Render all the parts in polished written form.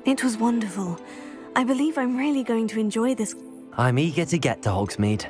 It was wonderful. I believe I'm really going to enjoy this. I'm eager to get to Hogsmeade.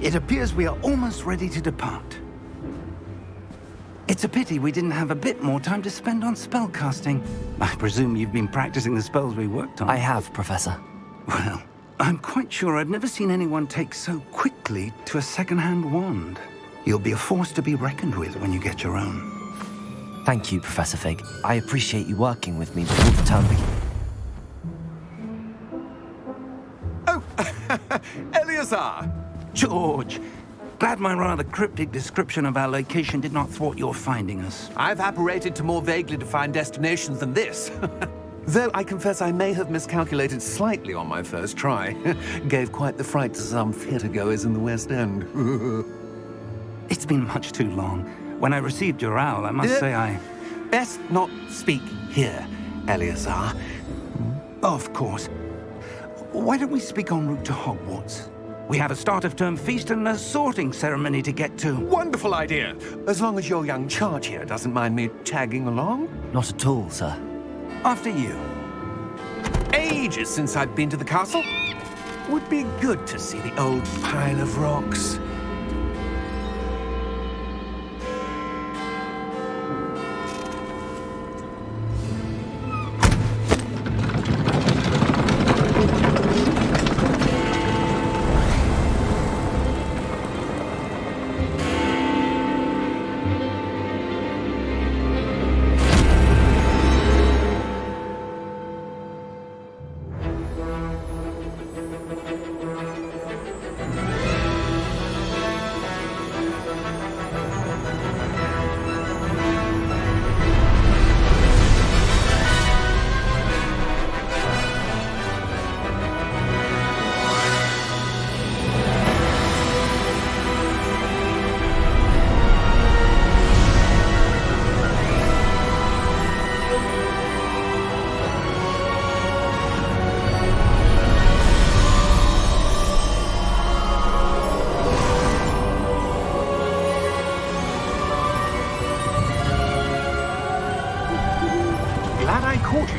It appears we are almost ready to depart. It's a pity we didn't have a bit more time to spend on spellcasting. I presume you've been practicing the spells we worked on. I have, Professor. Well, I'm quite sure I've never seen anyone take so quickly to a second-hand wand. You'll be a force to be reckoned with when you get your own. Thank you, Professor Fig. I appreciate you working with me before the term begins. Oh, Eleazar! George, glad my rather cryptic description of our location did not thwart your finding us. I've apparated to more vaguely defined destinations than this. Though I confess I may have miscalculated slightly on my first try. Gave quite the fright to some theatergoers in the West End. It's been much too long. When I received your owl, I must say I... Best not speak here, Eleazar. Of course. Why don't we speak en route to Hogwarts? We have a start-of-term feast and a sorting ceremony to get to. Wonderful idea! As long as your young charge here doesn't mind me tagging along. Not at all, sir. After you. Ages since I've been to the castle. Would be good to see the old pile of rocks.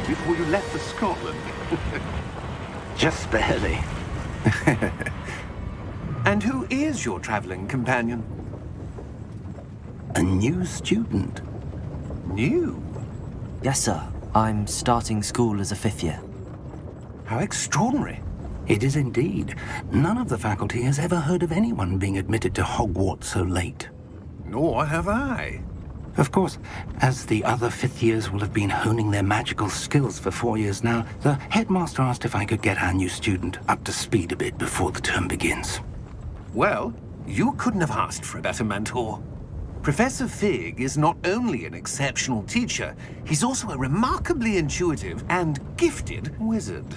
Before you left for Scotland. Just barely. And who is your traveling companion? A new student. New? Yes, sir. I'm starting school as a 5th year. How extraordinary. It is indeed. None of the faculty has ever heard of anyone being admitted to Hogwarts so late. Nor have I. Of course, as the other 5th years will have been honing their magical skills for 4 years now, the headmaster asked if I could get our new student up to speed a bit before the term begins. Well, you couldn't have asked for a better mentor. Professor Fig is not only an exceptional teacher, he's also a remarkably intuitive and gifted wizard.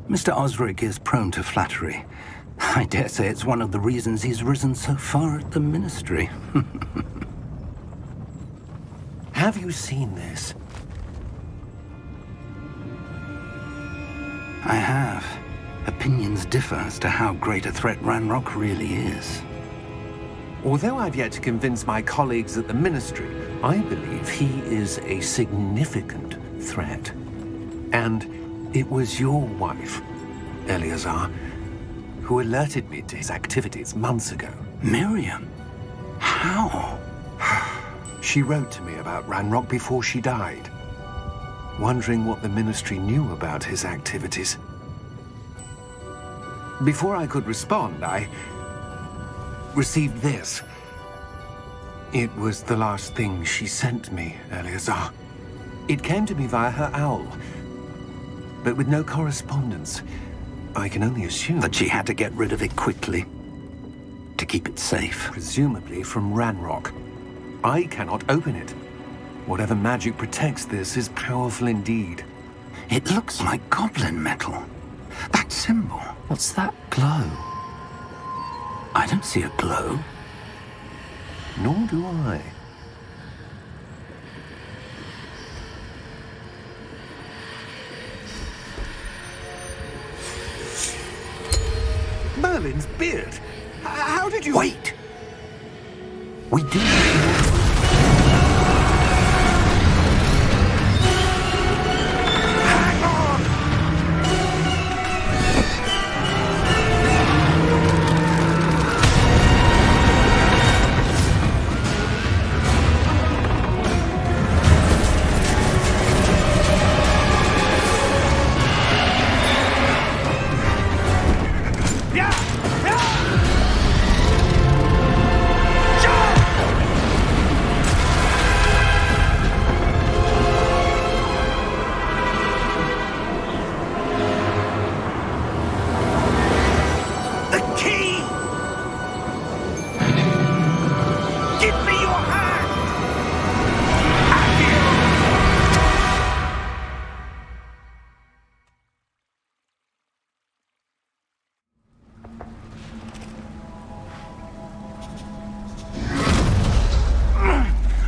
Mr. Osric is prone to flattery. I dare say it's one of the reasons he's risen so far at the ministry. Have you seen this? I have. Opinions differ as to how great a threat Ranrock really is. Although I've yet to convince my colleagues at the Ministry, I believe he is a significant threat. And it was your wife, Eleazar, who alerted me to his activities months ago. Miriam? How? She wrote to me about Ranrock before she died. wondering what the Ministry knew about his activities. Before I could respond, I received this. It was the last thing she sent me, Eleazar. It came to me via her owl, but with no correspondence. I can only assume That she had to get rid of it quickly to keep it safe. presumably from Ranrock. I cannot open it. Whatever magic protects this is powerful indeed. It looks like goblin metal. That symbol. What's that glow? I don't see a glow. Nor do I. Merlin's beard! How did you... Wait! We do... Hang on!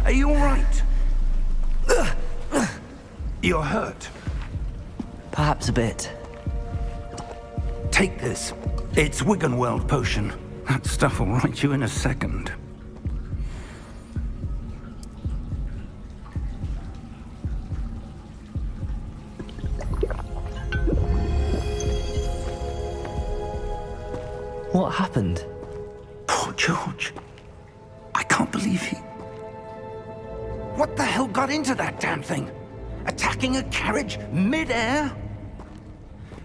Are you all right? You're hurt. Perhaps a bit. Take this. It's Wiggenweld potion. That stuff will right you in a second. What happened? Poor George. I can't believe he... What the hell got into that damn thing? Attacking a carriage mid-air?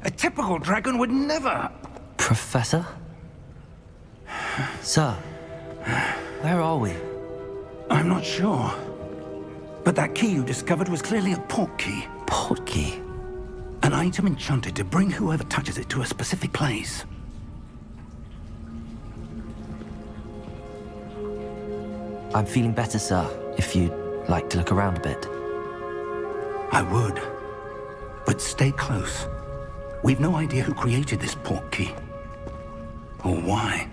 A typical dragon would never... Professor? Sir, where are we? I'm not sure. But that key you discovered was clearly a port key. Port key? An item enchanted to bring whoever touches it to a specific place. I'm feeling better, sir, if you'd like to look around a bit. I would. But stay close. We've no idea who created this port key. Or why.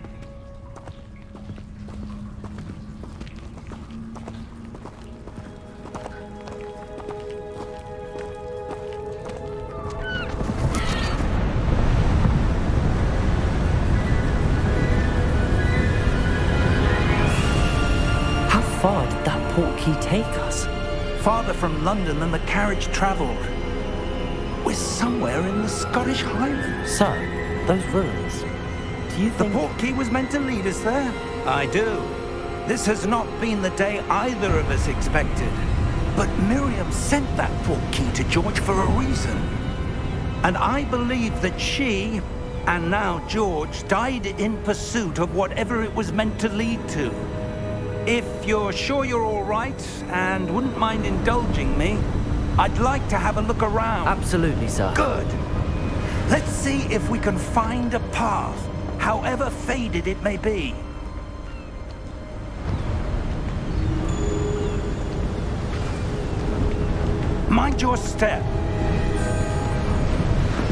How far did that port key take us? Farther from London than the carriage travelled. We're somewhere in the Scottish Highlands. Sir, those ruins. Do you The think... port key was meant to lead us there? I do. This has not been the day either of us expected. But Miriam sent that port key to George for a reason. And I believe that she, and now George, died in pursuit of whatever it was meant to lead to. If you're sure you're all right, and wouldn't mind indulging me, I'd like to have a look around. Absolutely, sir. Good. Let's see if we can find a path, however faded it may be. Mind your step.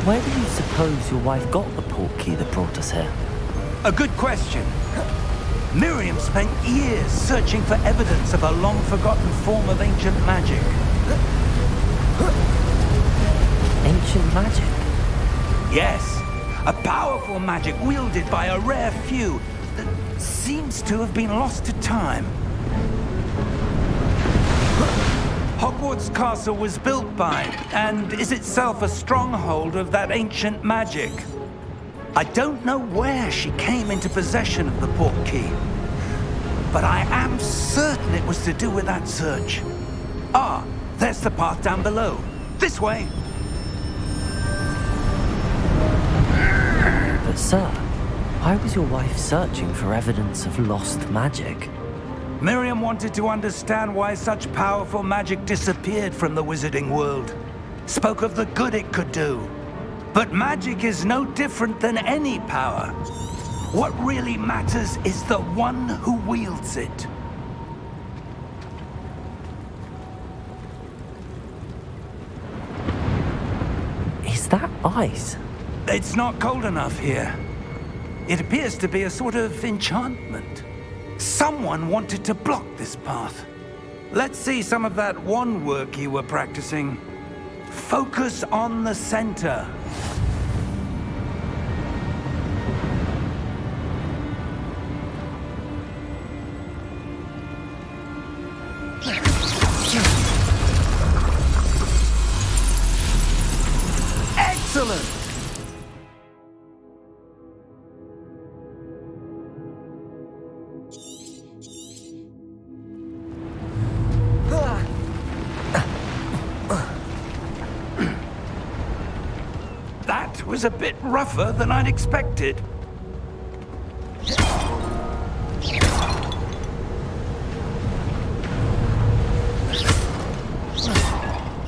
Where do you suppose your wife got the port key that brought us here? A good question. Miriam spent years searching for evidence of a long-forgotten form of ancient magic. Ancient magic? Yes, a powerful magic wielded by a rare few that seems to have been lost to time. Hogwarts Castle was built by, and is itself a stronghold of that ancient magic. I don't know where she came into possession of the port key, but I am certain it was to do with that search. Ah, there's the path down below. This way! But sir, why was your wife searching for evidence of lost magic? Miriam wanted to understand why such powerful magic disappeared from the wizarding world. Spoke of the good it could do. But magic is no different than any power. What really matters is the one who wields it. Is that ice? It's not cold enough here. It appears to be a sort of enchantment. Someone wanted to block this path. Let's see some of that wand work you were practicing. Focus on the center. Excellent! That was a bit rougher than I'd expected.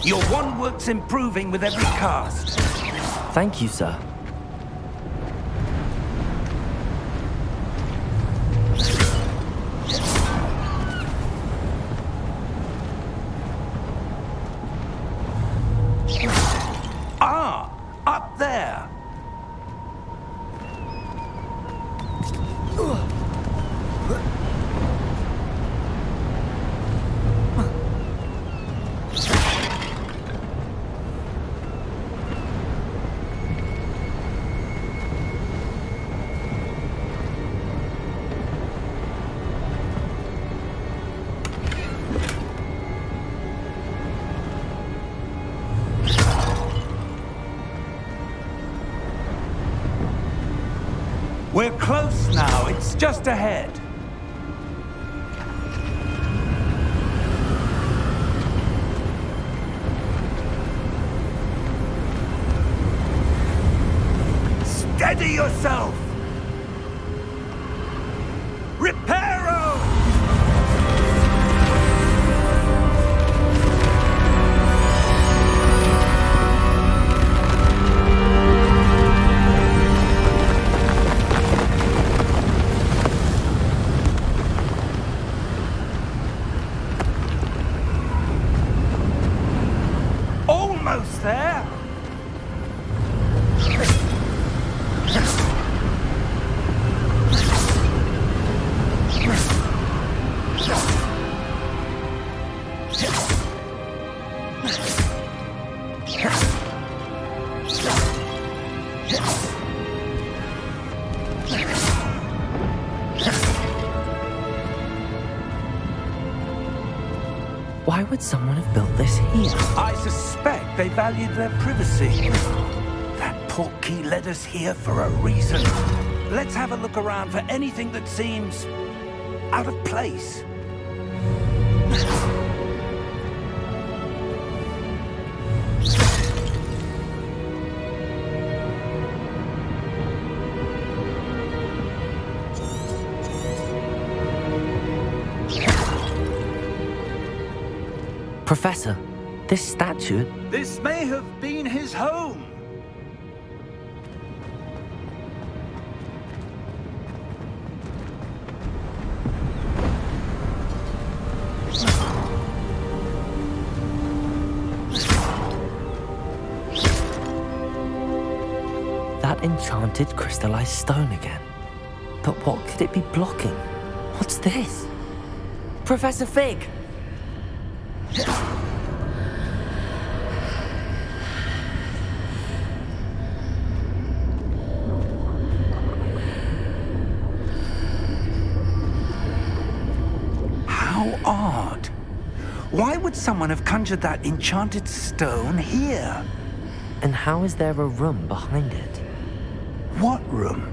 Your wand work's improving with every cast. Thank you, sir. Ah, up there. We're close now. It's just ahead. Steady yourself! Reparo! Almost there! Why would someone have built this here? I suspect they valued their privacy. That portkey led us here for a reason. Let's have a look around for anything that seems out of place. Professor, this statue... This may have been his home. That enchanted crystallized stone again. But what could it be blocking? What's this? Professor Fig! How odd. Why would someone have conjured that enchanted stone here? And how is there a room behind it? What room?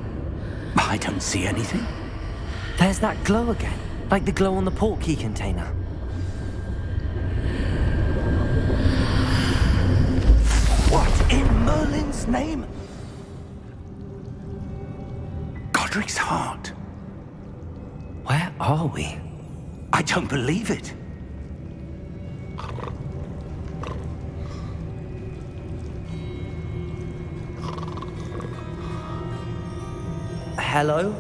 I don't see anything. There's that glow again, like the glow on the portkey container. name? Godric's heart. Where are we? I don't believe it. Hello?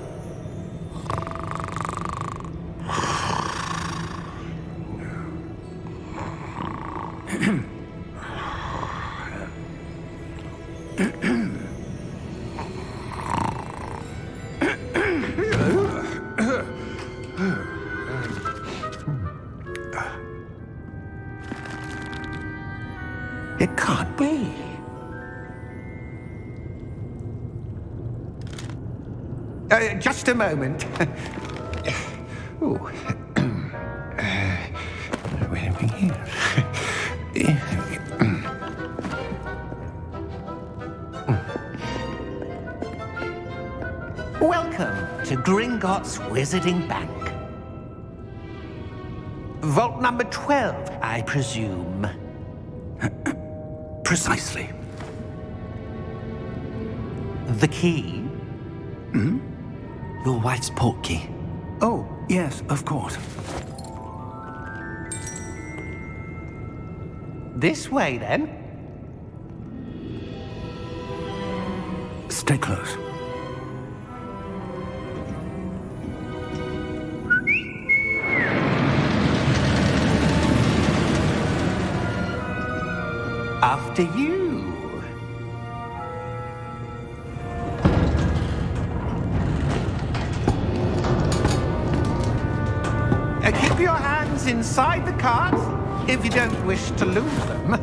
It can't be. Just a moment. Ooh. Wait a minute. Welcome to Gringotts Wizarding Bank. Vault number 12, I presume. Precisely. The key? Your wife's portkey. Oh, yes, of course. This way, then. Stay close. After you. Keep your hands inside the cart if you don't wish to lose them.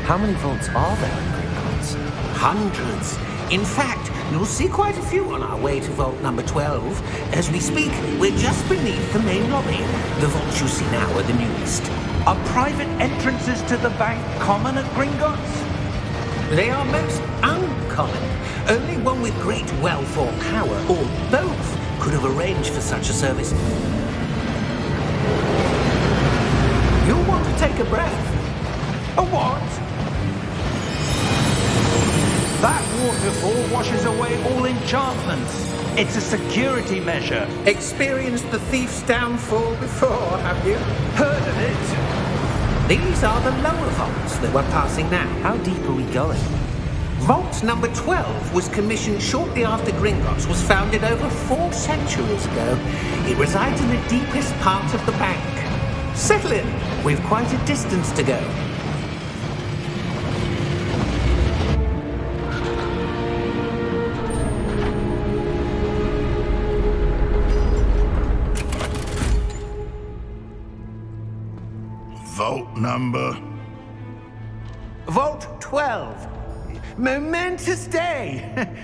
How many vaults are there in Gringotts? Hundreds. In fact, you'll see quite a few on our way to vault number 12. As we speak, we're just beneath the main lobby. The vaults you see now are the newest. Are private entrances to the bank common at Gringotts? They are most uncommon. Only one with great wealth or power, or both, could have arranged for such a service. You'll want to take a breath. A what? That waterfall washes away all enchantments. It's a security measure. Experienced the thief's downfall before, have you? Heard of it? These are the lower vaults that we're passing now. How deep are we going? Vault number 12 was commissioned shortly after Gringotts was founded over 4 centuries ago. It resides in the deepest part of the bank. Settle in. We've quite a distance to go. Vault number? Vault 12. Momentous day.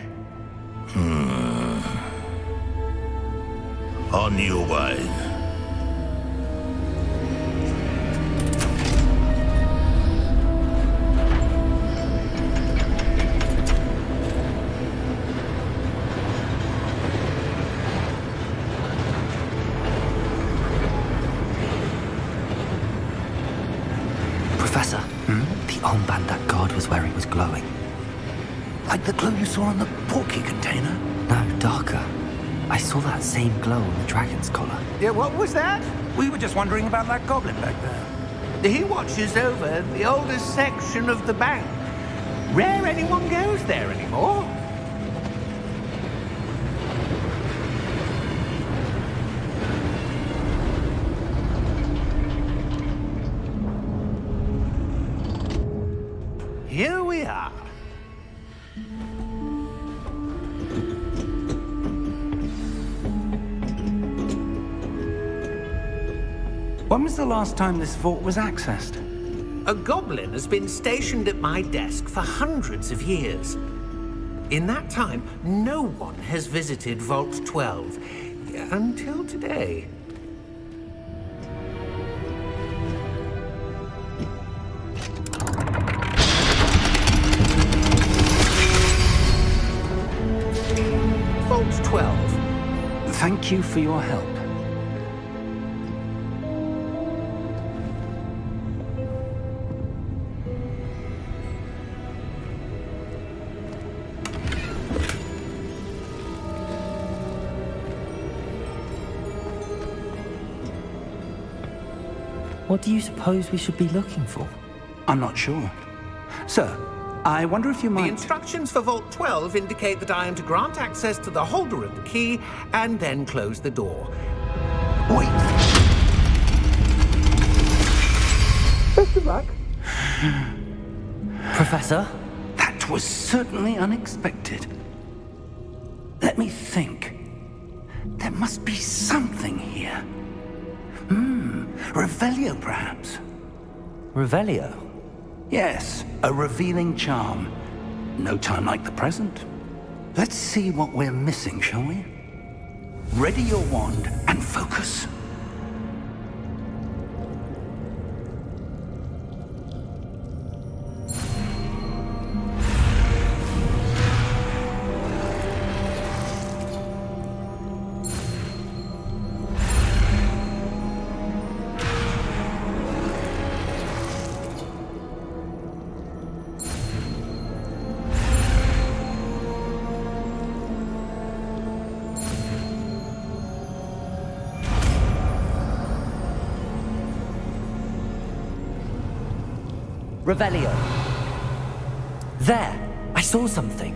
On your way. Professor, the armband that guard was wearing was glowing. Like the glow you saw on the portkey container? No, darker. I saw that same glow on the dragon's collar. Yeah, what was that? We were just wondering about that goblin back there. He watches over the oldest section of the bank. Rare anyone goes there anymore. Here we are. When was the last time this vault was accessed? A goblin has been stationed at my desk for hundreds of years. In that time, no one has visited Vault 12 until today. Vault 12. Thank you for your help. What do you suppose we should be looking for? I'm not sure. Sir, I wonder if you The might... instructions for Vault 12 indicate that I am to grant access to the holder of the key and then close the door. Wait! Best of luck. Professor? That was certainly unexpected. Let me think. There must be something here. Revelio, perhaps? Revelio? Yes, a revealing charm. No time like the present. Let's see what we're missing, shall we? Ready your wand and focus. Revelio. There! I saw something.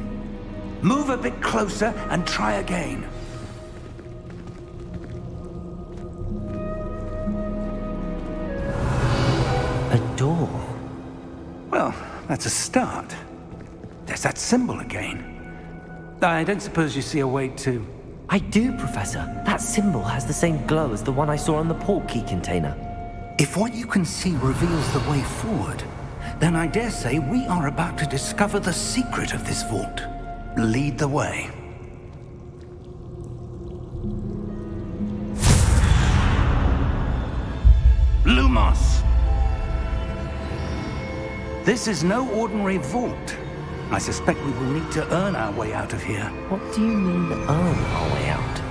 Move a bit closer and try again. A door. Well, that's a start. There's that symbol again. I don't suppose you see a way to... I do, Professor. That symbol has the same glow as the one I saw on the port key container. If what you can see reveals the way forward, then I dare say we are about to discover the secret of this vault. Lead the way. Lumos! This is no ordinary vault. I suspect we will need to earn our way out of here. What do you mean, earn our way out?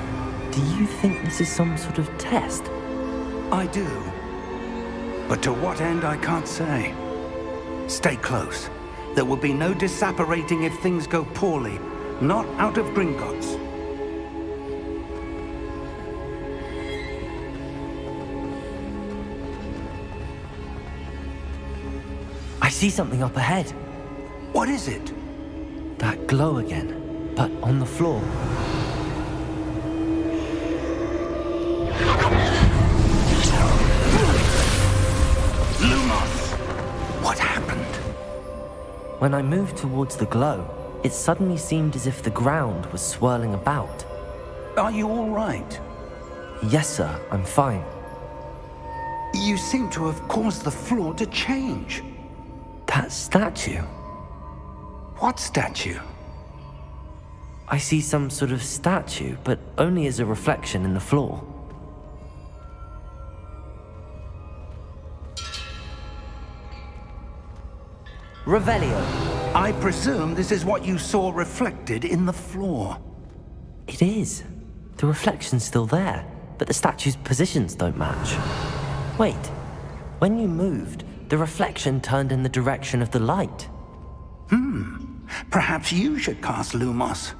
Do you think this is some sort of test? I do. But to what end, I can't say. Stay close. There will be no disapparating if things go poorly. Not out of Gringotts. I see something up ahead. What is it? That glow again, but on the floor. Lumos! What happened? When I moved towards the glow, it suddenly seemed as if the ground was swirling about. Are you all right? Yes, sir, I'm fine. You seem to have caused the floor to change. That statue. What statue? I see some sort of statue, but only as a reflection in the floor. Revelio. I presume this is what you saw reflected in the floor. It is. The reflection's still there, but the statue's positions don't match. Wait, when you moved, the reflection turned in the direction of the light. Perhaps you should cast Lumos.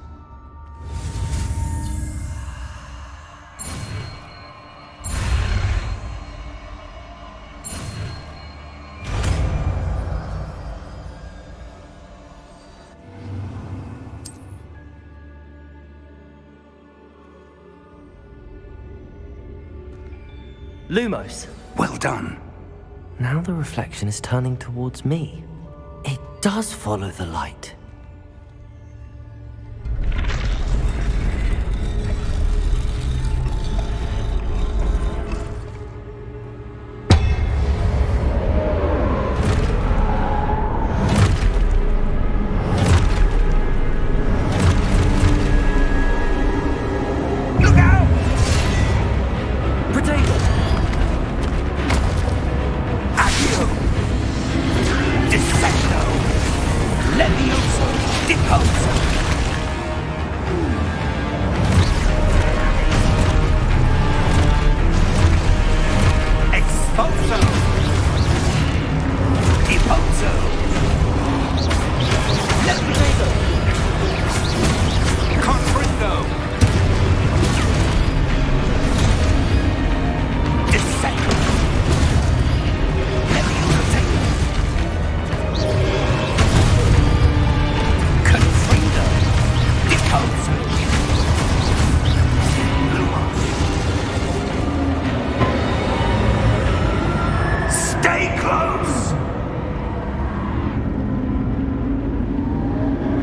Lumos. Well done. Now the reflection is turning towards me. It does follow the light. Look out! Potato! Accio! Defendo! Leviosa! Stay close!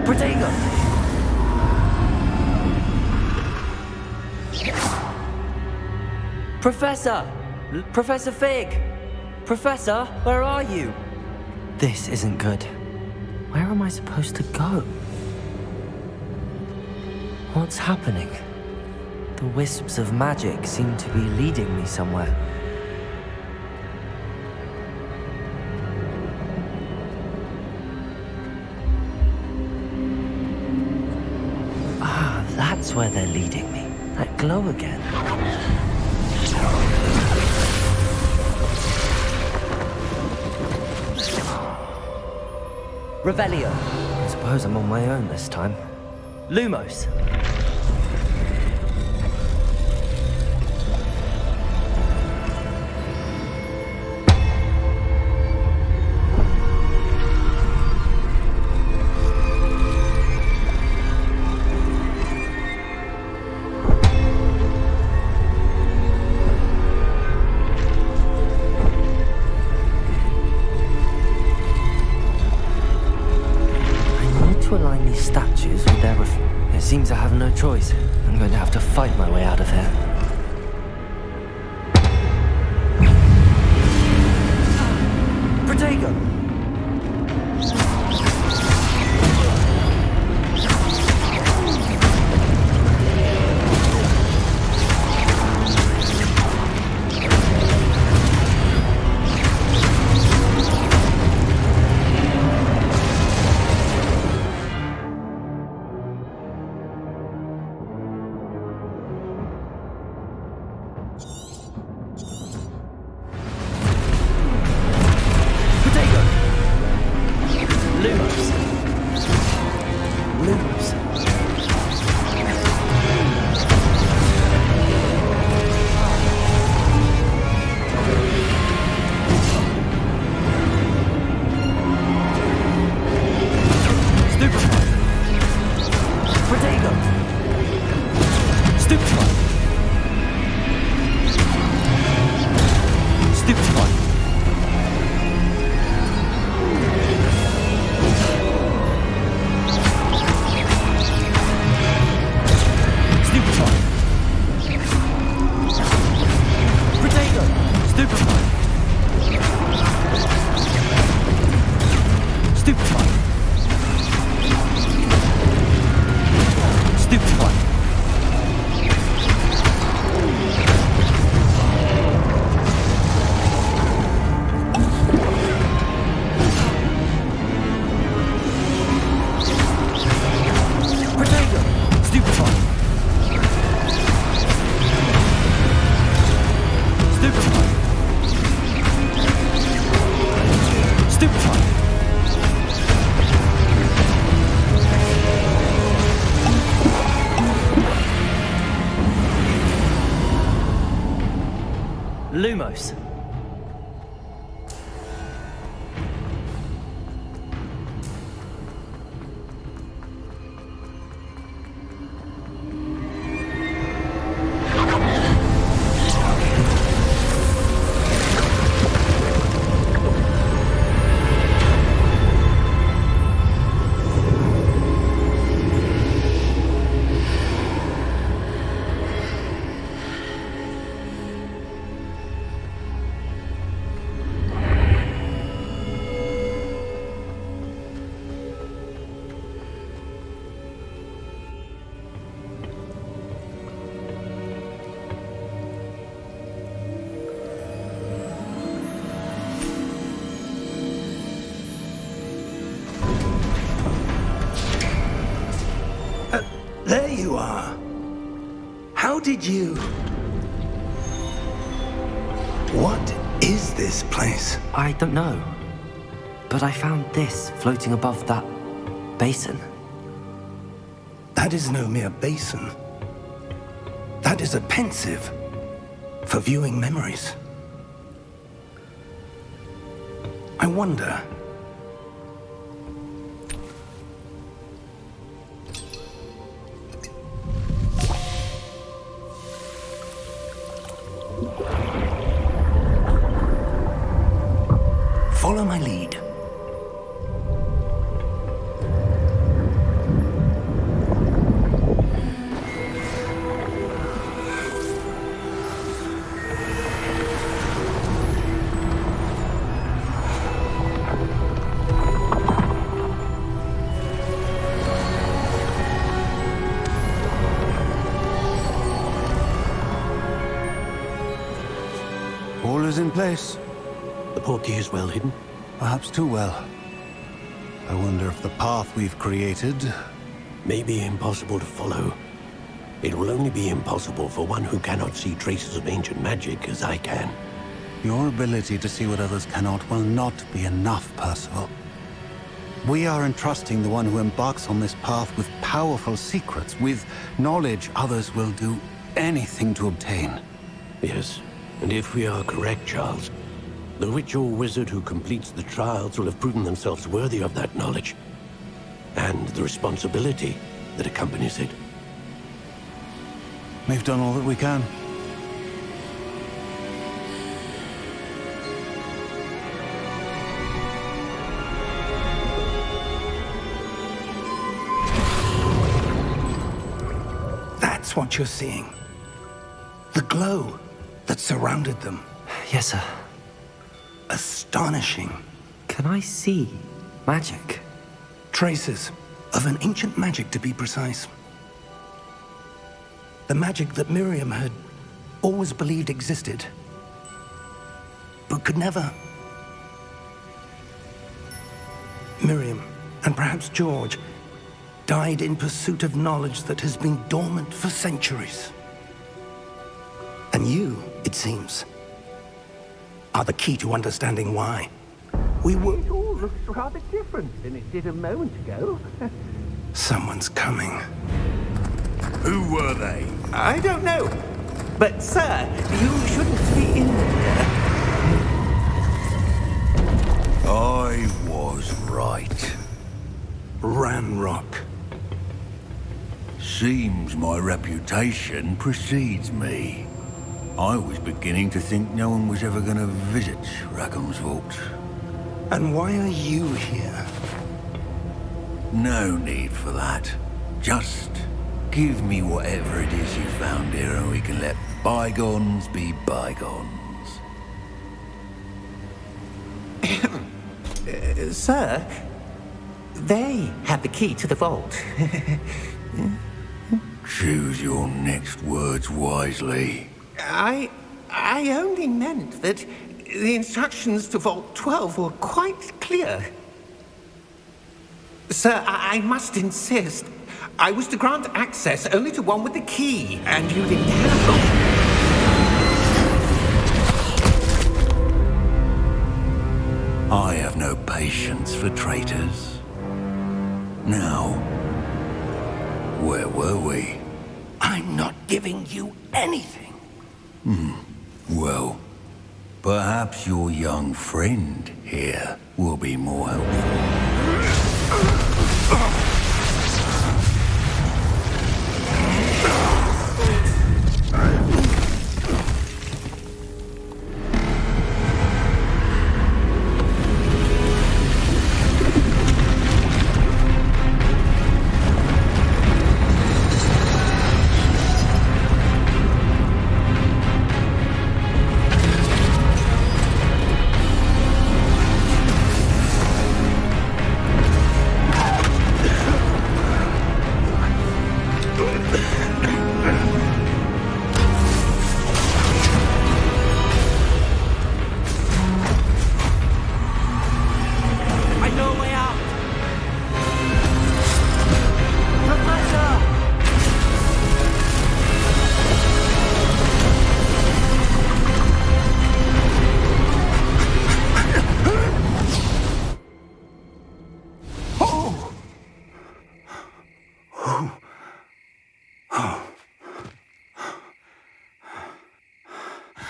Protego! Professor! Professor Fig! Professor, where are you? This isn't good. Where am I supposed to go? What's happening? The wisps of magic seem to be leading me somewhere. Ah, that's where they're leading me. That glow again. Revelio. I suppose I'm on my own this time. Lumos. It seems I have no choice. I'm going to have to fight my way out of here. Protego! Lumos. There you are. How did you... What is this place? I don't know. But I found this floating above that basin. That is no mere basin. That is a pensive for viewing memories. I wonder... Follow my lead. All is in place. The portkey is well hidden. Perhaps too well. I wonder if the path we've created... May be impossible to follow. It will only be impossible for one who cannot see traces of ancient magic as I can. Your ability to see what others cannot will not be enough, Percival. We are entrusting the one who embarks on this path with powerful secrets, with knowledge others will do anything to obtain. Yes, and if we are correct, Charles, the witch or wizard who completes the trials will have proven themselves worthy of that knowledge, and the responsibility that accompanies it. We've done all that we can. That's what you're seeing. The glow that surrounded them. Yes, sir. Astonishing. Can I see magic? Traces of an ancient magic, to be precise. The magic that Miriam had always believed existed, but could never. Miriam, and perhaps George, died in pursuit of knowledge that has been dormant for centuries. And you, it seems, are the key to understanding why. We were... It all looks rather different than it did a moment ago. Someone's coming. Who were they? I don't know. But, sir, you shouldn't be in here. I was right. Ranrock. Seems my reputation precedes me. I was beginning to think no one was ever going to visit Rackham's vault. And why are you here? No need for that. Just give me whatever it is you found here and we can let bygones be bygones. Sir, they have the key to the vault. Choose your next words wisely. I only meant that the instructions to Vault 12 were quite clear. Sir, I must insist. I was to grant access only to one with the key, and you didn't have I have no patience for traitors. Now, where were we? I'm not giving you anything. Well, perhaps your young friend here will be more helpful.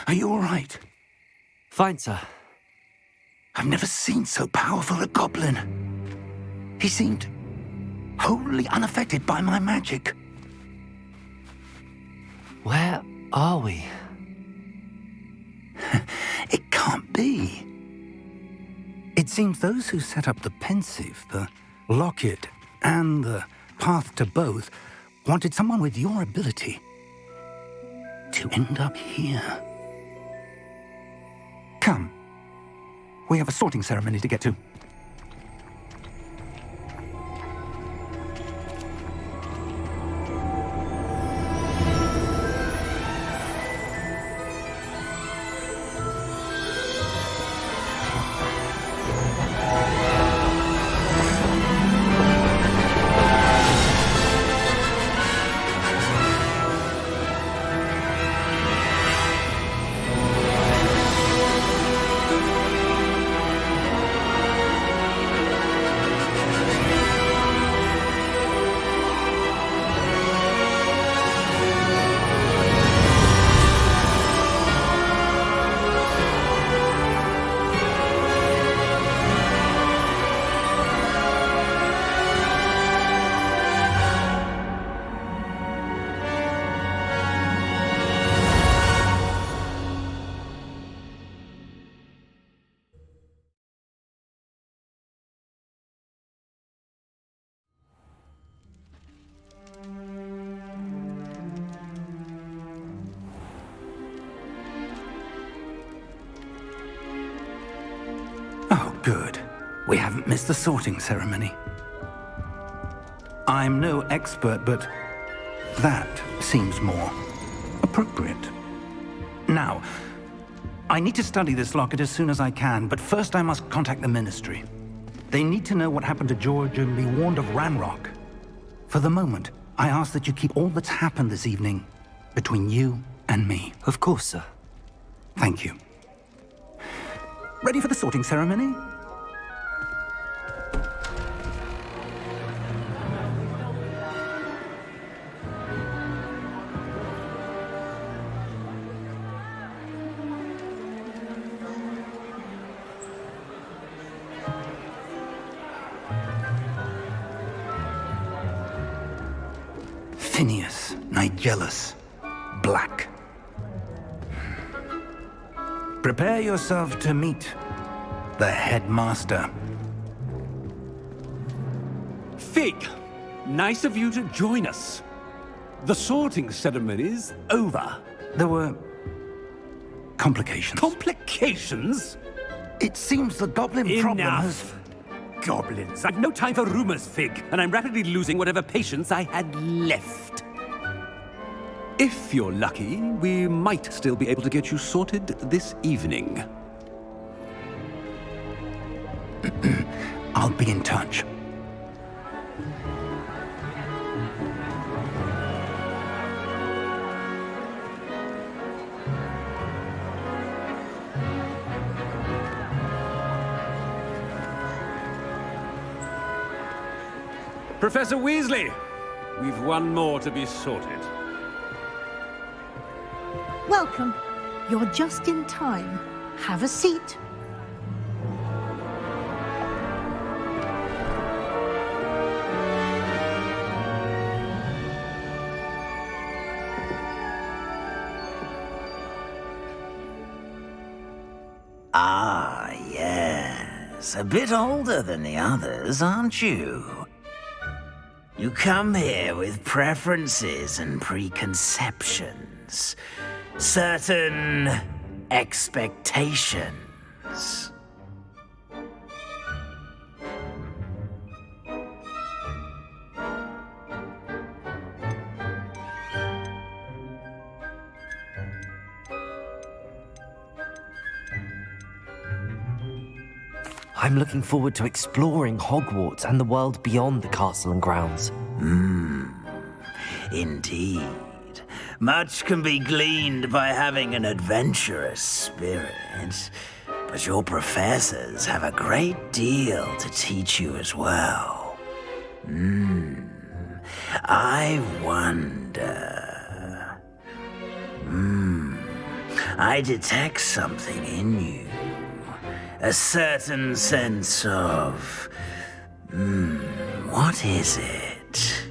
Are you all right? Fine, sir. I've never seen so powerful a goblin. He seemed wholly unaffected by my magic. Where are we? It can't be. It It seems those who set up the pensive, the locket, and the path to both wanted someone with your ability to end up here. Come. We have a sorting ceremony to get to. Oh, good. We haven't missed the sorting ceremony. I'm no expert, but that seems more appropriate. Now, I need to study this locket as soon as I can, but first I must contact the Ministry. They need to know what happened to George and be warned of Ranrock. For the moment, I ask that you keep all that's happened this evening between you and me. Of course, sir. Thank you. Ready for the sorting ceremony? Phineas, Nigellus, Black. Prepare yourself to meet the headmaster. Fig, nice of you to join us. The sorting ceremony's over. There were complications. Complications? It seems the goblin problem has... Enough! Goblins. I've no time for rumors, Fig, and I'm rapidly losing whatever patience I had left. If you're lucky, we might still be able to get you sorted this evening. I'll be in touch. Professor Weasley, we've one more to be sorted. Welcome. You're just in time. Have a seat. Ah, yes. A bit older than the others, aren't you? You come here with preferences and preconceptions. Certain expectations. I'm looking forward to exploring Hogwarts and the world beyond the castle and grounds. Indeed. Much can be gleaned by having an adventurous spirit, but your professors have a great deal to teach you as well. I wonder... I detect something in you. A certain sense of... what is it?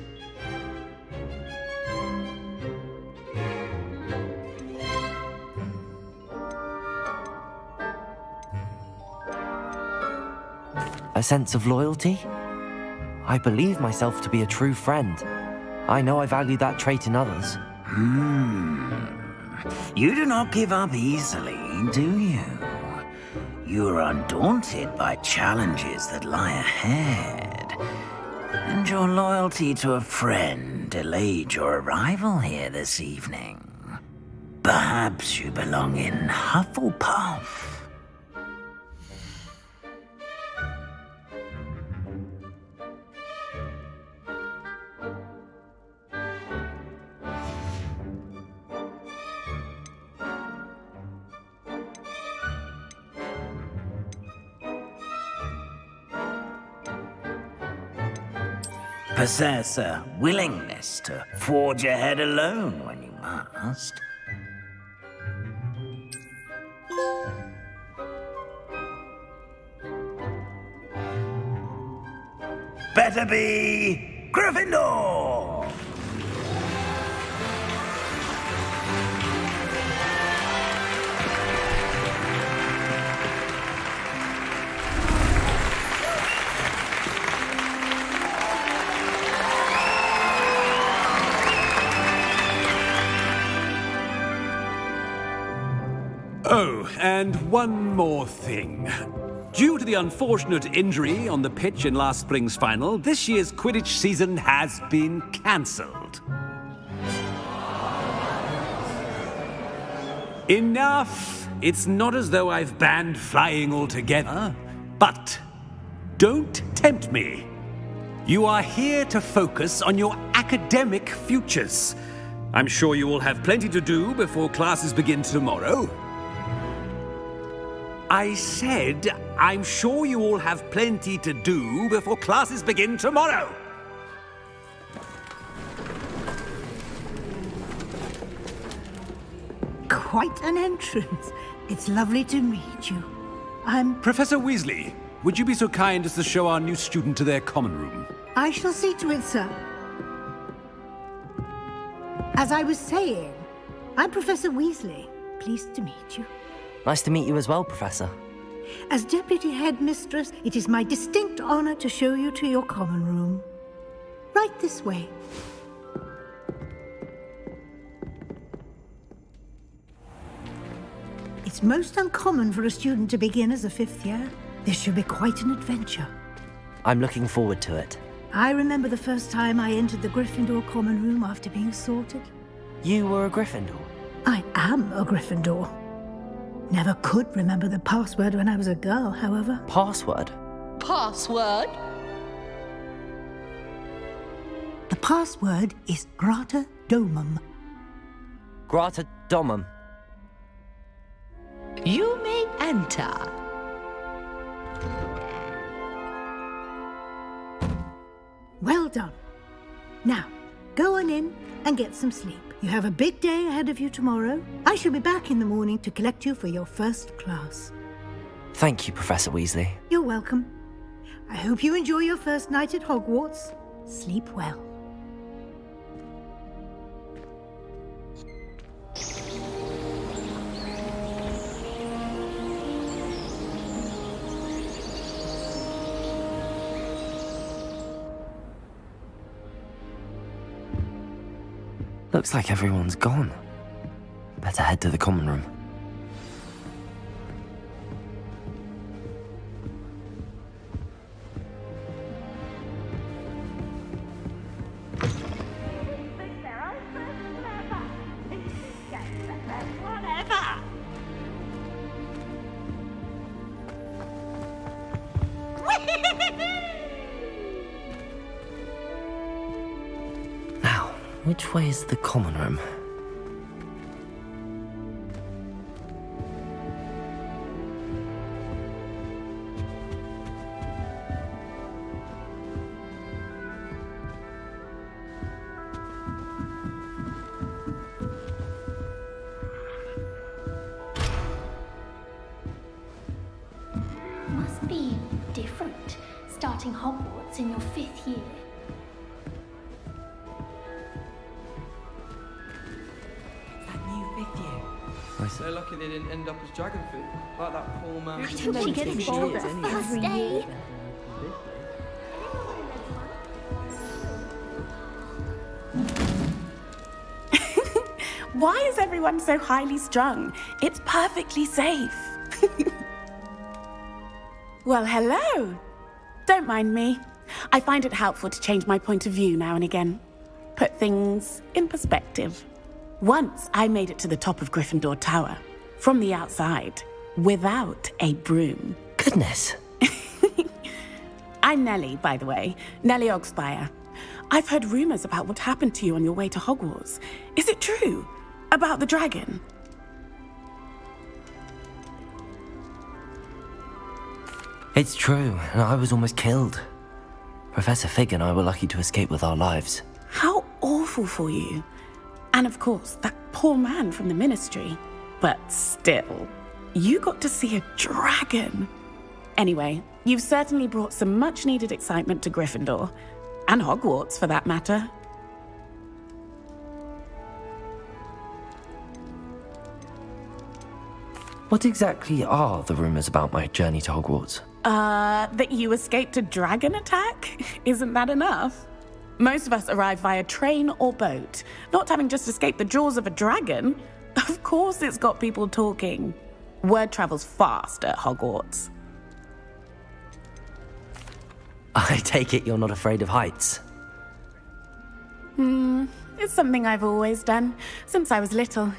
sense of loyalty. I believe myself to be a true friend. I know I value that trait in others. You do not give up easily, do you? You are undaunted by challenges that lie ahead. And your loyalty to a friend delayed your arrival here this evening. Perhaps you belong in Hufflepuff. Possess a willingness to forge ahead alone when you must. Better be Gryffindor! Oh, and one more thing. Due to the unfortunate injury on the pitch in last spring's final, this year's Quidditch season has been cancelled. Enough! It's not as though I've banned flying altogether, but don't tempt me. You are here to focus on your academic futures. I'm sure you will have plenty to do before classes begin tomorrow. I said, I'm sure you all have plenty to do before classes begin tomorrow. Quite an entrance. It's lovely to meet you. I'm... Professor Weasley, would you be so kind as to show our new student to their common room? I shall see to it, sir. As I was saying, I'm Professor Weasley. Pleased to meet you. Nice to meet you as well, Professor. As Deputy Headmistress, it is my distinct honor to show you to your common room. Right this way. It's most uncommon for a student to begin as a fifth year. This should be quite an adventure. I'm looking forward to it. I remember the first time I entered the Gryffindor common room after being sorted. You were a Gryffindor? I am a Gryffindor. Never could remember the password when I was a girl, however. Password? Password? The password is Grata Domum. Grata Domum. You may enter. Well done. Now, go on in and get some sleep. You have a big day ahead of you tomorrow. I shall be back in the morning to collect you for your first class. Thank you, Professor Weasley. You're welcome. I hope you enjoy your first night at Hogwarts. Sleep well. Looks like everyone's gone. Better head to the common room. Which way is the common room? Must be different, starting Hogwarts in your 5th year. They're lucky they didn't end up as dragon food, like that poor man. I don't think it's for the first day. Why is everyone so highly strung? It's perfectly safe. Well, hello. Don't mind me. I find it helpful to change my point of view now and again. Put things in perspective. Once I made it to the top of Gryffindor Tower, from the outside, without a broom. Goodness. I'm Nellie, by the way. Nellie Ogspire. I've heard rumors about what happened to you on your way to Hogwarts. Is it true? About the dragon? It's true, and I was almost killed. Professor Fig and I were lucky to escape with our lives. How awful for you. And of course, that poor man from the Ministry. But still, you got to see a dragon. Anyway, you've certainly brought some much-needed excitement to Gryffindor. And Hogwarts, for that matter. What exactly are the rumors about my journey to Hogwarts? That you escaped a dragon attack? Isn't that enough? Most of us arrive via train or boat. Not having just escaped the jaws of a dragon, of course it's got people talking. Word travels fast at Hogwarts. I take it you're not afraid of heights? It's something I've always done, since I was little.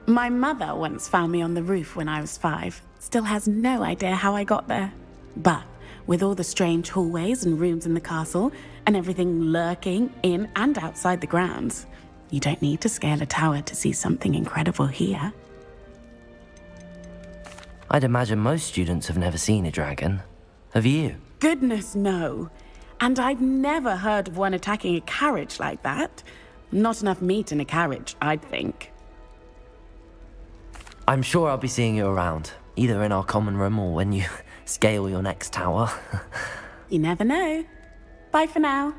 My mother once found me on the roof when I was 5. Still has no idea how I got there. But with all the strange hallways and rooms in the castle, and everything lurking in and outside the grounds, you don't need to scale a tower to see something incredible here. I'd imagine most students have never seen a dragon. Have you? Goodness, no. And I've never heard of one attacking a carriage like that. Not enough meat in a carriage, I'd think. I'm sure I'll be seeing you around, either in our common room or when you scale your next tower. You never know. Bye for now.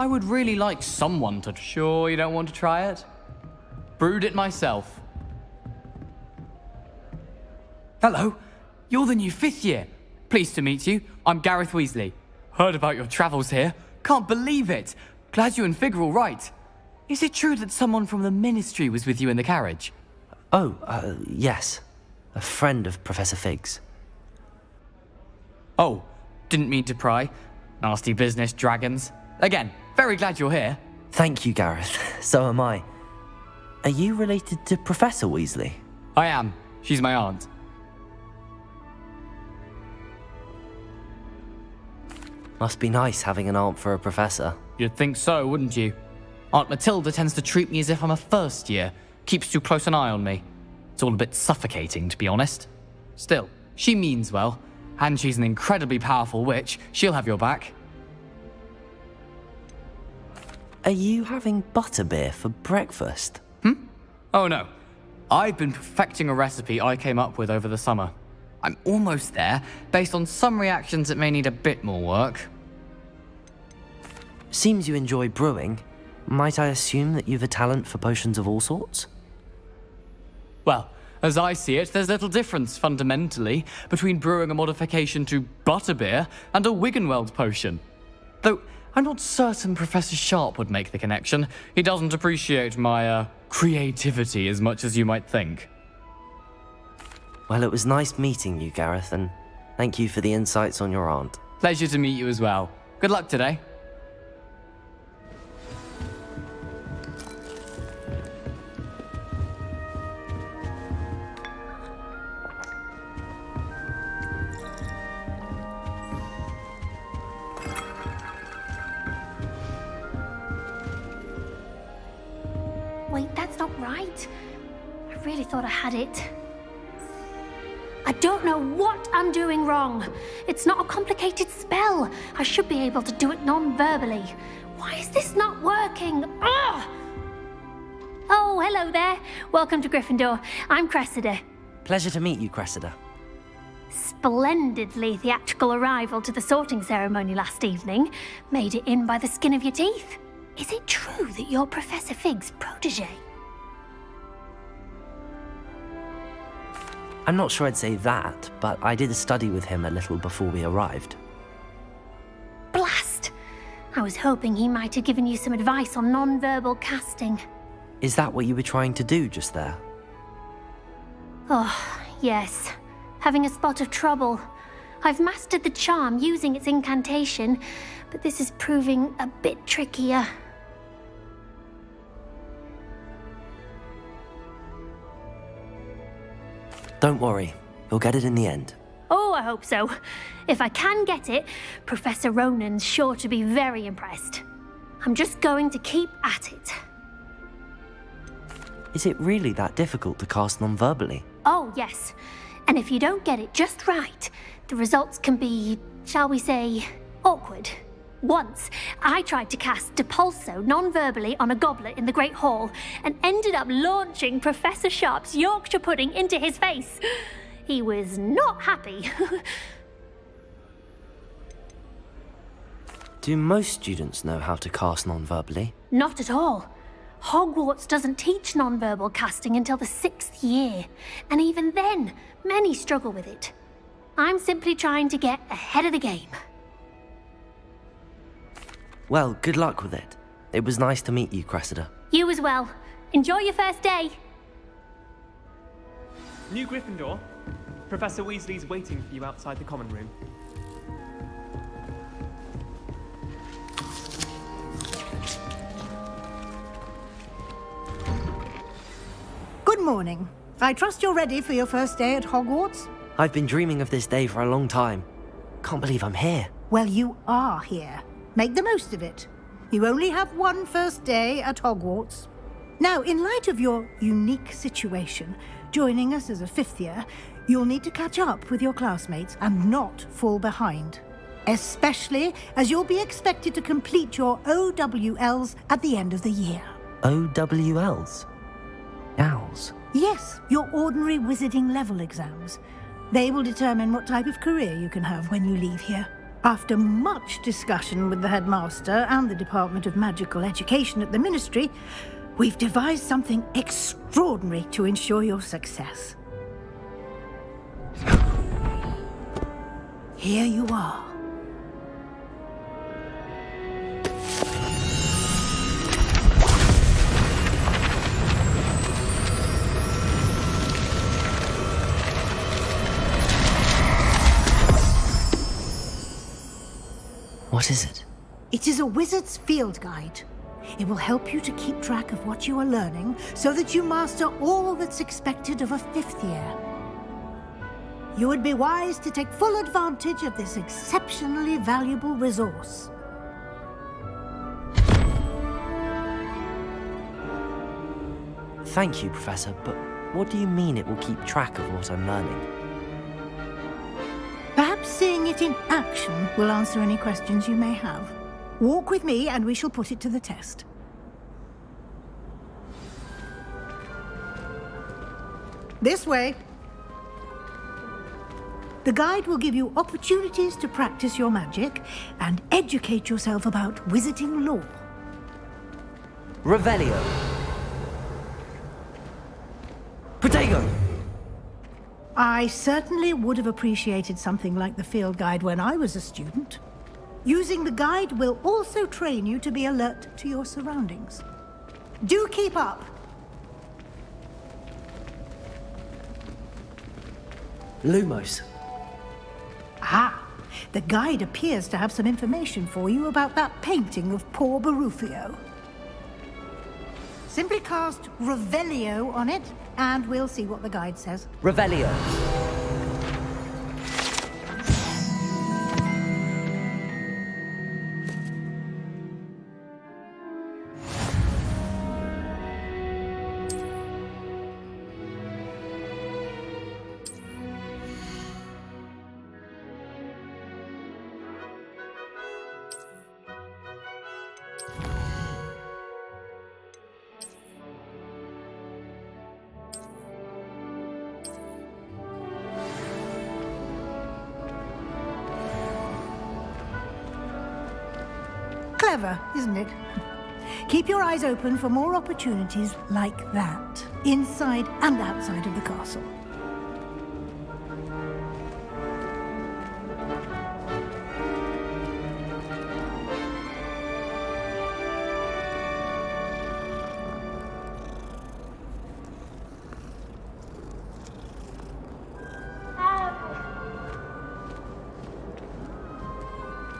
I would really like someone to... Sure you don't want to try it? Brewed it myself. Hello, you're the new 5th year. Pleased to meet you. I'm Gareth Weasley. Heard about your travels here. Can't believe it. Glad you and Fig are all right. Is it true that someone from the Ministry was with you in the carriage? Yes. A friend of Professor Fig's. Oh, didn't mean to pry. Nasty business, dragons. Again, very glad you're here. Thank you, Gareth. So am I. Are you related to Professor Weasley? I am. She's my aunt. Must be nice having an aunt for a professor. You'd think so, wouldn't you? Aunt Matilda tends to treat me as if I'm a first year. Keeps too close an eye on me. It's all a bit suffocating, to be honest. Still, she means well. And she's an incredibly powerful witch. She'll have your back. Are you having butterbeer for breakfast? Oh no. I've been perfecting a recipe I came up with over the summer. I'm almost there, based on some reactions that may need a bit more work. Seems you enjoy brewing. Might I assume that you've a talent for potions of all sorts? Well, as I see it, there's little difference, fundamentally, between brewing a modification to butterbeer and a Wiggenweld potion. Though, I'm not certain Professor Sharp would make the connection. He doesn't appreciate my, creativity as much as you might think. Well, it was nice meeting you, Gareth, and thank you for the insights on your aunt. Pleasure to meet you as well. Good luck today. Wait, that's not right. I really thought I had it. I don't know what I'm doing wrong. It's not a complicated spell. I should be able to do it non-verbally. Why is this not working? Ugh! Oh, hello there. Welcome to Gryffindor. I'm Cressida. Pleasure to meet you, Cressida. Splendidly theatrical arrival to the sorting ceremony last evening. Made it in by the skin of your teeth. Is it true that you're Professor Fig's protege? I'm not sure I'd say that, but I did study with him a little before we arrived. Blast! I was hoping he might have given you some advice on non-verbal casting. Is that what you were trying to do just there? Oh, yes. Having a spot of trouble. I've mastered the charm using its incantation, but this is proving a bit trickier. Don't worry, you'll get it in the end. Oh, I hope so. If I can get it, Professor Ronan's sure to be very impressed. I'm just going to keep at it. Is it really that difficult to cast non-verbally? Oh, yes. And if you don't get it just right, the results can be, shall we say, awkward. Once, I tried to cast Depulso non-verbally on a goblet in the Great Hall and ended up launching Professor Sharp's Yorkshire pudding into his face. He was not happy. Do most students know how to cast non-verbally? Not at all. Hogwarts doesn't teach non-verbal casting until the 6th year, and even then, many struggle with it. I'm simply trying to get ahead of the game. Well, good luck with it. It was nice to meet you, Cressida. You as well. Enjoy your first day. New Gryffindor. Professor Weasley's waiting for you outside the common room. Good morning. I trust you're ready for your first day at Hogwarts? I've been dreaming of this day for a long time. Can't believe I'm here. Well, you are here. Make the most of it. You only have one first day at Hogwarts. Now, in light of your unique situation, joining us as a 5th year, you'll need to catch up with your classmates and not fall behind. Especially as you'll be expected to complete your OWLs at the end of the year. OWLs? Owls? Yes, your ordinary wizarding level exams. They will determine what type of career you can have when you leave here. After much discussion with the headmaster and the Department of Magical Education at the Ministry, we've devised something extraordinary to ensure your success. Here you are. What is it? It is a wizard's field guide. It will help you to keep track of what you are learning so that you master all that's expected of a 5th year. You would be wise to take full advantage of this exceptionally valuable resource. Thank you, Professor, but what do you mean it will keep track of what I'm learning? Perhaps seeing it in action will answer any questions you may have. Walk with me and we shall put it to the test. This way. The guide will give you opportunities to practice your magic and educate yourself about wizarding lore. Revelio. Protego. I certainly would have appreciated something like the field guide when I was a student. Using the guide will also train you to be alert to your surroundings. Do keep up! Lumos. Ah, the guide appears to have some information for you about that painting of poor Barufio. Simply cast Revelio on it, and we'll see what the guide says. Revelio. Clever, isn't it? Keep your eyes open for more opportunities like that, inside and outside of the castle.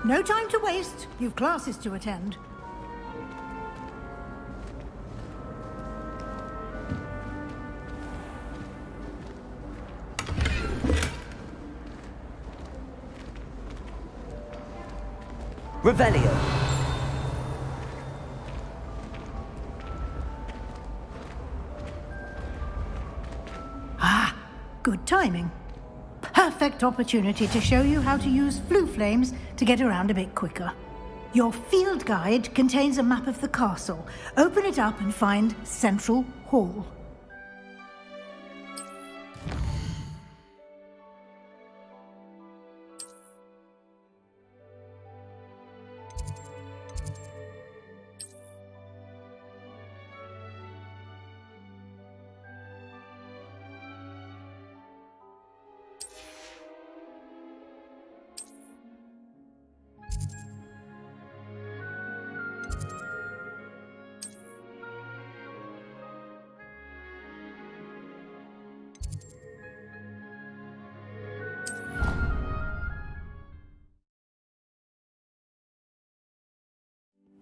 No time to waste. You've classes to attend. Revelio. Ah, good timing. Perfect opportunity to show you how to use flue flames to get around a bit quicker. Your field guide contains a map of the castle. Open it up and find Central Hall.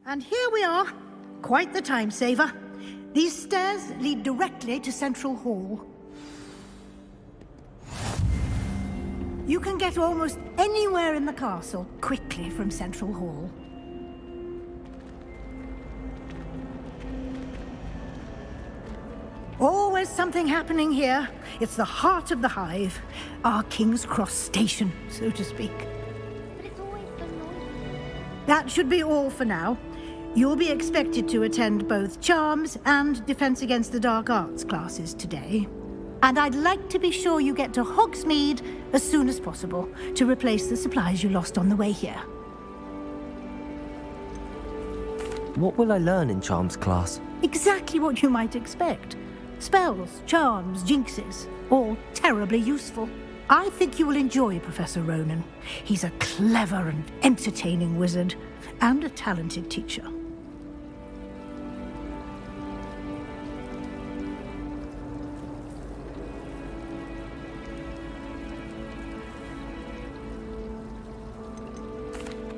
And here we are. Quite the time saver. These stairs lead directly to Central Hall. You can get almost anywhere in the castle quickly from Central Hall. Always something happening here. It's the heart of the hive. Our King's Cross station, so to speak. That should be all for now. You'll be expected to attend both Charms and Defense Against the Dark Arts classes today. And I'd like to be sure you get to Hogsmeade as soon as possible to replace the supplies you lost on the way here. What will I learn in Charms class? Exactly what you might expect. Spells, charms, jinxes, all terribly useful. I think you will enjoy Professor Ronan. He's a clever and entertaining wizard, and a talented teacher.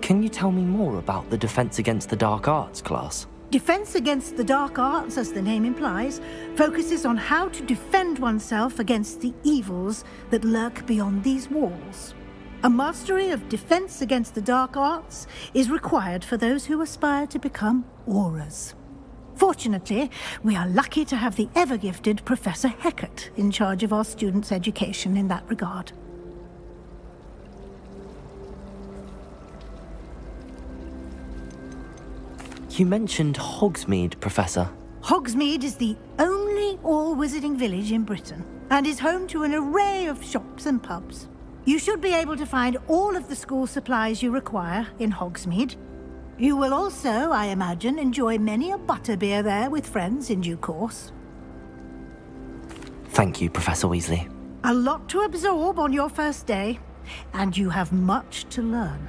Can you tell me more about the Defense Against the Dark Arts class? Defense Against the Dark Arts, as the name implies, focuses on how to defend oneself against the evils that lurk beyond these walls. A mastery of Defense Against the Dark Arts is required for those who aspire to become Aurors. Fortunately, we are lucky to have the ever-gifted Professor Hecat in charge of our students' education in that regard. You mentioned Hogsmeade, Professor. Hogsmeade is the only all-wizarding village in Britain, and is home to an array of shops and pubs. You should be able to find all of the school supplies you require in Hogsmeade. You will also, I imagine, enjoy many a butterbeer there with friends in due course. Thank you, Professor Weasley. A lot to absorb on your first day, and you have much to learn.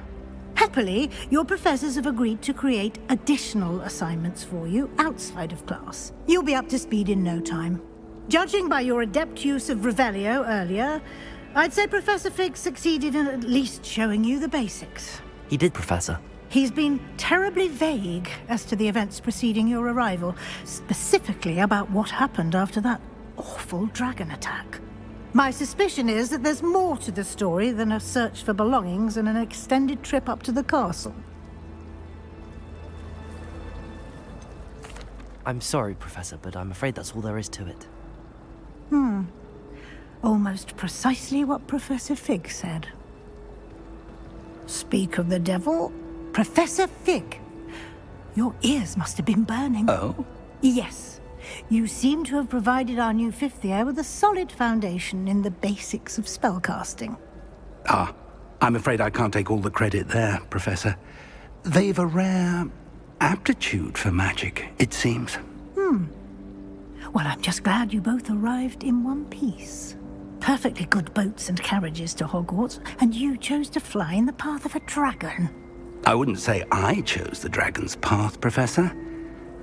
Happily, your professors have agreed to create additional assignments for you outside of class. You'll be up to speed in no time. Judging by your adept use of Revelio earlier, I'd say Professor Fig succeeded in at least showing you the basics. He did, Professor. He's been terribly vague as to the events preceding your arrival, specifically about what happened after that awful dragon attack. My suspicion is that there's more to the story than a search for belongings and an extended trip up to the castle. I'm sorry, Professor, but I'm afraid that's all there is to it. Almost precisely what Professor Fig said. Speak of the devil, Professor Fig. Your ears must have been burning. Oh? Yes. You seem to have provided our new fifth year with a solid foundation in the basics of spellcasting. Ah, I'm afraid I can't take all the credit there, Professor. They've a rare aptitude for magic, it seems. Well, I'm just glad you both arrived in one piece. Perfectly good boats and carriages to Hogwarts, and you chose to fly in the path of a dragon. I wouldn't say I chose the dragon's path, Professor.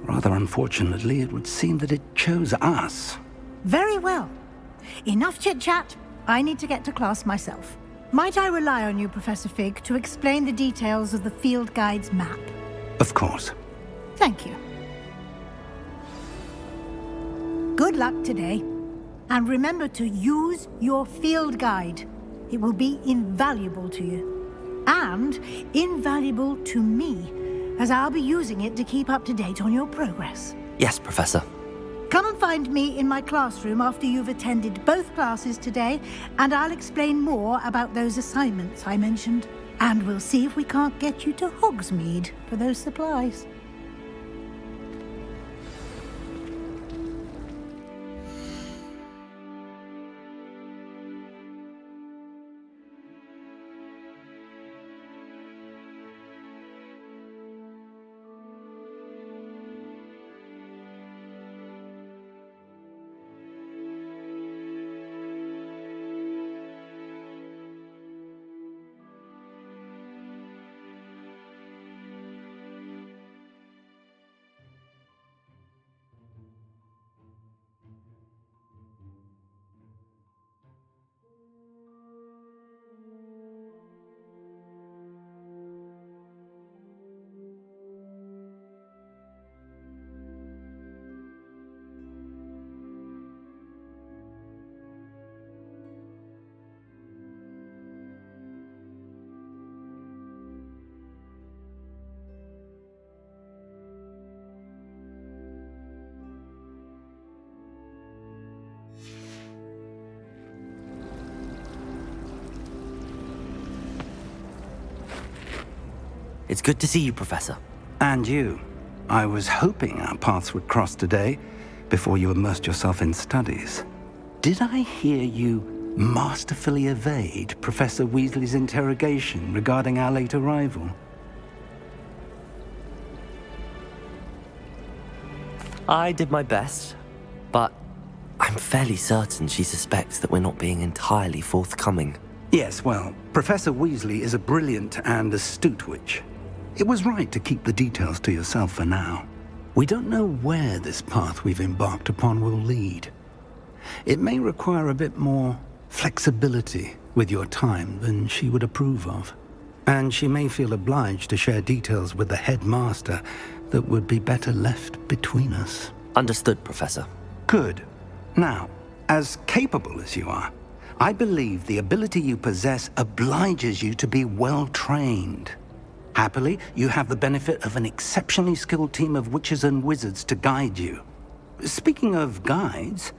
Rather unfortunately, it would seem that it chose us. Very well. Enough chit-chat. I need to get to class myself. Might I rely on you, Professor Fig, to explain the details of the field guide's map? Of course. Thank you. Good luck today. And remember to use your field guide. It will be invaluable to you. And invaluable to me, as I'll be using it to keep up to date on your progress. Yes, Professor. Come and find me in my classroom after you've attended both classes today, and I'll explain more about those assignments I mentioned. And we'll see if we can't get you to Hogsmeade for those supplies. It's good to see you, Professor. And you. I was hoping our paths would cross today, before you immersed yourself in studies. Did I hear you masterfully evade Professor Weasley's interrogation regarding our late arrival? I did my best, but I'm fairly certain she suspects that we're not being entirely forthcoming. Yes, well, Professor Weasley is a brilliant and astute witch. It was right to keep the details to yourself for now. We don't know where this path we've embarked upon will lead. It may require a bit more flexibility with your time than she would approve of. And she may feel obliged to share details with the headmaster that would be better left between us. Understood, Professor. Good. Now, as capable as you are, I believe the ability you possess obliges you to be well-trained. Happily, you have the benefit of an exceptionally skilled team of witches and wizards to guide you. Speaking of guides,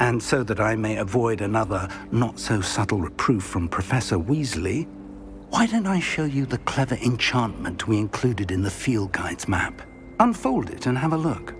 and so that I may avoid another not-so-subtle reproof from Professor Weasley, why don't I show you the clever enchantment we included in the field guide's map? Unfold it and have a look.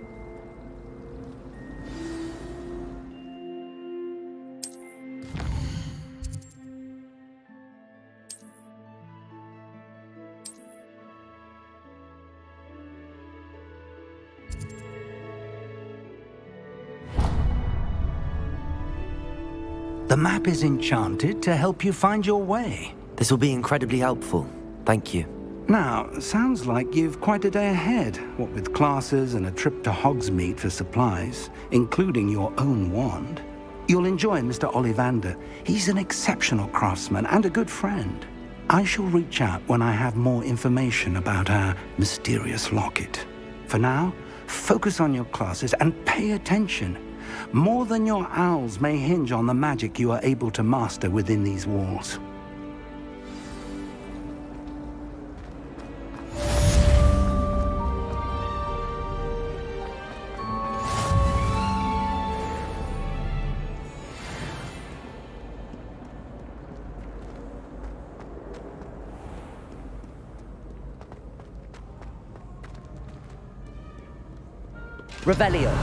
The map is enchanted to help you find your way. This will be incredibly helpful. Thank you. Now, sounds like you've quite a day ahead, what with classes and a trip to Hogsmeade for supplies, including your own wand. You'll enjoy Mr. Ollivander. He's an exceptional craftsman and a good friend. I shall reach out when I have more information about our mysterious locket. For now, focus on your classes and pay attention. More than your owls may hinge on the magic you are able to master within these walls. Revelio.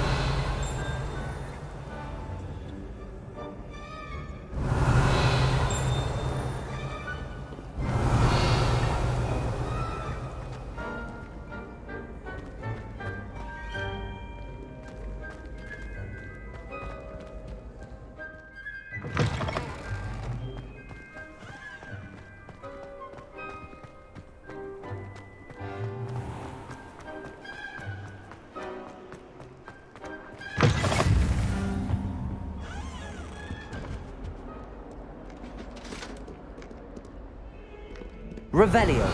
Revelio.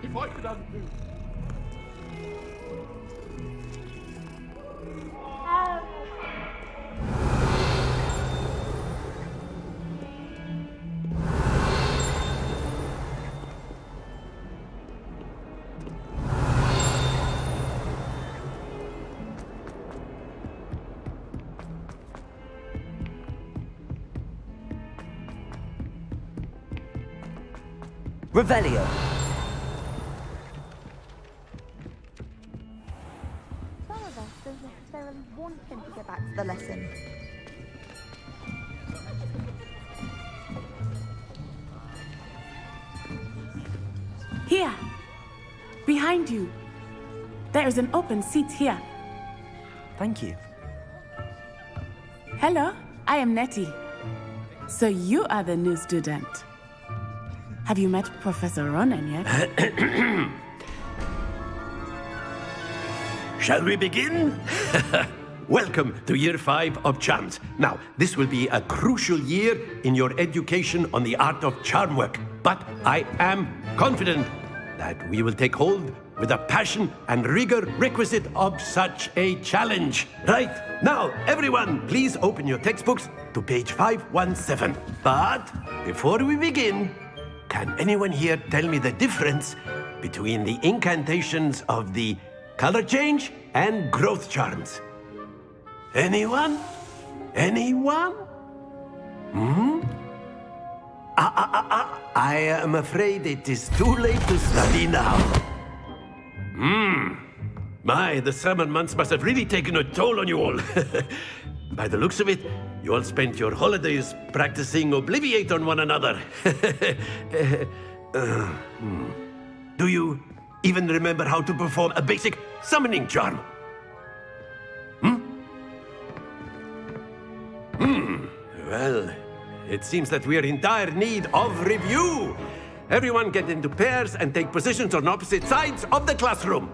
If I could undo... Revelio. Some of us don't necessarily want him to get back to the lesson. Here! Behind you! There is an open seat here. Thank you. Hello, I am Nettie. So you are the new student. Have you met Professor Ronan yet? Shall we begin? Welcome to Year 5 of Charms. Now, this will be a crucial year in your education on the art of charm work. But I am confident that we will take hold with the passion and rigor requisite of such a challenge. Right, now, everyone, please open your textbooks to page 517. But before we begin, can anyone here tell me the difference between the incantations of the color change and growth charms? Anyone? Anyone? I am afraid it is too late to study now. My, the summer months must have really taken a toll on you all. By the looks of it, you all spent your holidays practicing Obliviate on one another. Do you even remember how to perform a basic summoning charm? Well, it seems that we are in dire need of review. Everyone get into pairs and take positions on opposite sides of the classroom.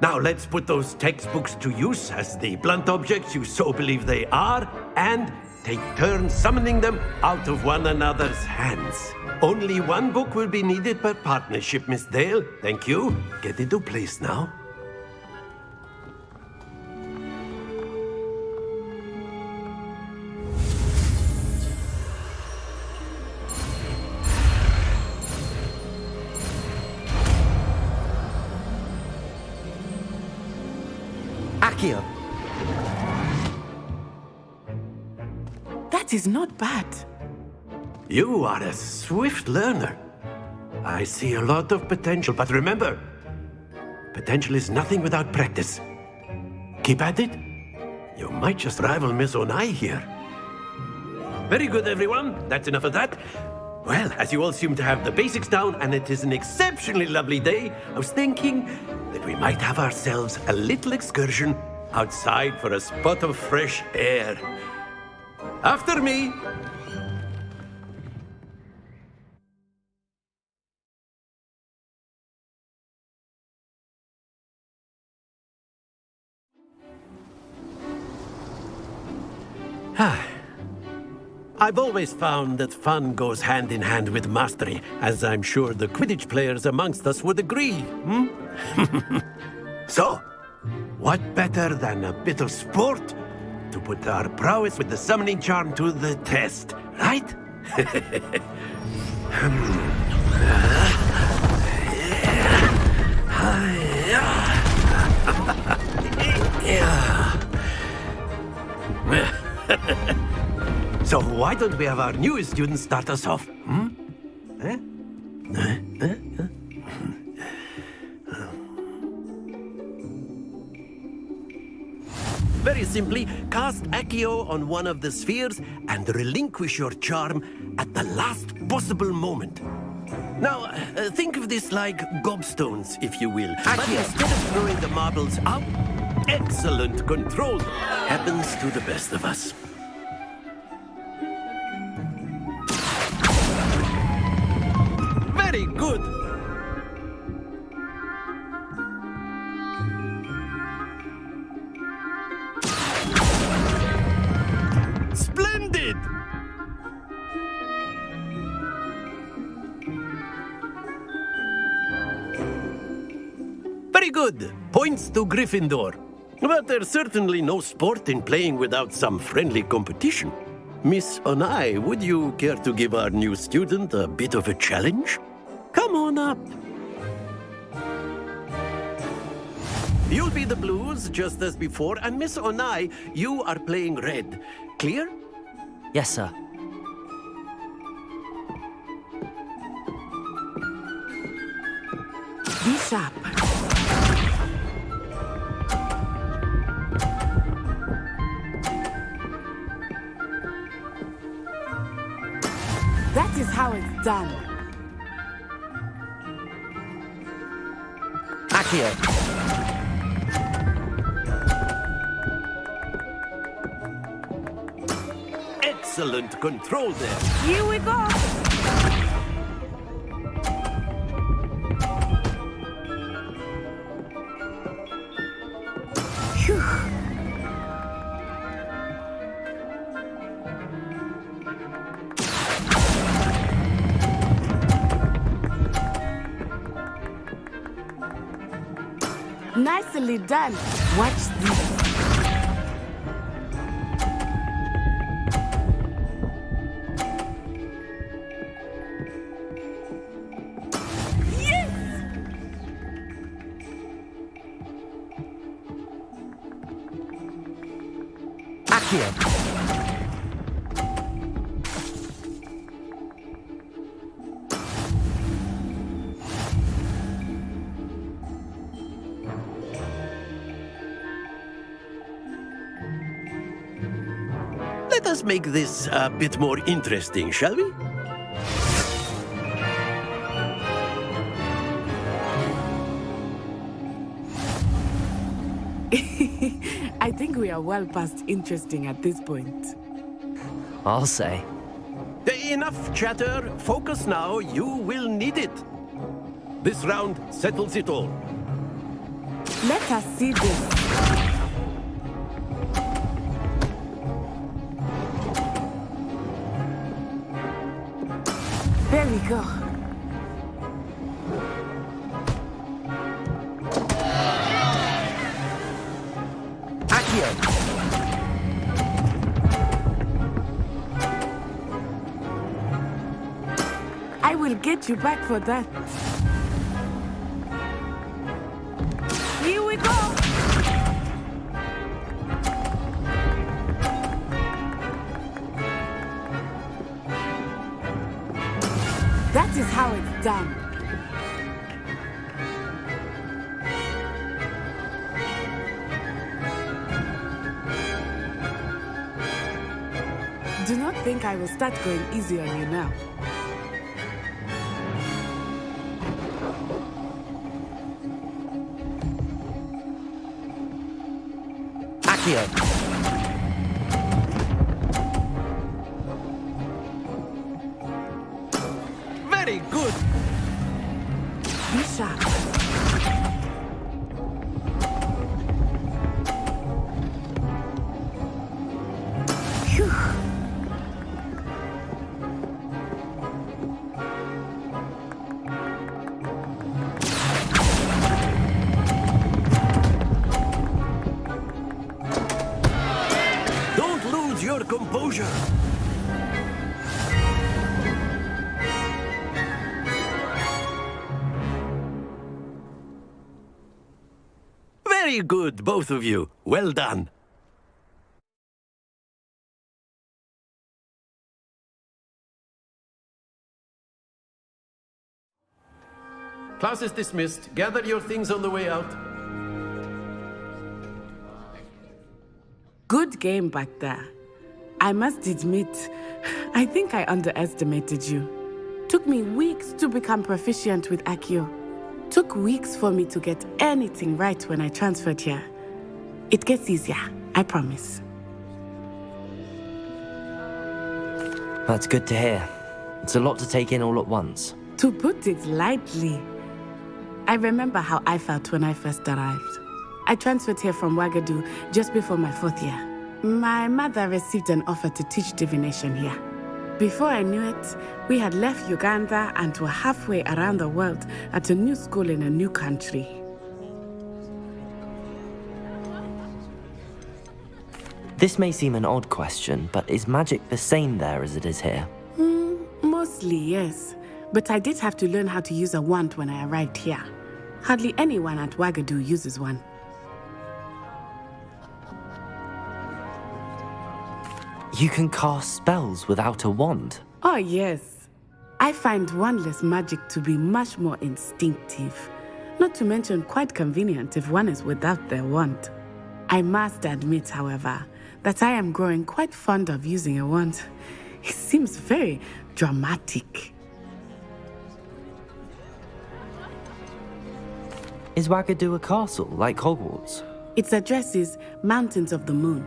Now let's put those textbooks to use as the blunt objects you so believe they are, and take turns summoning them out of one another's hands. Only one book will be needed per partnership, Miss Dale. Thank you. Get into place now. Accio. That is not bad. You are a swift learner. I see a lot of potential, but remember, potential is nothing without practice. Keep at it. You might just rival Miss Onai here. Very good, everyone. That's enough of that. Well, as you all seem to have the basics down, and it is an exceptionally lovely day, I was thinking that we might have ourselves a little excursion outside for a spot of fresh air. After me! I've always found that fun goes hand in hand with mastery, as I'm sure the Quidditch players amongst us would agree. So, what better than a bit of sport to put our prowess with the summoning charm to the test, right? So why don't we have our newest student start us off? Very simply, cast Accio on one of the spheres and relinquish your charm at the last possible moment. Now, think of this like gobstones, if you will. But instead of throwing the marbles out, excellent control happens to the best of us. Very good. Splendid! Very good. Points to Gryffindor. But there's certainly no sport in playing without some friendly competition. Miss Onai, would you care to give our new student a bit of a challenge? Come on up. You'll be the blues, just as before, and Miss Onai, you are playing red. Clear? Yes, sir. Be sharp. That is how it's done. Accio. Excellent control there. Here we go. Phew. Nicely done. Watch this. Accio. Let us make this a bit more interesting, shall we? I think we are well past interesting at this point. I'll say. Enough chatter. Focus now. You will need it. This round settles it all. Let us see this. There we go. Accio. I will get you back for that. Here we go. That is how it's done. Do not think I will start going easy on you now. Accio. Very good. Be sharp. Phew. Don't lose your composure. Very good, both of you. Well done. Class is dismissed. Gather your things on the way out. Good game back there. I must admit, I think I underestimated you. Took me weeks to become proficient with Accio. Took weeks for me to get anything right when I transferred here. It gets easier, I promise. That's good to hear. It's a lot to take in all at once. To put it lightly, I remember how I felt when I first arrived. I transferred here from Wagadu just before my 4th year. My mother received an offer to teach divination here. Before I knew it, we had left Uganda and were halfway around the world at a new school in a new country. This may seem an odd question, but is magic the same there as it is here? Mostly, yes. But I did have to learn how to use a wand when I arrived here. Hardly anyone at Wagadu uses one. You can cast spells without a wand? Oh, yes. I find wandless magic to be much more instinctive. Not to mention quite convenient if one is without their wand. I must admit, however, that I am growing quite fond of using a wand. It seems very dramatic. Is Wagadu a castle, like Hogwarts? Its address is Mountains of the Moon.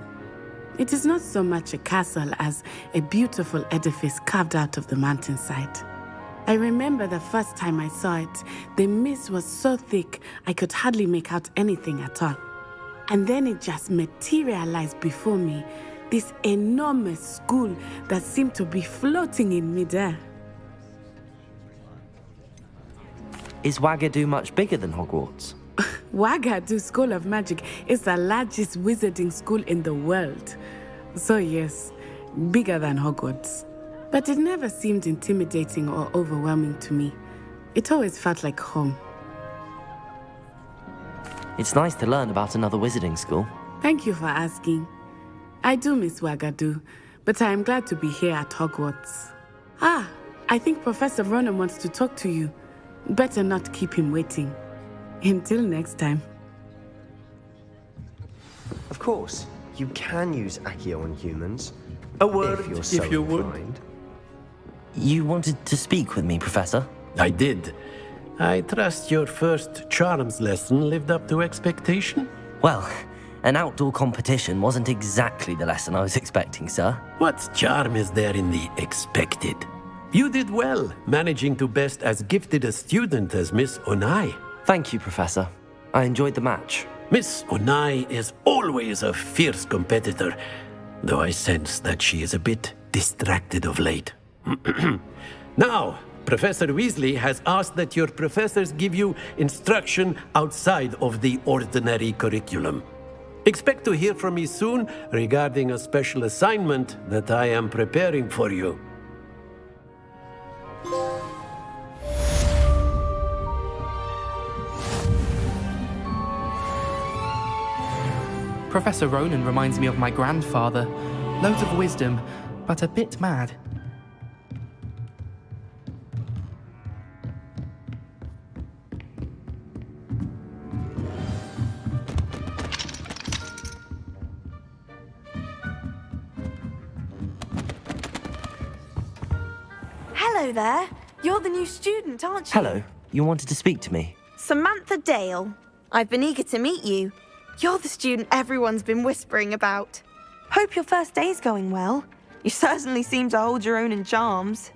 It is not so much a castle as a beautiful edifice carved out of the mountainside. I remember the first time I saw it, the mist was so thick I could hardly make out anything at all. And then it just materialized before me, this enormous school that seemed to be floating in midair. Is Wagadu much bigger than Hogwarts? Wagadu School of Magic is the largest wizarding school in the world. So yes, bigger than Hogwarts. But it never seemed intimidating or overwhelming to me. It always felt like home. It's nice to learn about another wizarding school. Thank you for asking. I do miss Wagadu, but I am glad to be here at Hogwarts. Ah, I think Professor Ronan wants to talk to you. Better not keep him waiting. Until next time. Of course, you can use Accio on humans. A word if you're so if you would. inclined. You wanted to speak with me, Professor? I did. I trust your first charms lesson lived up to expectation? Well, an outdoor competition wasn't exactly the lesson I was expecting, sir. What charm is there in the expected? You did well, managing to best as gifted a student as Miss Onai. Thank you, Professor. I enjoyed the match. Miss Onai is always a fierce competitor, though I sense that she is a bit distracted of late. Now, Professor Weasley has asked that your professors give you instruction outside of the ordinary curriculum. Expect to hear from me soon regarding a special assignment that I am preparing for you. Professor Ronan reminds me of my grandfather. Loads of wisdom, but a bit mad. Hello there. You're the new student, aren't you? Hello. You wanted to speak to me? Samantha Dale. I've been eager to meet you. You're the student everyone's been whispering about. Hope your first day's going well. You certainly seem to hold your own in charms.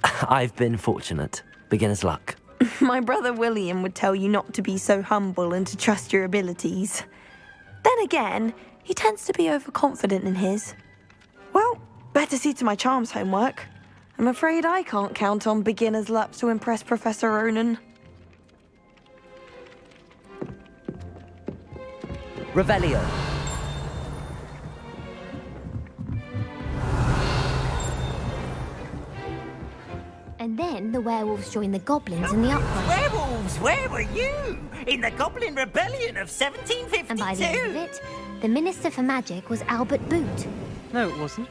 I've been fortunate. Beginner's luck. My brother William would tell you not to be so humble and to trust your abilities. Then again, he tends to be overconfident in his. Well, better see to my charms homework. I'm afraid I can't count on beginner's luck to impress Professor Ronan. Revelio. And then the werewolves joined the goblins in the uprising. Werewolves, where were you? In the Goblin Rebellion of 1752? And by the end of it, the Minister for Magic was Albert Boot. No, it wasn't.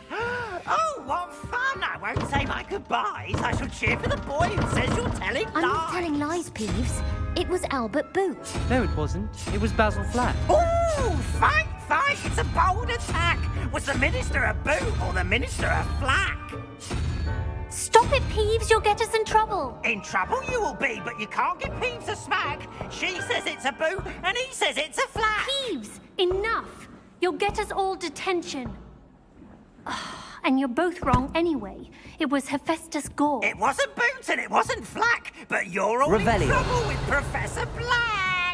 Oh, what fun! I won't say my goodbyes. I shall cheer for the boy who says you're telling lies. I'm not telling lies, Peeves. It was Albert Boot. No, it wasn't. It was Basil Flack. Ooh, fight, fight! It's a bold attack. Was the Minister a boot or the Minister a flack? Stop it, Peeves. You'll get us in trouble. In trouble you will be, but you can't give Peeves a smack. She says it's a boot and he says it's a flack. Peeves, enough. You'll get us all detention. And you're both wrong anyway. It was Hephaestus Gore. It wasn't boot and it wasn't flack, but you're all in Revelio. trouble with Professor Black.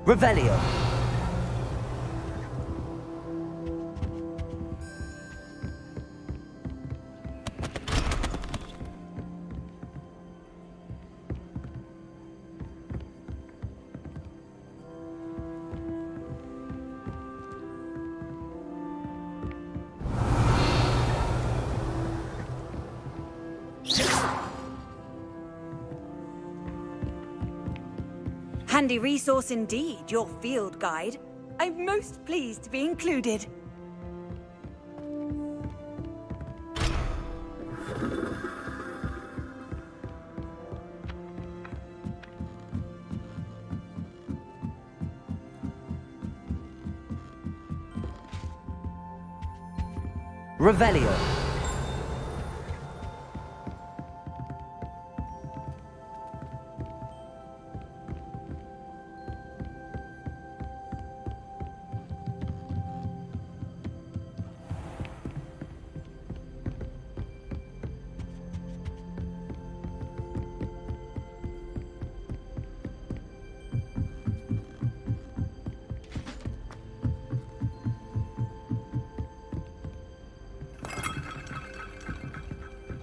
Revelio. Handy resource indeed, your field guide. I'm most pleased to be included. Revelio.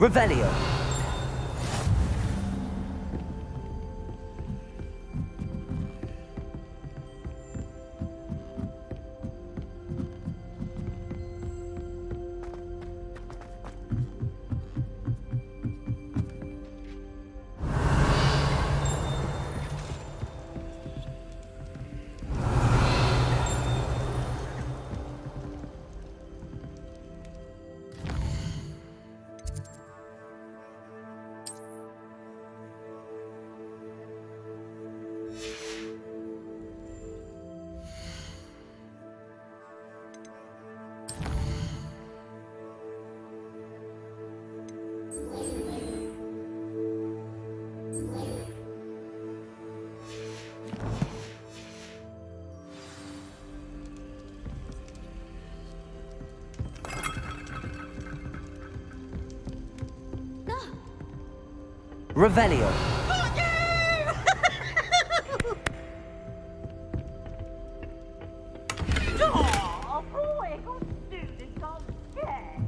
Revelio. Revelio. Oh, boy, I can't do this, I'm scared.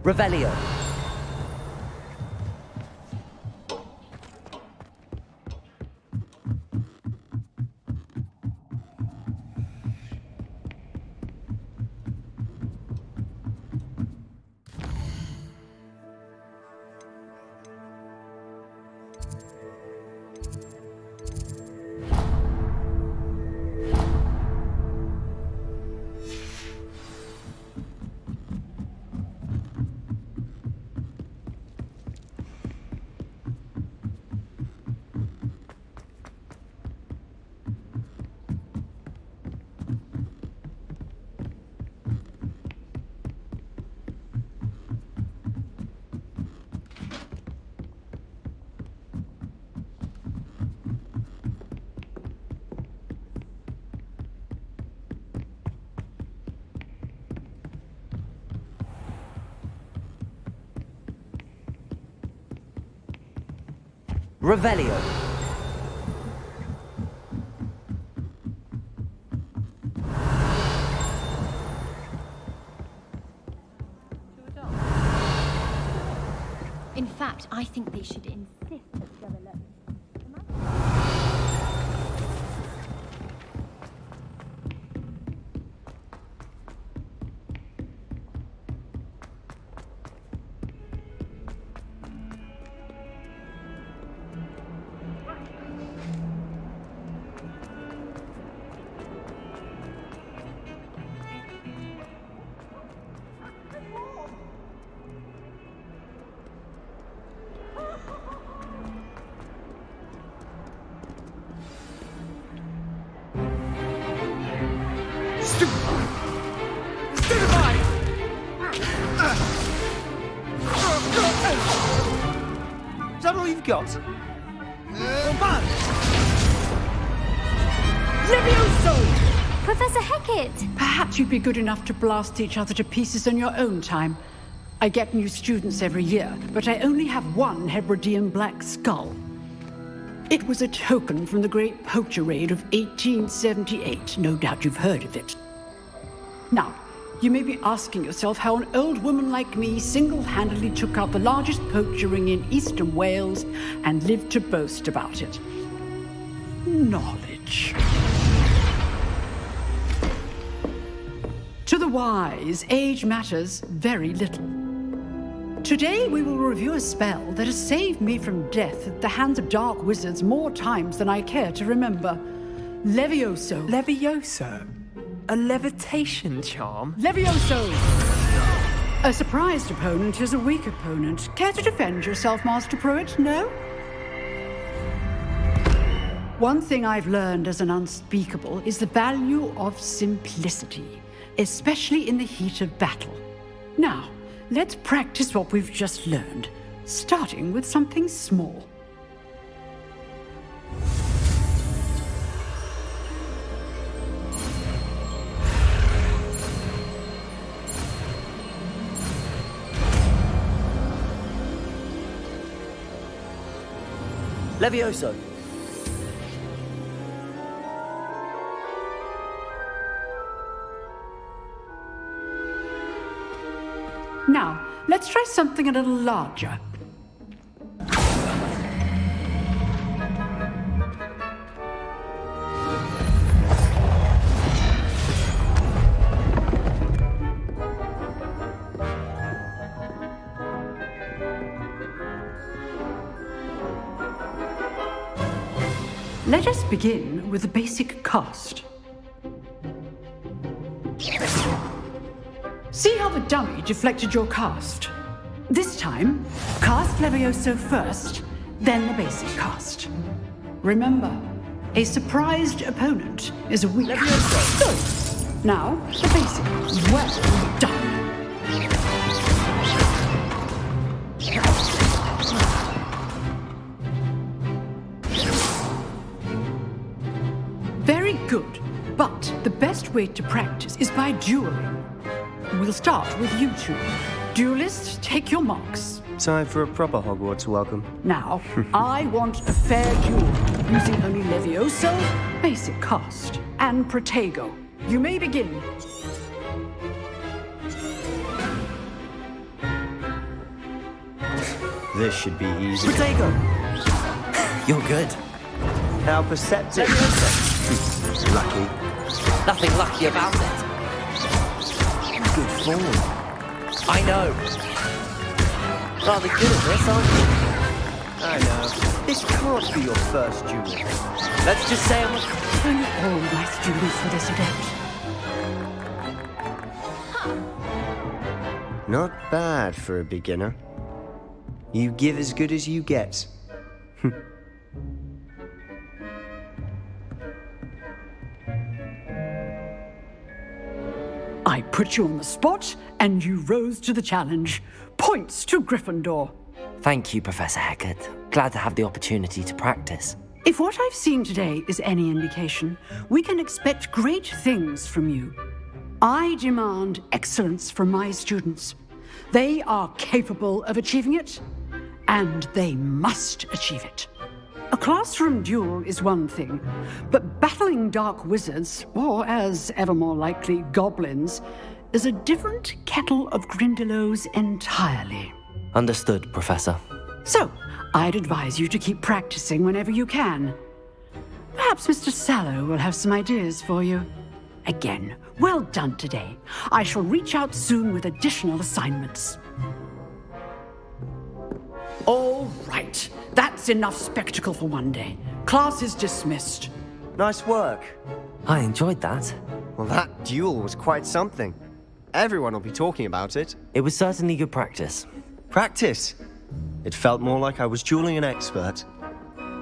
Revelio. Revelio. In fact, I think they should insist that we go alone. Is that all you've got? Levioso! Professor Hecat! Perhaps you'd be good enough to blast each other to pieces in your own time. I get new students every year, but I only have one Hebridean black skull. It was a token from the Great Poacher Raid of 1878. No doubt you've heard of it. Now, you may be asking yourself how an old woman like me single-handedly took out the largest poacher ring in eastern Wales and lived to boast about it. Knowledge. To the wise, age matters very little. Today we will review a spell that has saved me from death at the hands of dark wizards more times than I care to remember. Levioso. Levioso? A levitation charm? Levioso! A surprised opponent is a weak opponent. Care to defend yourself, Master Pruitt? No? One thing I've learned as an unspeakable is the value of simplicity, especially in the heat of battle. Now, let's practice what we've just learned, starting with something small. Levioso. Now, let's try something a little larger. Let us begin with the basic cast. See how the dummy deflected your cast? This time, cast Levioso first, then the basic cast. Remember, a surprised opponent is a weak... Levioso! Good. Now, the basic. Well done. Very good. But the best way to practice is by dueling. We'll start with you two. Duelists, take your marks. Time for a proper Hogwarts welcome. Now, I want a fair duel, using only Levioso, basic cast, and Protego. You may begin. This should be easy. Protego! You're good. How perceptive. Lucky. Nothing lucky about it. Good form. I know. Rather good at this, aren't you? I know. This can't be your first duel. Let's just say I'm... And all my students for this event. Not bad for a beginner. You give as good as you get. I put you on the spot, and you rose to the challenge. Points to Gryffindor. Thank you, Professor Hecat. Glad to have the opportunity to practice. If what I've seen today is any indication, we can expect great things from you. I demand excellence from my students. They are capable of achieving it, and they must achieve it. A classroom duel is one thing, but battling dark wizards, or as ever more likely, goblins, is a different kettle of Grindylows entirely. Understood, Professor. So, I'd advise you to keep practicing whenever you can. Perhaps Mr. Sallow will have some ideas for you. Again, well done today. I shall reach out soon with additional assignments. All right. That's enough spectacle for one day. Class is dismissed. Nice work. I enjoyed that. Well, that duel was quite something. Everyone will be talking about it. It was certainly good practice. Practice? It felt more like I was dueling an expert.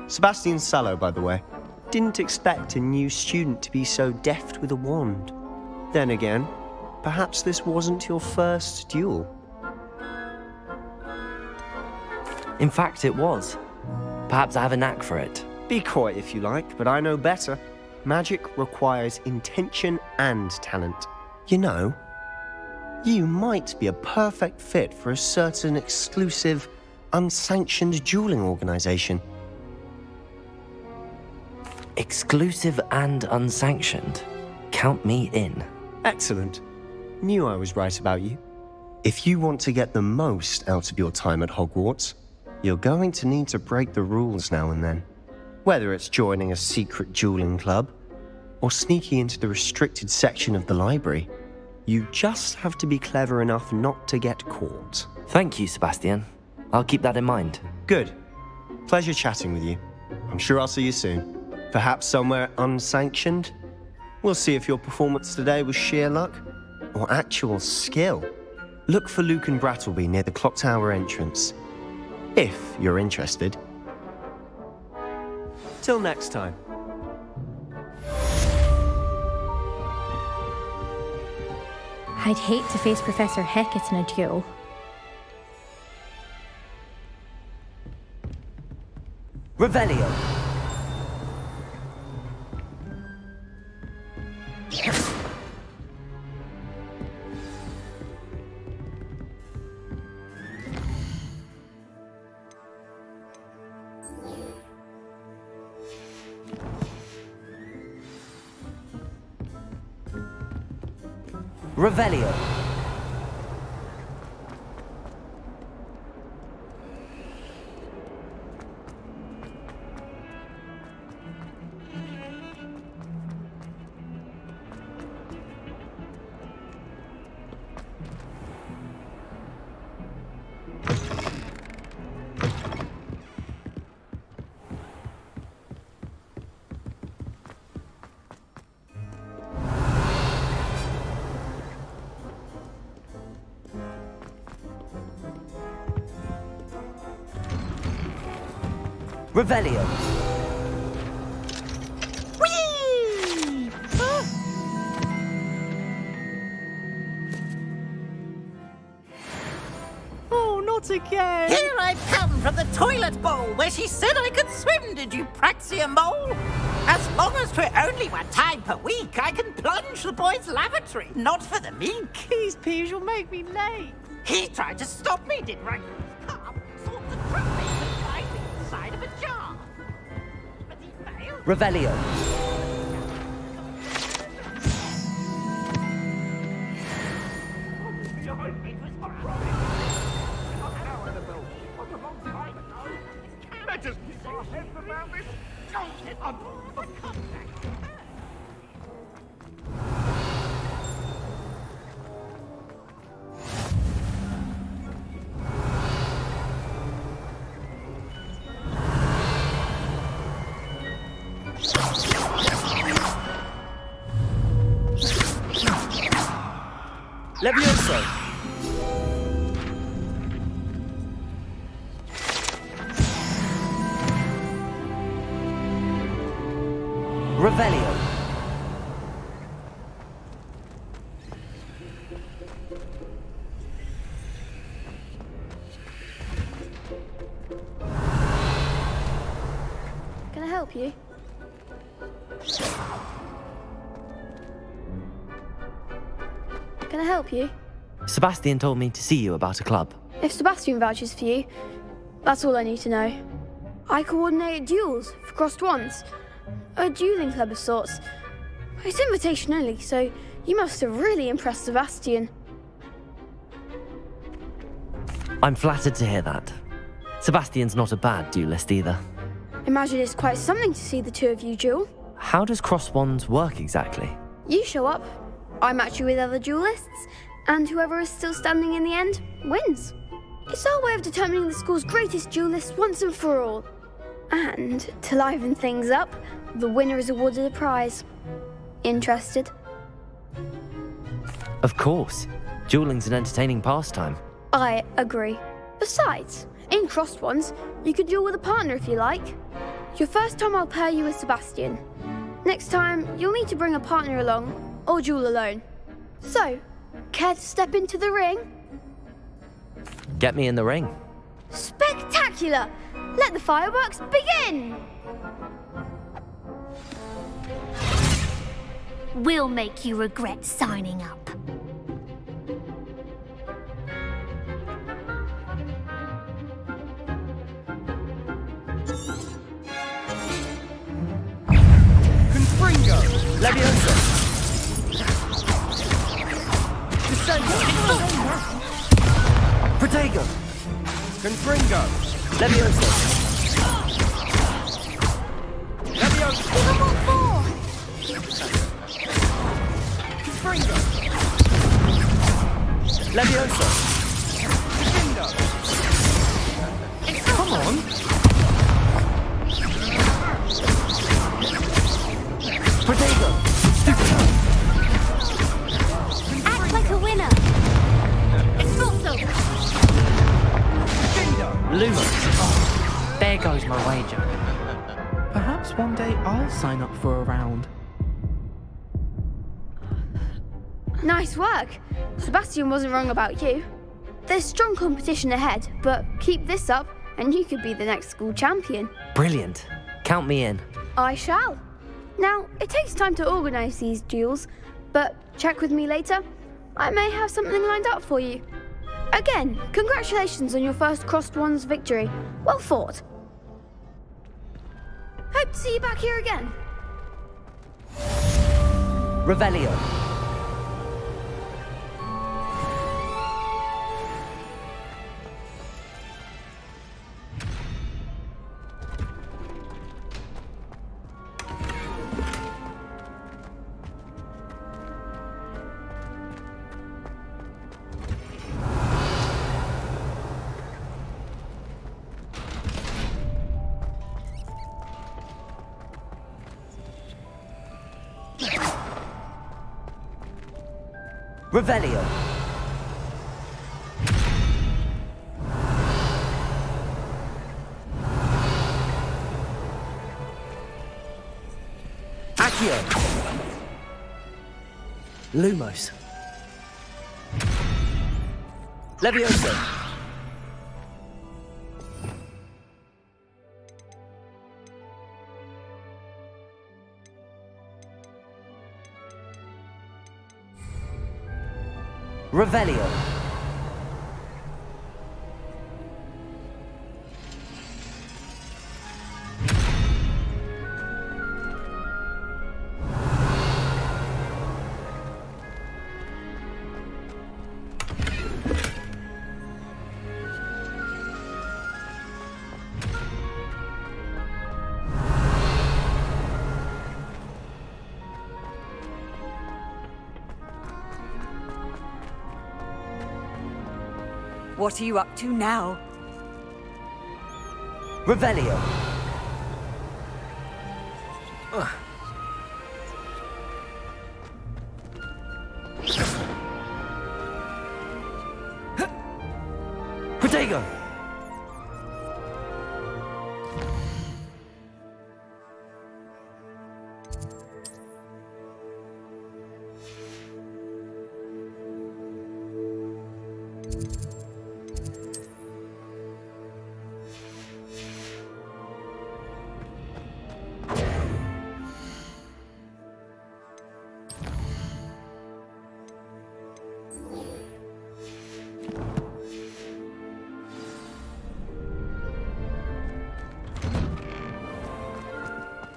Sebastian Sallow, by the way. Didn't expect a new student to be so deft with a wand. Then again, perhaps this wasn't your first duel. In fact, it was. Perhaps I have a knack for it. Be coy if you like, but I know better. Magic requires intention and talent. You know, you might be a perfect fit for a certain exclusive, unsanctioned dueling organization. Exclusive and unsanctioned? Count me in. Excellent. Knew I was right about you. If you want to get the most out of your time at Hogwarts, you're going to need to break the rules now and then. Whether it's joining a secret dueling club, or sneaking into the restricted section of the library, you just have to be clever enough not to get caught. Thank you, Sebastian. I'll keep that in mind. Good. Pleasure chatting with you. I'm sure I'll see you soon. Perhaps somewhere unsanctioned? We'll see if your performance today was sheer luck, or actual skill. Look for Luke and Brattleby near the clock tower entrance. If you're interested. Till next time. I'd hate to face Professor Hecat in a duel. Revelio. Revelio. Revelio. Whee! Oh, not again! Here I've come from the toilet bowl where she said I could swim, did you praxia mole? As long as for only 1 time per week, I can plunge the boy's lavatory, not for the meek. These peas will make me late. He tried to stop me, did right from his car, sort the traffic and hide me inside of a jar. But he failed. Revelio. Let us keep our heads around this. Levioso. Revelio. Can I help you? Can I help you? Sebastian told me to see you about a club. If Sebastian vouches for you, that's all I need to know. I coordinate duels for crossed wands. A dueling club of sorts. It's invitation only, so you must have really impressed Sebastian. I'm flattered to hear that. Sebastian's not a bad duelist either. Imagine it's quite something to see the two of you duel. How does cross wands work exactly? You show up, I match you with other duelists, and whoever is still standing in the end wins. It's our way of determining the school's greatest duelist once and for all. And to liven things up, the winner is awarded a prize. Interested? Of course. Dueling's an entertaining pastime. I agree. Besides, in crossed ones, you can duel with a partner if you like. Your first time I'll pair you with Sebastian. Next time, you'll need to bring a partner along, or duel alone. So, care to step into the ring? Get me in the ring. Spectacular! Let the fireworks begin! We'll make you regret signing up. Confringo! Levioso! Protego! Confringo! Levioso! Levioso! Give them all four! Confringo! Levioso! Defendo! Come on! Protego! Act like a winner. Expulso! Lumos! Oh, there goes my wager. Perhaps one day I'll sign up for a round. Nice work. Sebastian wasn't wrong about you. There's strong competition ahead, but keep this up and you could be the next school champion. Brilliant. Count me in. I shall. Now, it takes time to organise these duels, but check with me later. I may have something lined up for you. Again, congratulations on your first crossed wands victory. Well fought. Hope to see you back here again. Revelio. Revelio. Accio! Lumos. Levioso. Revelio. What are you up to now? Revelio. Protego.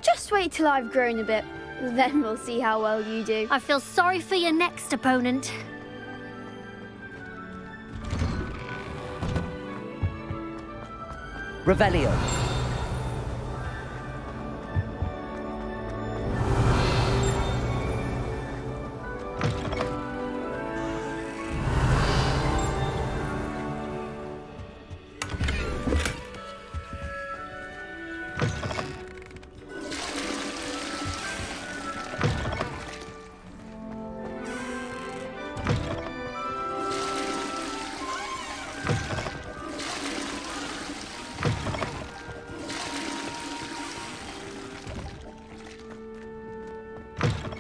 Just wait till I've grown a bit. Then we'll see how well you do. I feel sorry for your next opponent. Revelio.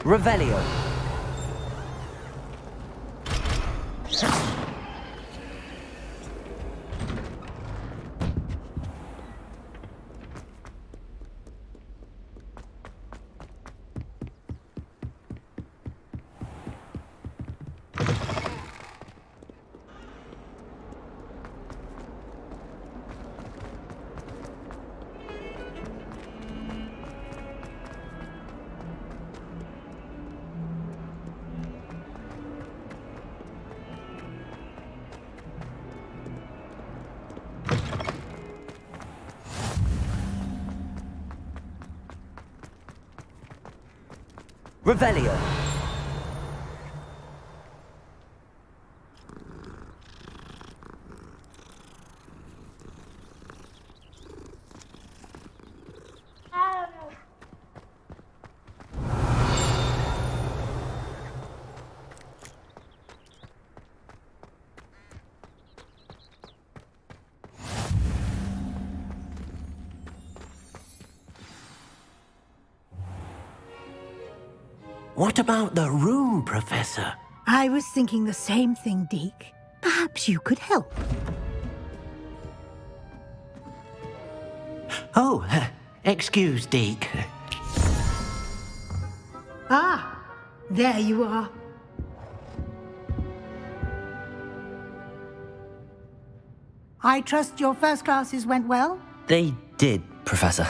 Revelio. Revelio. What about the room, Professor? I was thinking the same thing, Deke. Perhaps you could help. Oh, excuse, Deke. Ah, there you are. I trust your first classes went well? They did, Professor.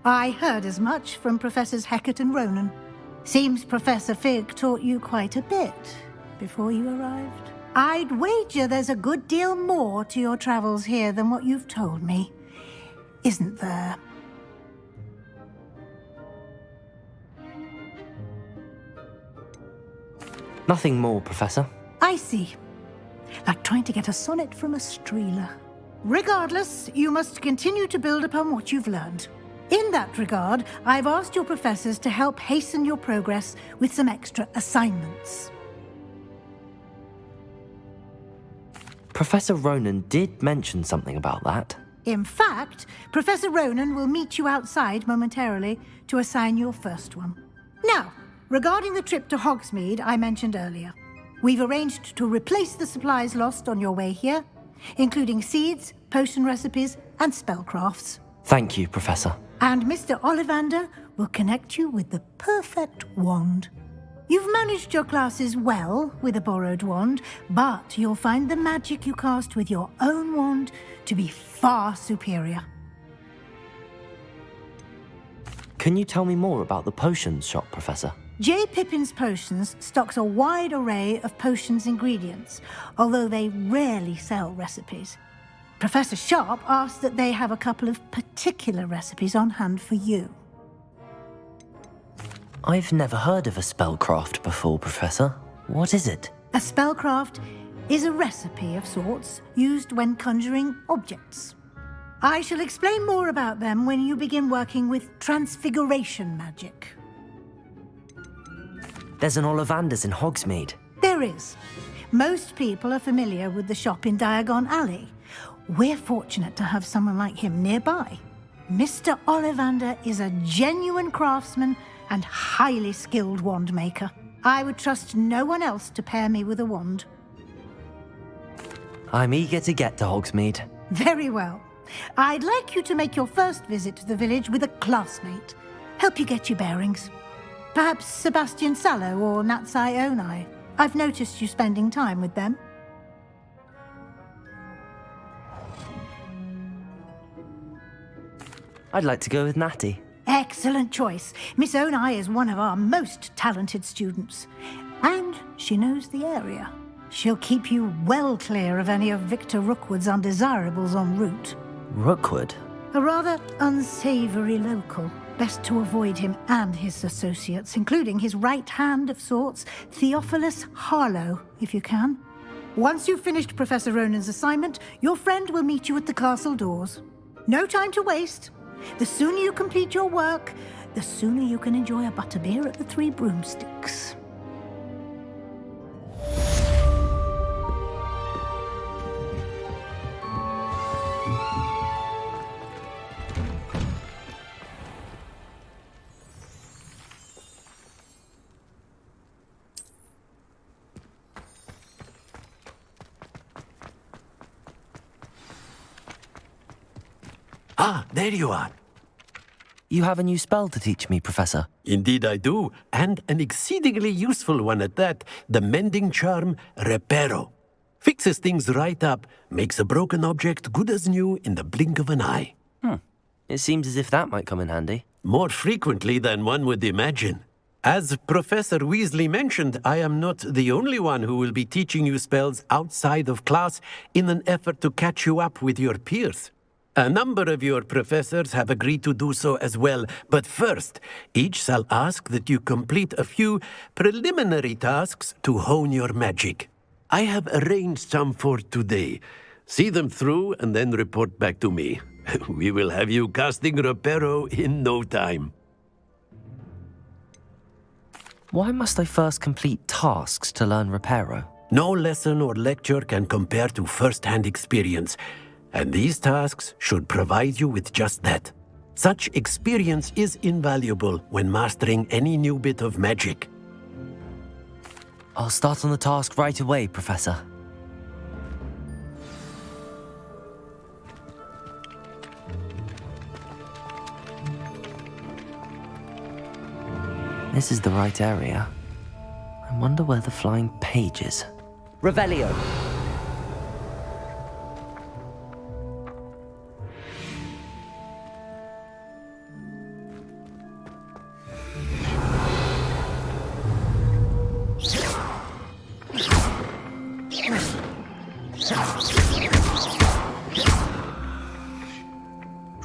I heard as much from Professors Hecat and Ronan. Seems Professor Fig taught you quite a bit before you arrived. I'd wager there's a good deal more to your travels here than what you've told me. Isn't there? Nothing more, Professor. I see. Like trying to get a sonnet from a streeler. Regardless, you must continue to build upon what you've learned. In that regard, I've asked your professors to help hasten your progress with some extra assignments. Professor Ronan did mention something about that. In fact, Professor Ronan will meet you outside momentarily to assign your first one. Now, regarding the trip to Hogsmeade I mentioned earlier, we've arranged to replace the supplies lost on your way here, including seeds, potion recipes, and spellcrafts. Thank you, Professor. And Mr. Ollivander will connect you with the perfect wand. You've managed your classes well with a borrowed wand, but you'll find the magic you cast with your own wand to be far superior. Can you tell me more about the potions shop, Professor? J. Pippin's Potions stocks a wide array of potions ingredients, although they rarely sell recipes. Professor Sharp asked that they have a couple of particular recipes on hand for you. I've never heard of a spellcraft before, Professor. What is it? A spellcraft is a recipe of sorts used when conjuring objects. I shall explain more about them when you begin working with transfiguration magic. There's an Ollivander's in Hogsmeade. There is. Most people are familiar with the shop in Diagon Alley. We're fortunate to have someone like him nearby. Mr. Ollivander is a genuine craftsman and highly skilled wand maker. I would trust no one else to pair me with a wand. I'm eager to get to Hogsmeade. Very well. I'd like you to make your first visit to the village with a classmate. Help you get your bearings. Perhaps Sebastian Sallow or Natsai Onai. I've noticed you spending time with them. I'd like to go with Natty. Excellent choice. Miss Onai is one of our most talented students. And she knows the area. She'll keep you well clear of any of Victor Rookwood's undesirables en route. Rookwood? A rather unsavory local. Best to avoid him and his associates, including his right hand of sorts, Theophilus Harlow, if you can. Once you've finished Professor Ronan's assignment, your friend will meet you at the castle doors. No time to waste. The sooner you complete your work, the sooner you can enjoy a butterbeer at the Three Broomsticks. Ah, there you are. You have a new spell to teach me, Professor. Indeed I do, and an exceedingly useful one at that, the mending charm Reparo. Fixes things right up, makes a broken object good as new in the blink of an eye. It seems as if that might come in handy. More frequently than one would imagine. As Professor Weasley mentioned, I am not the only one who will be teaching you spells outside of class in an effort to catch you up with your peers. A number of your professors have agreed to do so as well, but first, each shall ask that you complete a few preliminary tasks to hone your magic. I have arranged some for today. See them through and then report back to me. We will have you casting Reparo in no time. Why must I first complete tasks to learn Reparo? No lesson or lecture can compare to first-hand experience. And these tasks should provide you with just that. Such experience is invaluable when mastering any new bit of magic. I'll start on the task right away, Professor. This is the right area. I wonder where the flying page is. Revelio!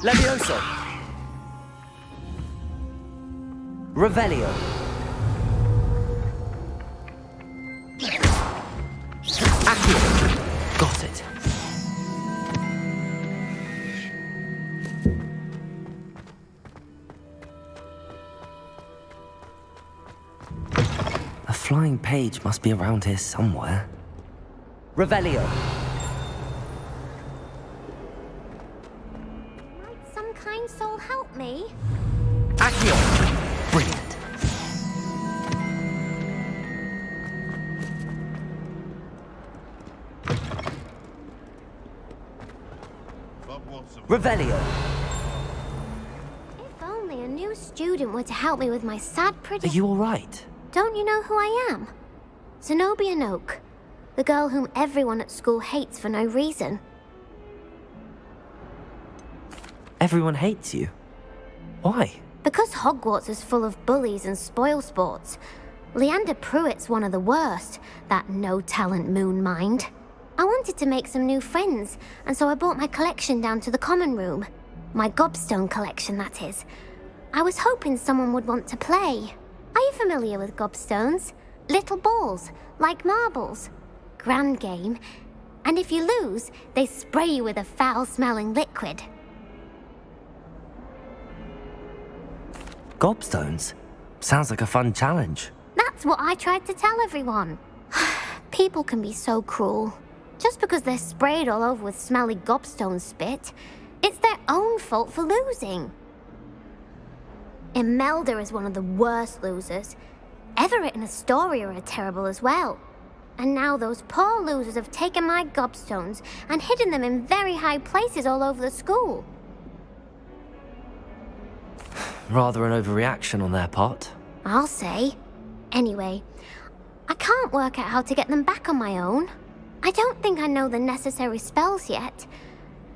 Levioso! Revelio! Accio! Got it. A flying page must be around here somewhere. Revelio! Might some kind soul help me? Accio! Brilliant. Revelio. If only a new student were to help me with my sad Are predicament. you alright? Don't you know who I am? Zenobia Noak, the girl whom everyone at school hates for no reason. Everyone hates you. Why? Because Hogwarts is full of bullies and spoilsports. Leander Pruitt's one of the worst, that no-talent moon mind. I wanted to make some new friends, and so I brought my collection down to the common room. My gobstone collection, that is. I was hoping someone would want to play. Are you familiar with gobstones? Little balls, like marbles. Grand game. And if you lose, they spray you with a foul-smelling liquid. Gobstones? Sounds like a fun challenge. That's what I tried to tell everyone. People can be so cruel. Just because they're sprayed all over with smelly gobstone spit, it's their own fault for losing. Imelda is one of the worst losers. Everett and Astoria are terrible as well. And now those poor losers have taken my gobstones and hidden them in very high places all over the school. Rather an overreaction on their part. I'll say. Anyway, I can't work out how to get them back on my own. I don't think I know the necessary spells yet.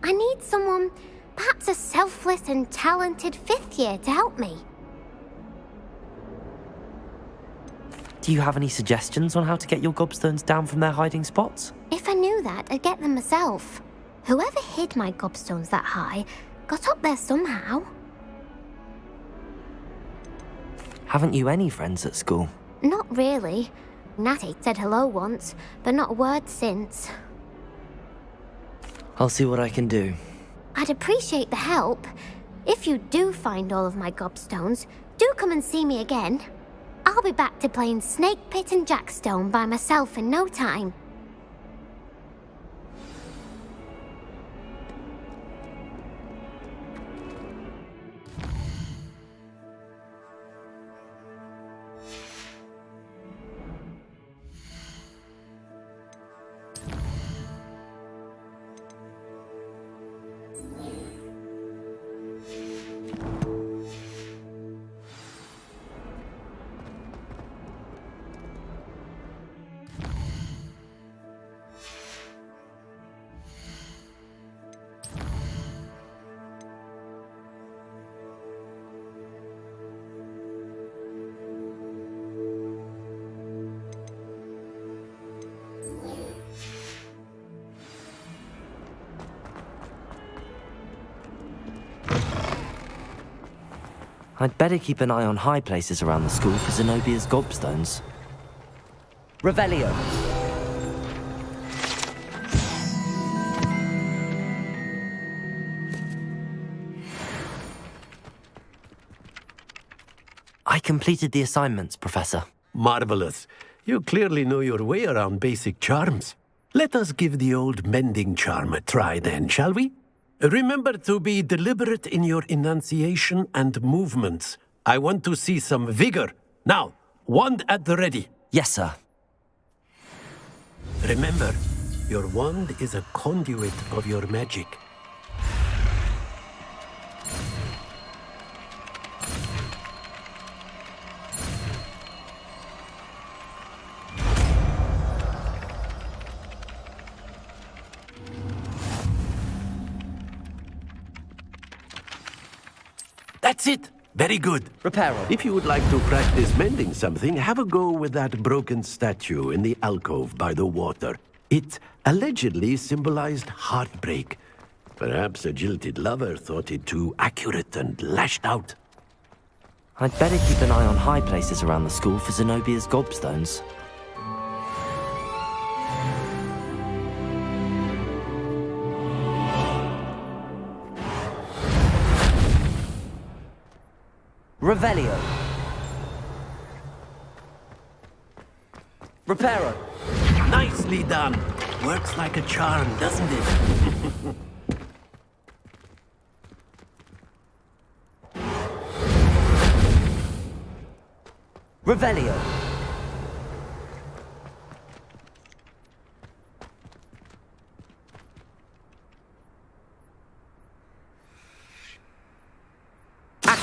I need someone, perhaps a selfless and talented fifth year to help me. Do you have any suggestions on how to get your gobstones down from their hiding spots? If I knew that, I'd get them myself. Whoever hid my gobstones that high got up there somehow. Haven't you any friends at school? Not really. Natty said hello once, but not a word since. I'll see what I can do. I'd appreciate the help. If you do find all of my gobstones, do come and see me again. I'll be back to playing Snake Pit and Jackstone by myself in no time. I'd better keep an eye on high places around the school for Zenobia's gobstones. Revelio. I completed the assignments, Professor. Marvelous. You clearly know your way around basic charms. Let us give the old mending charm a try then, shall we? Remember to be deliberate in your enunciation and movements. I want to see some vigor. Now, wand at the ready. Yes, sir. Remember, your wand is a conduit of your magic. That's it. Very good. Reparo. If you would like to practice mending something, have a go with that broken statue in the alcove by the water. It allegedly symbolized heartbreak. Perhaps a jilted lover thought it too accurate and lashed out. I'd better keep an eye on high places around the school for Zenobia's gobstones. Revelio. Reparo. Nicely done. Works like a charm, doesn't it? Revelio.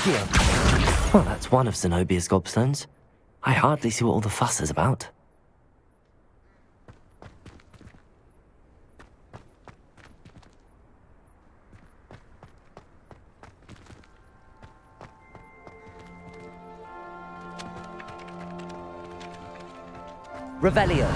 Accio! Well, that's one of Zenobia's gobstones. I hardly see what all the fuss is about. Revelio.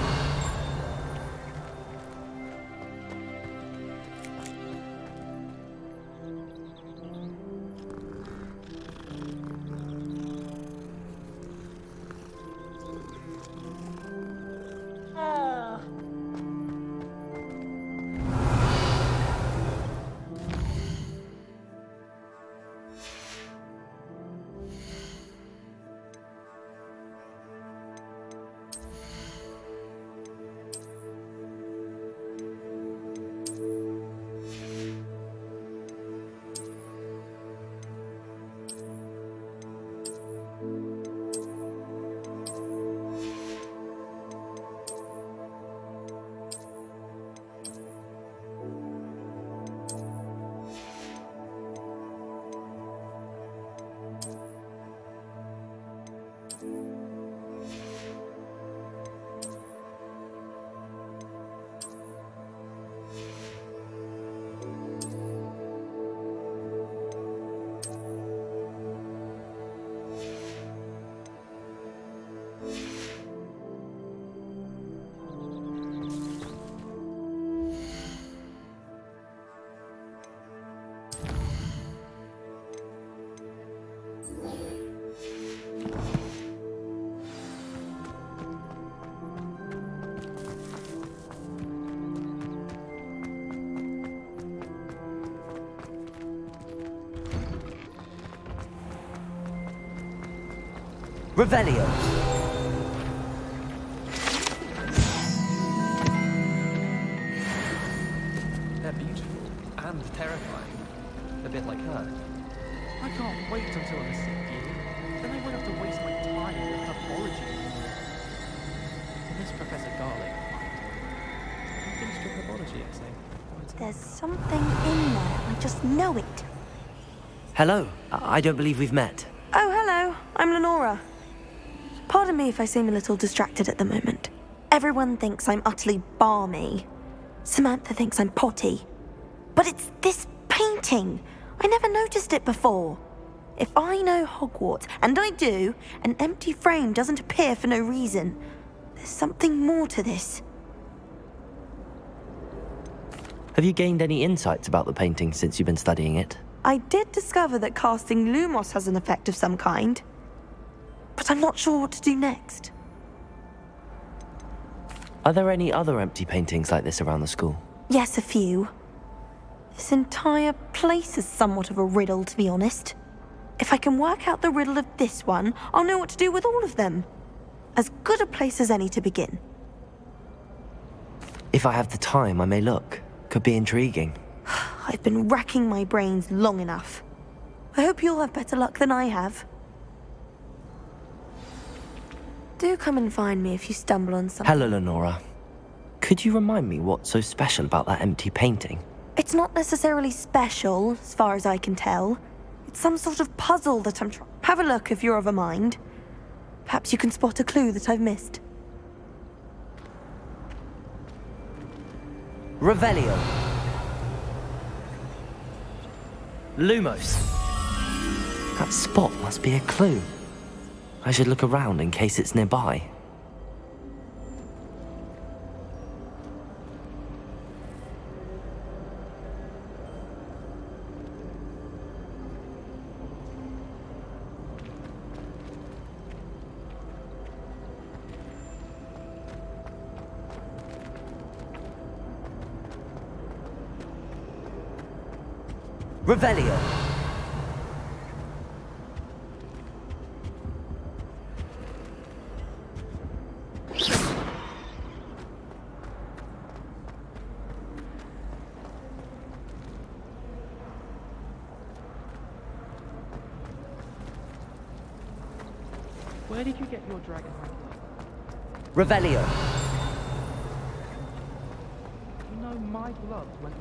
Revelio. They're beautiful and terrifying. A bit like her. I can't wait until I'm a sick year. Then I won't have to waste my time with herbology. And this Professor Garlic, I finished your herbology essay. There's something in there. I just know it. Hello. I don't believe we've met. Oh, hello. I'm Lenora. Pardon me if I seem a little distracted at the moment. Everyone thinks I'm utterly balmy. Samantha thinks I'm potty. But it's this painting. I never noticed it before. If I know Hogwarts, and I do, an empty frame doesn't appear for no reason. There's something more to this. Have you gained any insights about the painting since you've been studying it? I did discover that casting Lumos has an effect of some kind. But I'm not sure what to do next. Are there any other empty paintings like this around the school? Yes, a few. This entire place is somewhat of a riddle, to be honest. If I can work out the riddle of this one, I'll know what to do with all of them. As good a place as any to begin. If I have the time, I may look. Could be intriguing. I've been racking my brains long enough. I hope you'll have better luck than I have. Do come and find me if you stumble on something. Hello, Lenora. Could you remind me what's so special about that empty painting? It's not necessarily special, as far as I can tell. It's some sort of puzzle that I'm trying. Have a look if you're of a mind. Perhaps you can spot a clue that I've missed. Revelio. Lumos. That spot must be a clue. I should look around in case it's nearby. Revelio. Where did you get your dragon? Revelio. You know my gloves went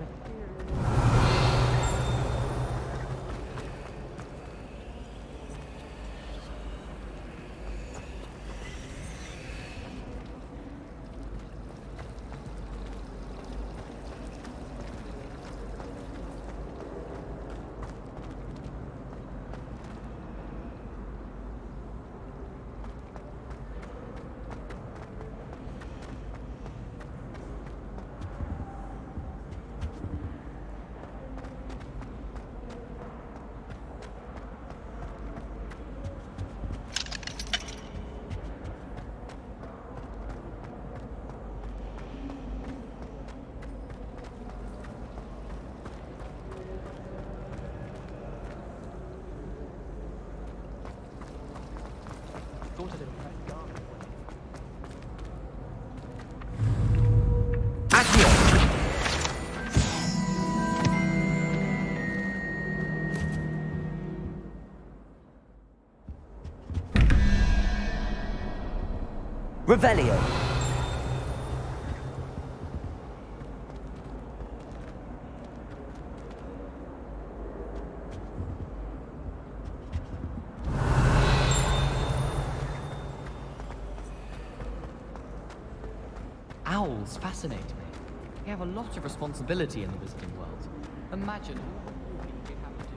Revelio. Owls fascinate me. They have a lot of responsibility in the visiting world. Imagine all the walking they'd have to do.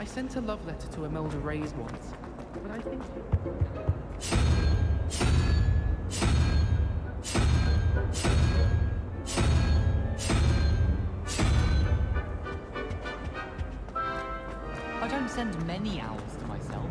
I sent a love letter to Imelda Reyes once, but I think I don't send many owls to myself.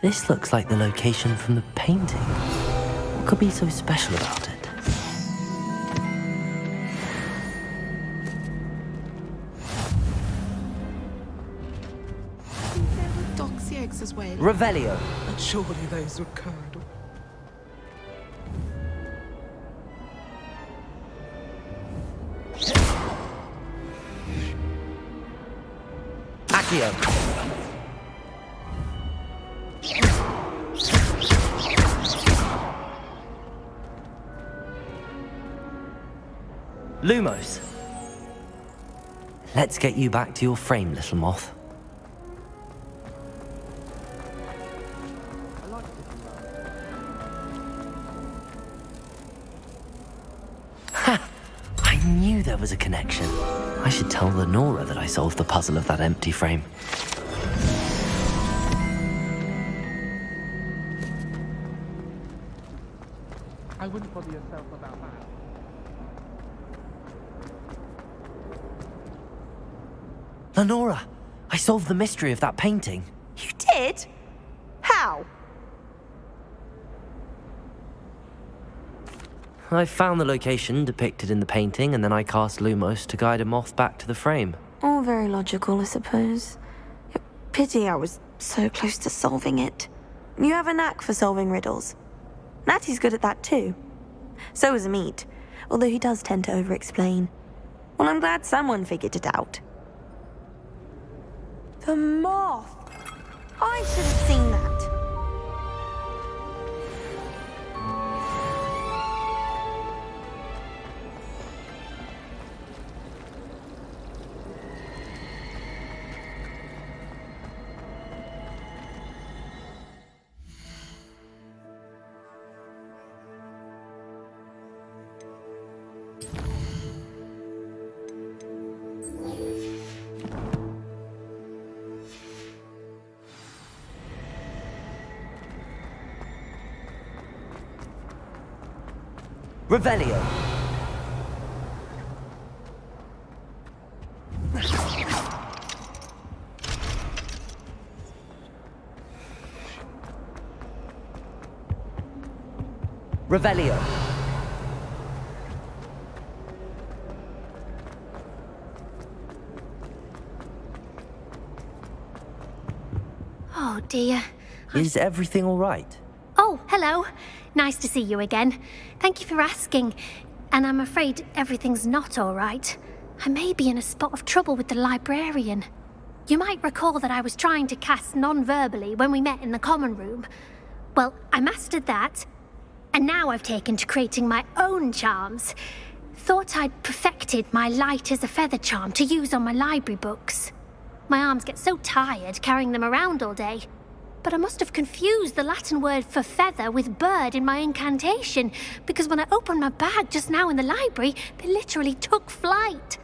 This looks like the location from the painting. What could be so special about it? There were doxy eggs as well. Revelio. But surely those were curdled. Accio. Lumos. Let's get you back to your frame, little moth. Ha! I knew there was a connection. I should tell Lenora that I solved the puzzle of that empty frame. I wouldn't bother yourself about that. Lenora, I solved the mystery of that painting. You did? How? I found the location depicted in the painting, and then I cast Lumos to guide a moth back to the frame. All very logical, I suppose. Pity I was so close to solving it. You have a knack for solving riddles. Natty's good at that too. So is Amit, although he does tend to over-explain. Well, I'm glad someone figured it out. The moth! I should have seen that. Revelio. Revelio. Oh dear. Is everything all right? Oh, hello. Nice to see you again. Thank you for asking. And I'm afraid everything's not all right. I may be in a spot of trouble with the librarian. You might recall that I was trying to cast non-verbally when we met in the common room. Well, I mastered that, and now I've taken to creating my own charms. Thought I'd perfected my light as a feather charm to use on my library books. My arms get so tired carrying them around all day. But I must have confused the Latin word for feather with bird in my incantation, because when I opened my bag just now in the library, they literally took flight.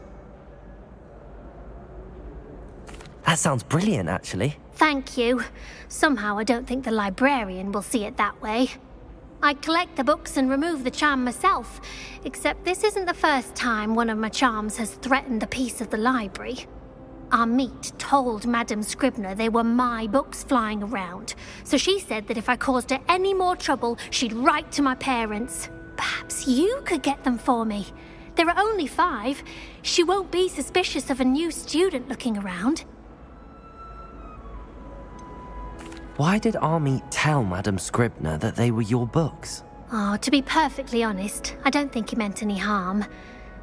That sounds brilliant, actually. Thank you. Somehow I don't think the librarian will see it that way. I'd collect the books and remove the charm myself, except this isn't the first time one of my charms has threatened the peace of the library. Amit told Madame Scribner they were my books flying around, so she said that if I caused her any more trouble, she'd write to my parents. Perhaps you could get them for me. There are only 5. She won't be suspicious of a new student looking around. Why did Amit tell Madame Scribner that they were your books? Oh, to be perfectly honest, I don't think he meant any harm.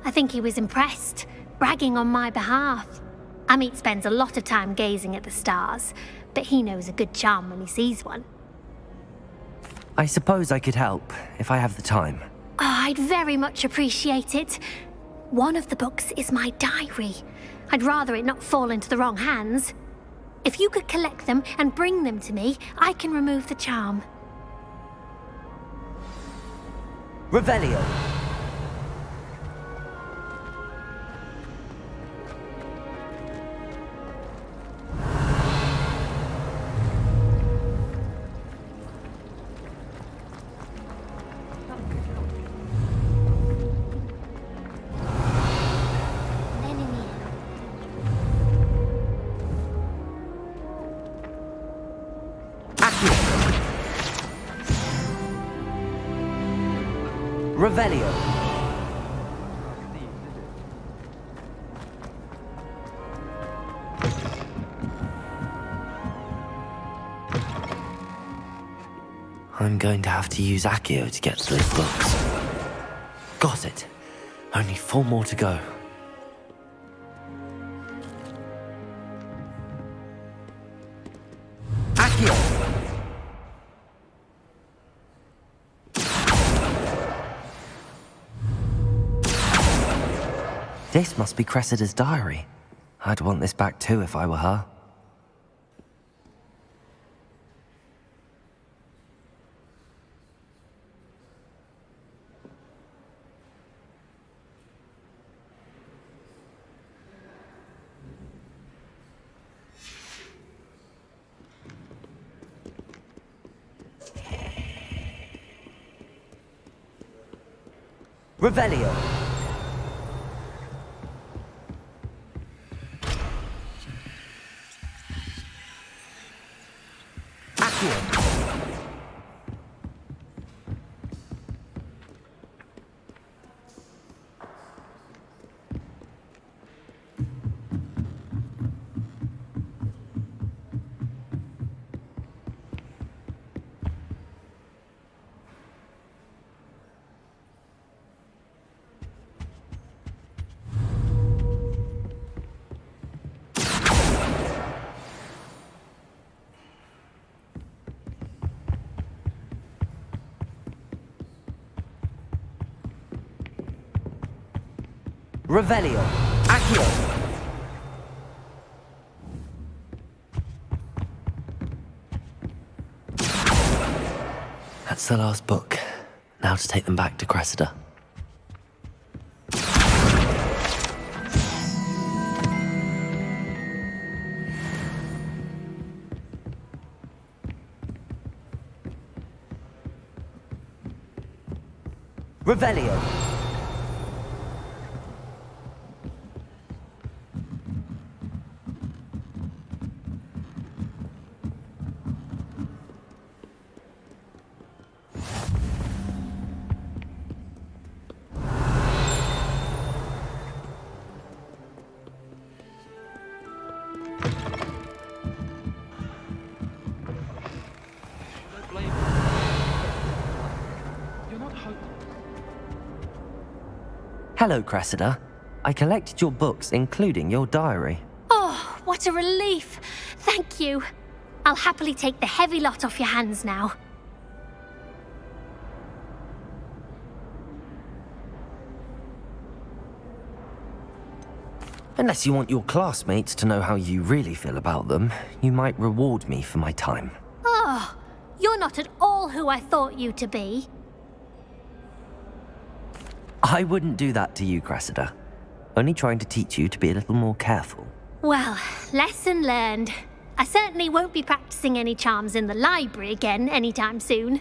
I think he was impressed, bragging on my behalf. Amit spends a lot of time gazing at the stars, but he knows a good charm when he sees one. I suppose I could help, if I have the time. Oh, I'd very much appreciate it. One of the books is my diary. I'd rather it not fall into the wrong hands. If you could collect them and bring them to me, I can remove the charm. Revelio. Revelio. I'm going to have to use Accio to get to those books. Got it. Only 4 more to go. Accio! This must be Cressida's diary. I'd want this back too if I were her. Revelio. Revelio. Accio. That's the last book. Now to take them back to Cressida. Revelio. Hello, Cressida. I collected your books, including your diary. Oh, what a relief. Thank you. I'll happily take the heavy lot off your hands now. Unless you want your classmates to know how you really feel about them, you might reward me for my time. Oh, you're not at all who I thought you to be. I wouldn't do that to you, Cressida. Only trying to teach you to be a little more careful. Well, lesson learned. I certainly won't be practicing any charms in the library again anytime soon.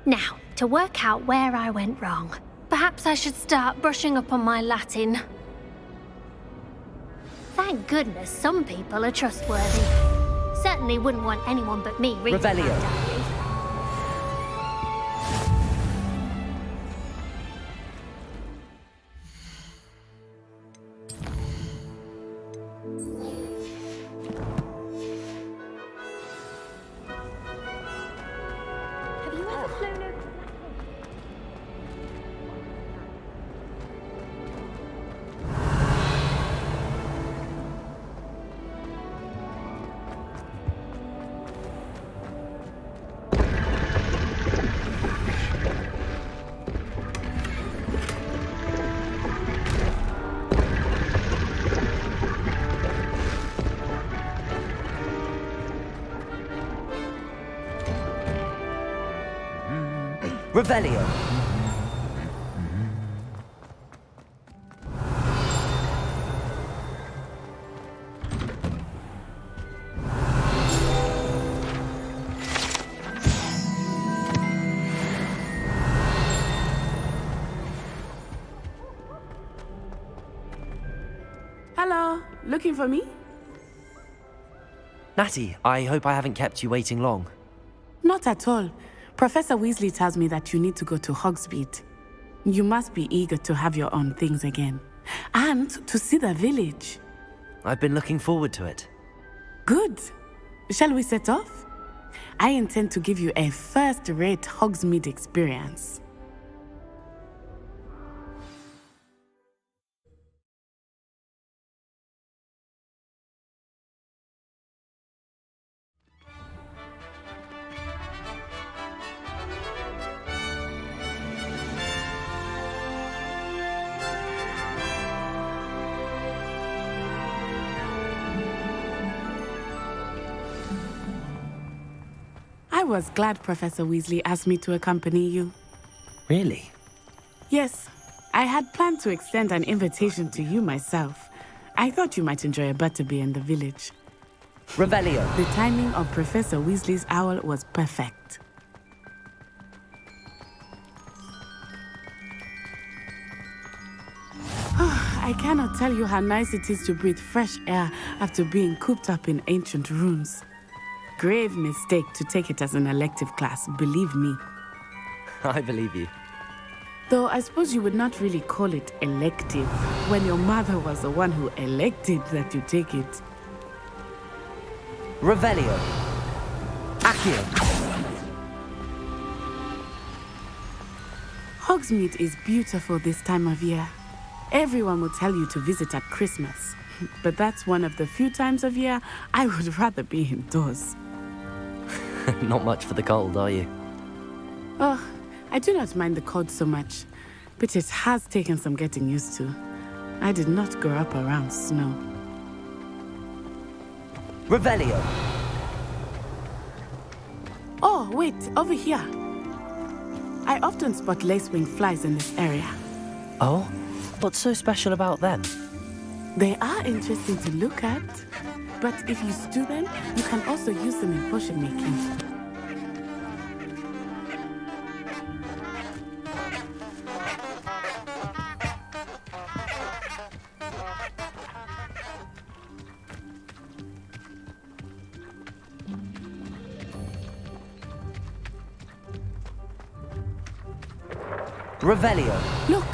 Now, to work out where I went wrong. Perhaps I should start brushing up on my Latin. Thank goodness some people are trustworthy. Certainly wouldn't want anyone but me reading my Revelio. diary. Have you ever flown over? Revelio. Hello, looking for me? Natty, I hope I haven't kept you waiting long. Not at all. Professor Weasley tells me that you need to go to Hogsmeade. You must be eager to have your own things again. And to see the village. I've been looking forward to it. Good. Shall we set off? I intend to give you a first-rate Hogsmeade experience. I was glad Professor Weasley asked me to accompany you. Really? Yes, I had planned to extend an invitation to you myself. I thought you might enjoy a butterbeer in the village. Revelio. The timing of Professor Weasley's owl was perfect. I cannot tell you how nice it is to breathe fresh air after being cooped up in ancient rooms. Grave mistake to take it as an elective class, believe me. I believe you. Though I suppose you would not really call it elective when your mother was the one who elected that you take it. Revelio. Accio. Hogsmeade is beautiful this time of year. Everyone will tell you to visit at Christmas. But that's one of the few times of year I would rather be indoors. Not much for the cold, are you? Oh, I do not mind the cold so much, but it has taken some getting used to. I did not grow up around snow. Revelio. Oh, wait, over here. I often spot lacewing flies in this area. Oh? What's so special about them? They are interesting to look at, but if you stew them, you can also use them in potion making. Revelio. Look,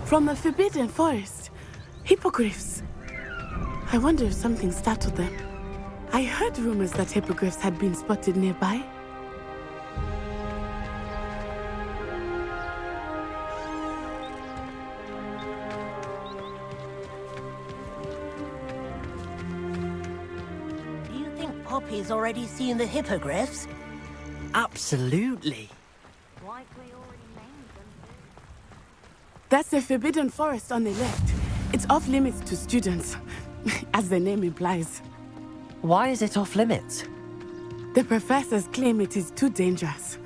from the Forbidden Forest. Hippogriffs. I wonder if something startled them. I heard rumors that hippogriffs had been spotted nearby. Do you think Poppy's already seen the hippogriffs? Absolutely. That's the Forbidden Forest on the left. It's off limits to students, as the name implies. Why is it off limits? The professors claim it is too dangerous.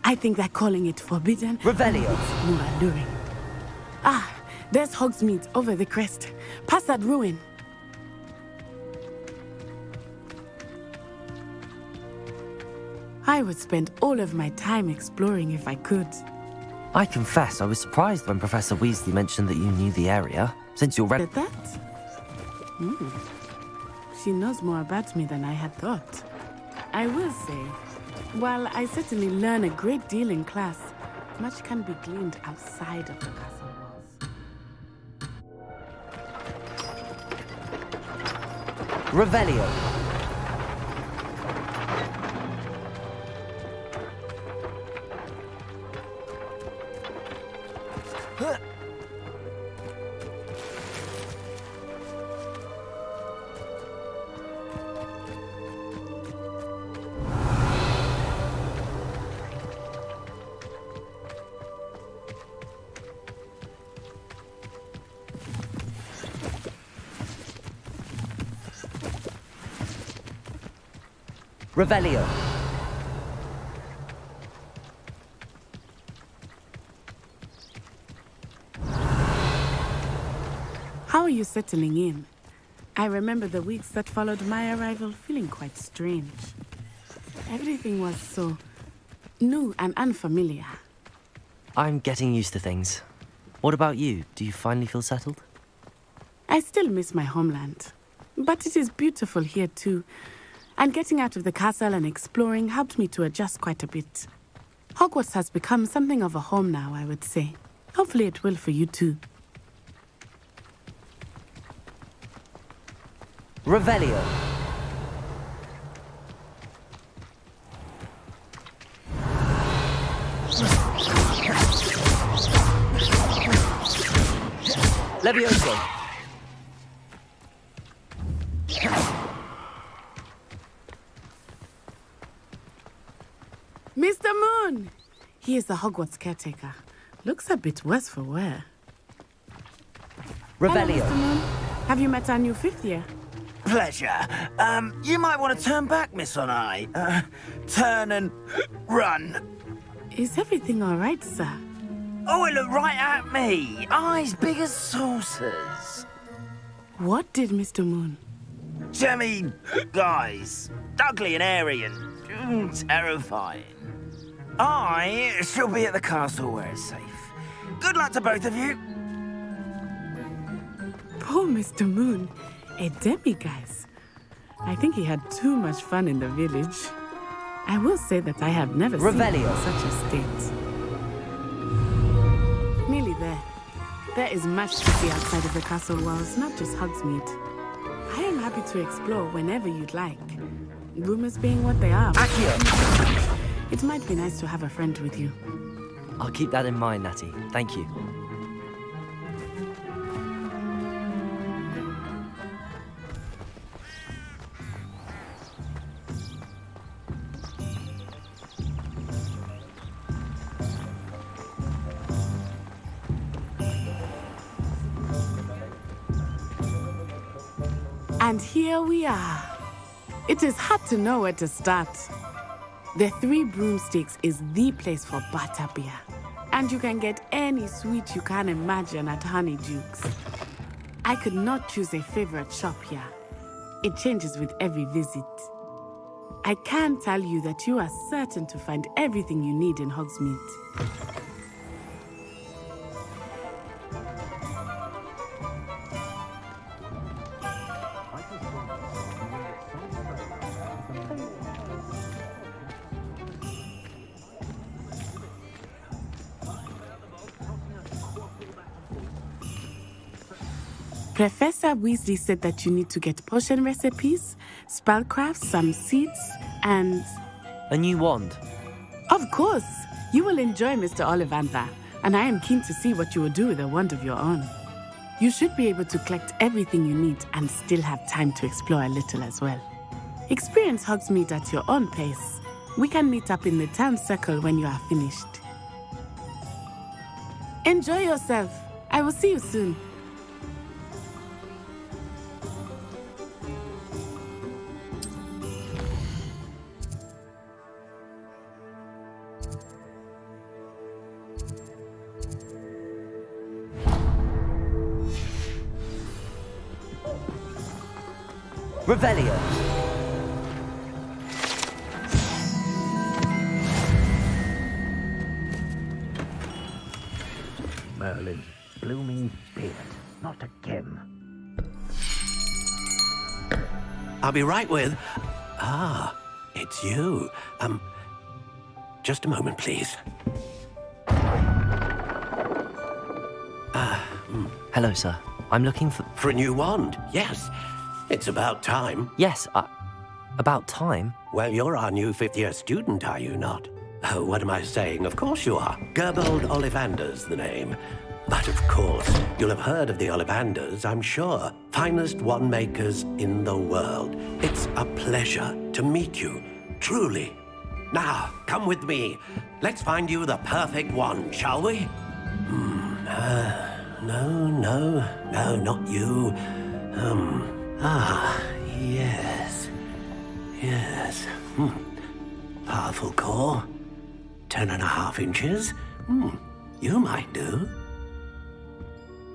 I think that calling it forbidden Revelio is more alluring. Ah, there's Hogsmeade over the crest. Past that ruin. I would spend all of my time exploring if I could. I confess I was surprised when Professor Weasley mentioned that you knew the area, since you're Did that? She knows more about me than I had thought. I will say, while I certainly learn a great deal in class, much can be gleaned outside of the castle walls. Revelio. Revelio. How are you settling in? I remember the weeks that followed my arrival feeling quite strange. Everything was so new and unfamiliar. I'm getting used to things. What about you? Do you finally feel settled? I still miss my homeland, but it is beautiful here too. And getting out of the castle and exploring helped me to adjust quite a bit. Hogwarts has become something of a home now, I would say. Hopefully it will for you too. Revelio. Levioso. Mr. Moon! He is the Hogwarts caretaker. Looks a bit worse for wear. Revelio. Hello, Mr. Moon. Have you met our new fifth year? Pleasure. You might want to turn back, Miss Onai. Turn and run. Is everything all right, sir? Oh, it looked right at me. Eyes big as saucers. What did Mr. Moon? Jemmy, guys. Ugly and airy and terrifying. I shall be at the castle where it's safe. Good luck to both of you. Poor Mr. Moon. A demiguise. I think he had too much fun in the village. I will say that I have never seen him in such a state. Nearly there. There is much to see outside of the castle walls, not just Hogsmeade. I am happy to explore whenever you'd like. Rumors being what they are. Accio. It might be nice to have a friend with you. I'll keep that in mind, Natty. Thank you. And here we are. It is hard to know where to start. The Three Broomsticks is the place for butterbeer. And you can get any sweet you can imagine at Honeydukes. I could not choose a favorite shop here. It changes with every visit. I can tell you that you are certain to find everything you need in Hogsmeade. Professor Weasley said that you need to get potion recipes, spellcrafts, some seeds, and... A new wand. Of course! You will enjoy Mr. Ollivander, and I am keen to see what you will do with a wand of your own. You should be able to collect everything you need and still have time to explore a little as well. Experience Hogsmeade at your own pace. We can meet up in the town circle when you are finished. Enjoy yourself. I will see you soon. Revelio. Merlin's blooming beard. Not again. I'll be right with... Ah, it's you. Just a moment, please. Hello, sir. I'm looking for... For a new wand, yes. It's about time. Yes, about time? Well, you're our new fifth-year student, are you not? Oh, what am I saying? Of course you are. Gerbold Ollivander's the name. But of course, you'll have heard of the Ollivanders, I'm sure. Finest wand makers in the world. It's a pleasure to meet you, truly. Now, come with me. Let's find you the perfect wand, shall we? No, not you. Yes. Powerful core. 10.5 inches. You might do.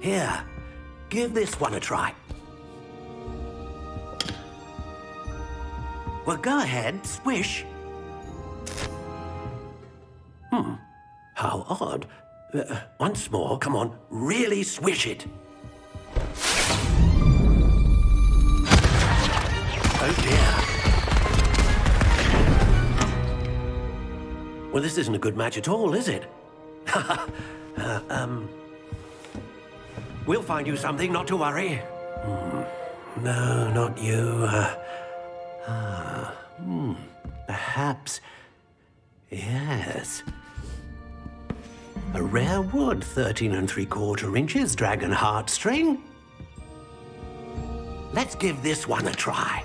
Here, give this one a try. Well, go ahead, swish. How odd. Once more, come on, really swish it. Oh dear. Well, this isn't a good match at all, is it? We'll find you something, not to worry. No, not you. Perhaps. Yes. A rare wood, 13 3/4 inches, dragon heartstring. Let's give this one a try.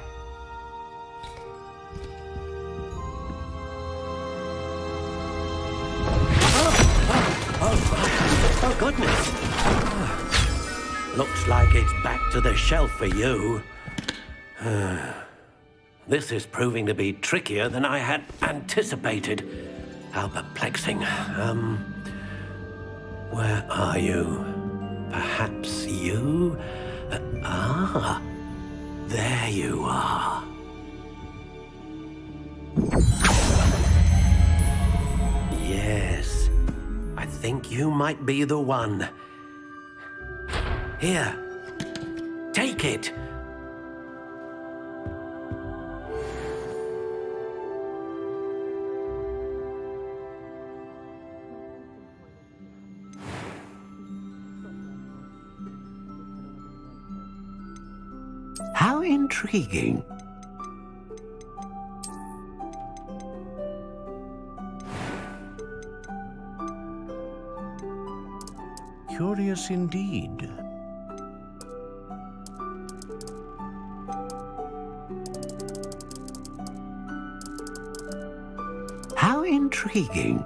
Oh, goodness. Looks like it's back to the shelf for you. This is proving to be trickier than I had anticipated. How perplexing. Where are you? Perhaps you? There you are. Yes, I think you might be the one. Here, take it. How intriguing. Curious indeed. How intriguing.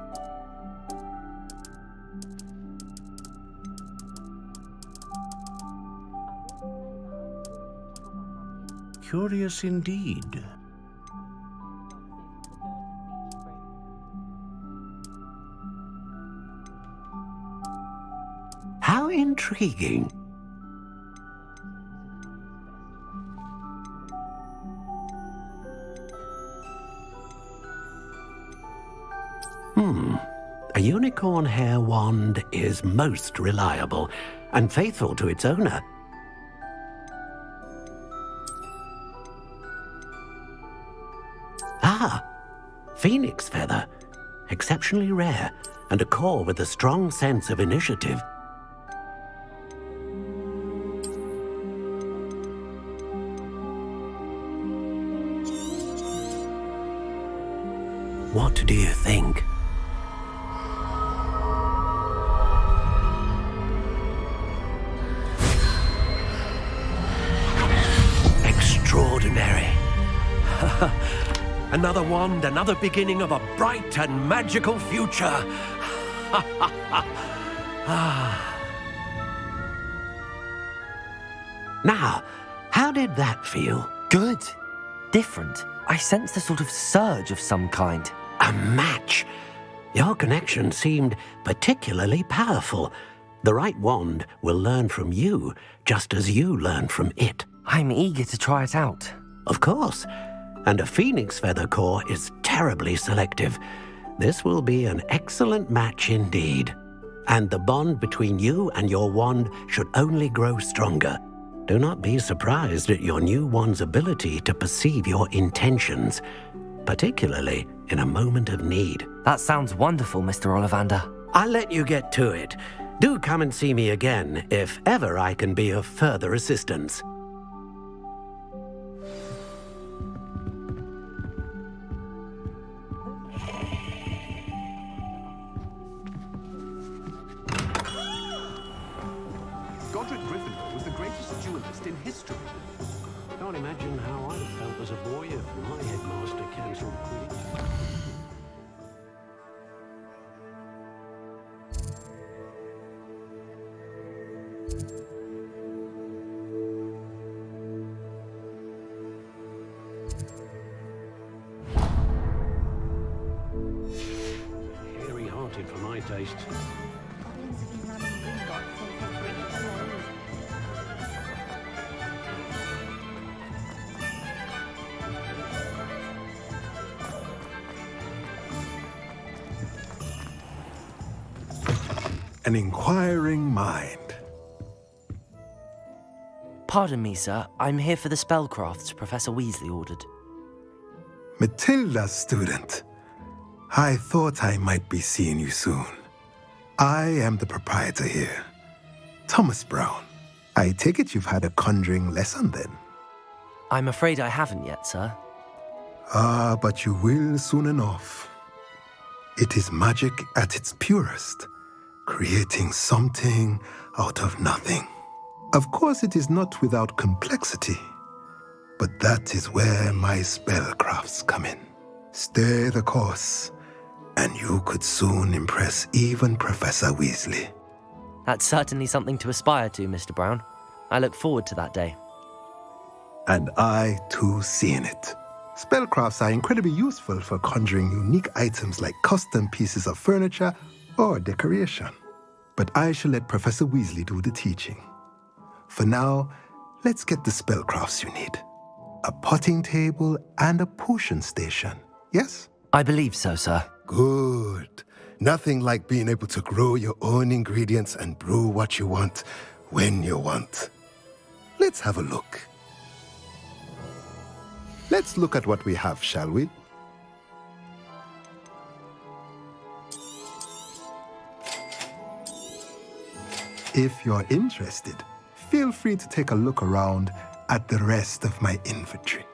curious indeed. How intriguing. A unicorn hair wand is most reliable and faithful to its owner. Ah, phoenix feather. Exceptionally rare, and a core with a strong sense of initiative. What do you think? Extraordinary. Another wand, another beginning of a bright and magical future. Now, how did that feel? Good. Different. I sensed a sort of surge of some kind. A match. Your connection seemed particularly powerful. The right wand will learn from you, just as you learn from it. I'm eager to try it out. Of course. And a phoenix feather core is terribly selective. This will be an excellent match indeed. And the bond between you and your wand should only grow stronger. Do not be surprised at your new wand's ability to perceive your intentions, particularly in a moment of need. That sounds wonderful, Mr. Ollivander. I'll let you get to it. Do come and see me again if ever I can be of further assistance. in history. Can't imagine how I'd have felt as a boy if my headmaster cancelled Quidditch. Hairy-hearted for my taste. An inquiring mind. Pardon me, sir. I'm here for the spellcrafts Professor Weasley ordered. Matilda's student. I thought I might be seeing you soon. I am the proprietor here, Thomas Brown. I take it you've had a conjuring lesson then? I'm afraid I haven't yet, sir. Ah, but you will soon enough. It is magic at its purest, creating something out of nothing. Of course, it is not without complexity, but that is where my spellcrafts come in. Stay the course, and you could soon impress even Professor Weasley. That's certainly something to aspire to, Mr. Brown. I look forward to that day. And I, too, seeing it. Spellcrafts are incredibly useful for conjuring unique items like custom pieces of furniture or decoration. But I shall let Professor Weasley do the teaching. For now, let's get the spellcrafts you need. A potting table and a potion station, yes? I believe so, sir. Good. Nothing like being able to grow your own ingredients and brew what you want when you want. Let's have a look. Let's look at what we have, shall we? If you're interested, feel free to take a look around at the rest of my inventory.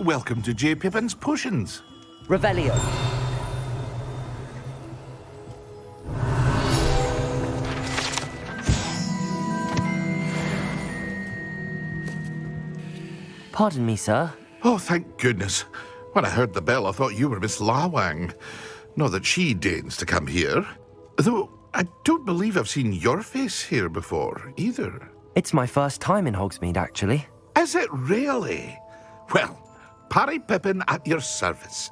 Welcome to J. Pippin's Potions. Revelio. Pardon me, sir. Oh, thank goodness. When I heard the bell, I thought you were Miss Lawang. Not that she deigns to come here. Though, I don't believe I've seen your face here before, either. It's my first time in Hogsmeade, actually. Is it really? Well, Parry Pippin at your service.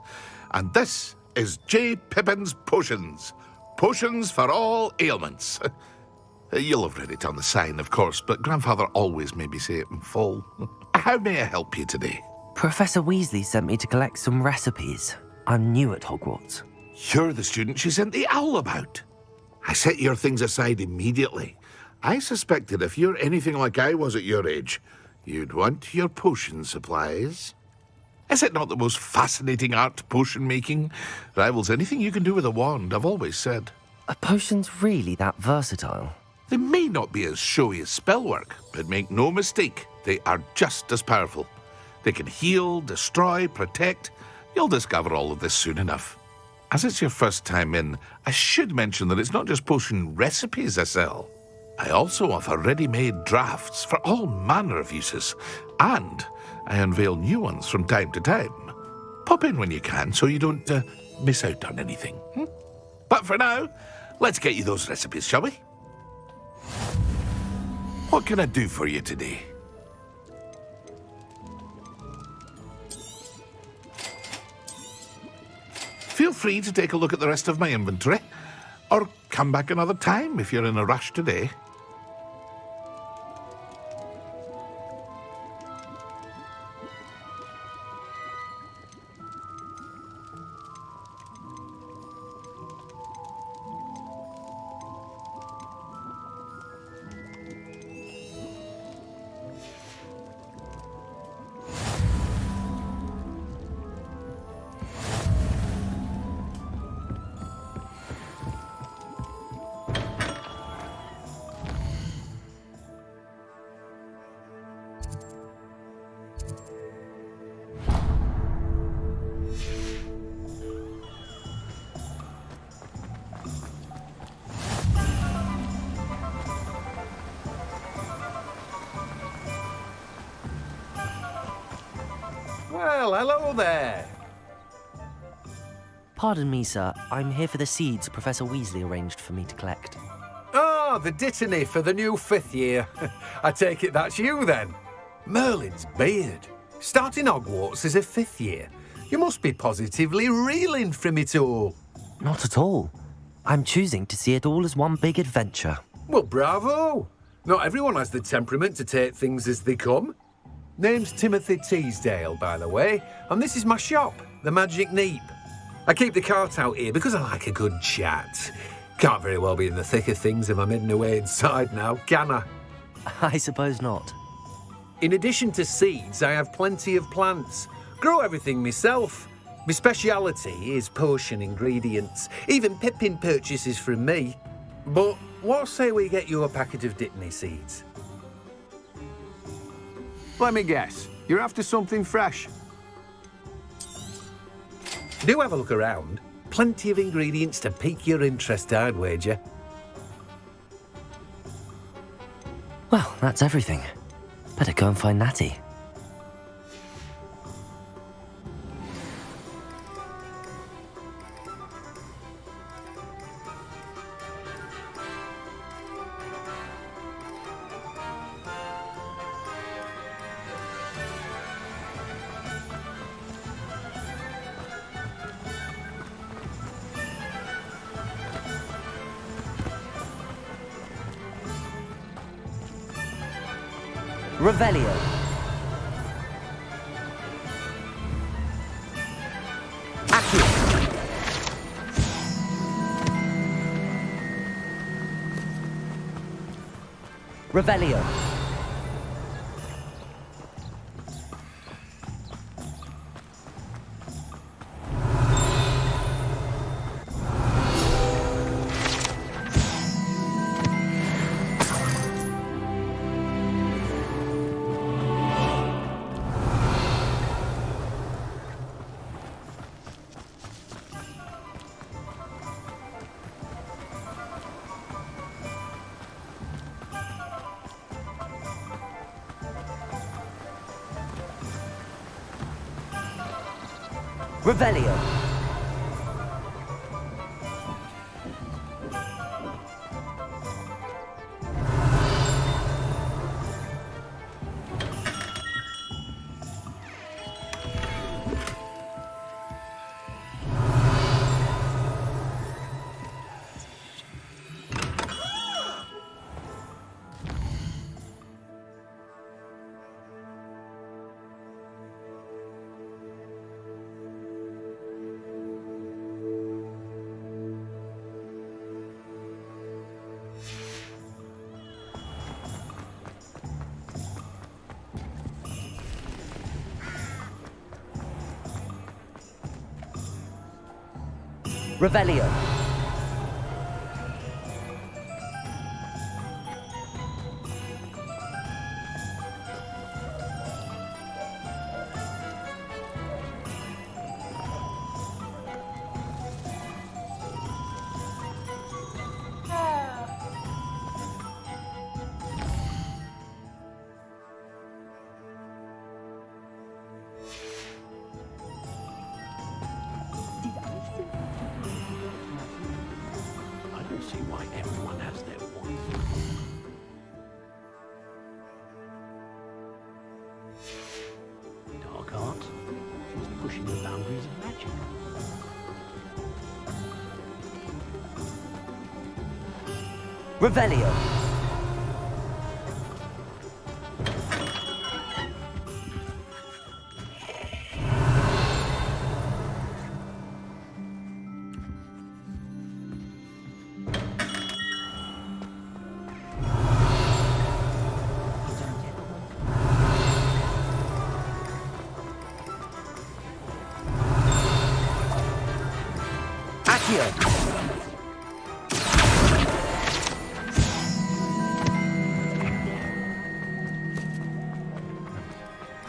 And this is J. Pippin's Potions. Potions for all ailments. You'll have read it on the sign, of course, but Grandfather always made me say it in full. How may I help you today? Professor Weasley sent me to collect some recipes. I'm new at Hogwarts. You're the student she sent the owl about. I set your things aside immediately. I suspected if you're anything like I was at your age, you'd want your potion supplies. Is it not the most fascinating art, potion making? Rivals anything you can do with a wand, I've always said. Are potions really that versatile? They may not be as showy as spellwork, but make no mistake, they are just as powerful. They can heal, destroy, protect. You'll discover all of this soon enough. As it's your first time in, I should mention that it's not just potion recipes I sell. I also offer ready-made drafts for all manner of uses, and I unveil new ones from time to time. Pop in when you can so you don't miss out on anything. But for now, let's get you those recipes, shall we? What can I do for you today? Feel free to take a look at the rest of my inventory, or come back another time if you're in a rush today. Well, hello there. Pardon me, sir. I'm here for the seeds Professor Weasley arranged for me to collect. Oh, the dittany for the new 5th year. I take it that's you, then. Merlin's beard. Starting Hogwarts as a 5th year. You must be positively reeling from it all. Not at all. I'm choosing to see it all as one big adventure. Well, bravo. Not everyone has the temperament to take things as they come. Name's Timothy Teasdale, by the way, and this is my shop, the Magic Neep. I keep the cart out here because I like a good chat. Can't very well be in the thick of things if I'm hidden away inside now, can I? I suppose not. In addition to seeds, I have plenty of plants. Grow everything myself. My speciality is potion ingredients. Even Pippin purchases from me. But what say we get you a packet of Dittany seeds? Let me guess. You're after something fresh. Do have a look around. Plenty of ingredients to pique your interest, I'd wager. Well, that's everything. Better go and find Natty. Revelio. Accio. Revelio. Revelio. Revelio. See why everyone has their one. Dark art is pushing the boundaries of magic. Revelio.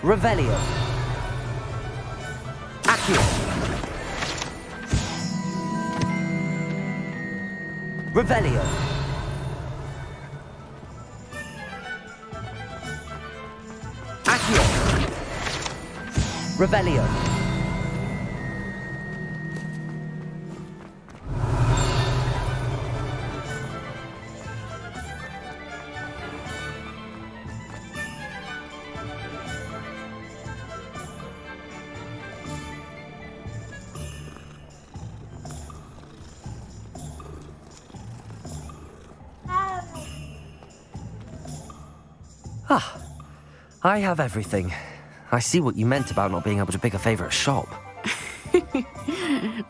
Revelio. Accio. Revelio. Accio. Revelio. Ah, I have everything. I see what you meant about not being able to pick a favorite shop.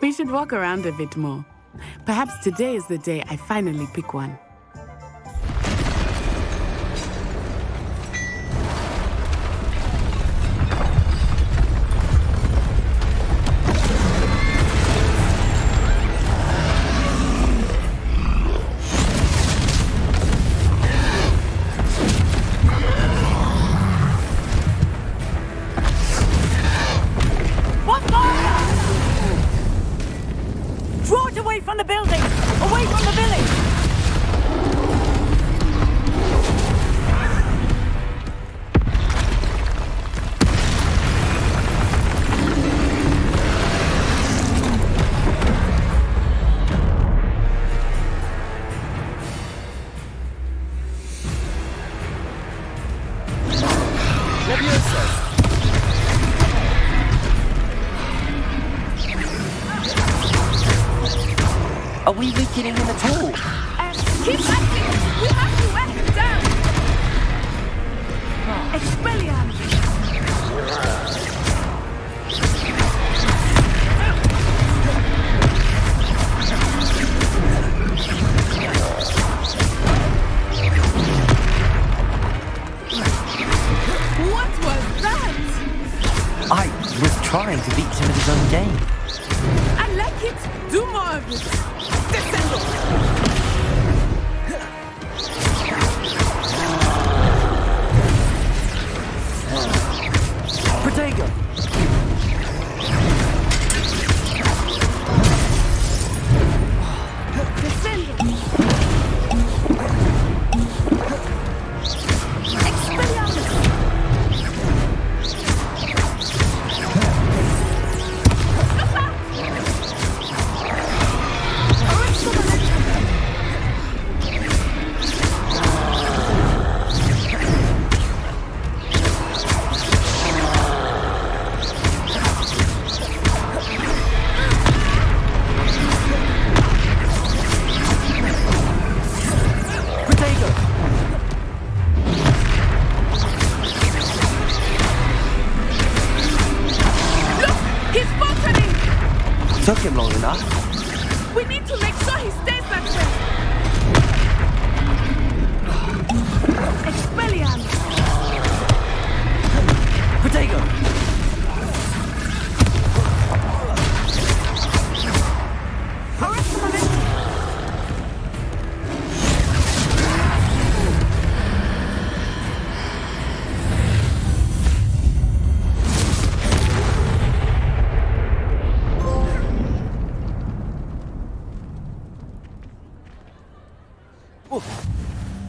We should walk around a bit more. Perhaps today is the day I finally pick one. Are we weakening him at all? Keep acting! We have to wear him down! Expelliarmus! What was that? I was trying to beat him at his own game. I like it! Do more of it! Descendo! Protego! him long enough. We need to make sure he stays that way. Expelliarmus! Protego! Arrest the momentum!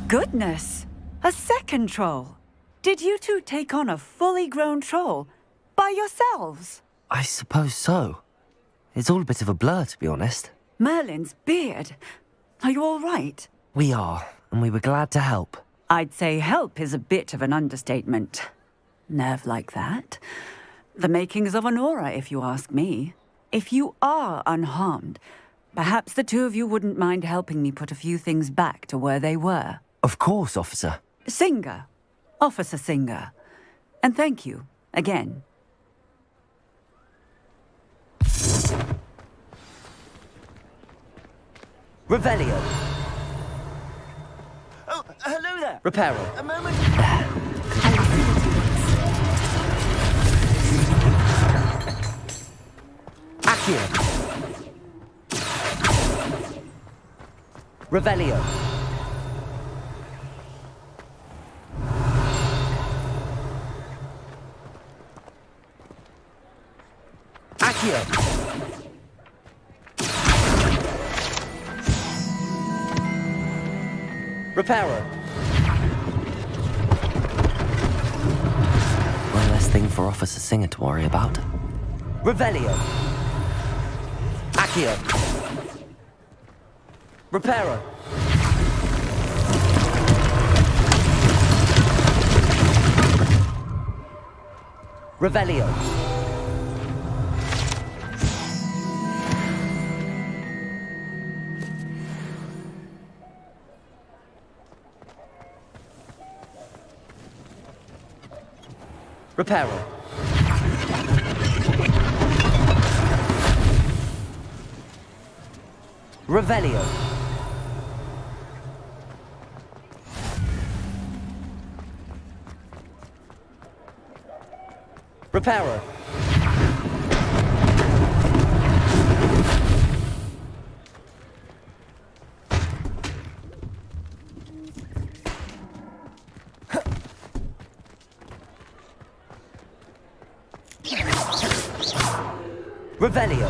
Goodness! A second troll! Did you two take on a fully grown troll? By yourselves? I suppose so. It's all a bit of a blur, to be honest. Merlin's beard. Are you all right? We are, and we were glad to help. I'd say help is a bit of an understatement. Nerve like that. The makings of an aura, if you ask me. If you are unharmed, perhaps the two of you wouldn't mind helping me put a few things back to where they were. Of course, officer. Singer. Officer Singer. And thank you, again. Revelio. Oh, hello there. Reparo. A moment. Accio. Revelio. Accio. Reparo. One less thing for Officer Singer to worry about. Revelio. Accio. Reparo. Revelio. Reparo. Revelio. Reparo. Revelio.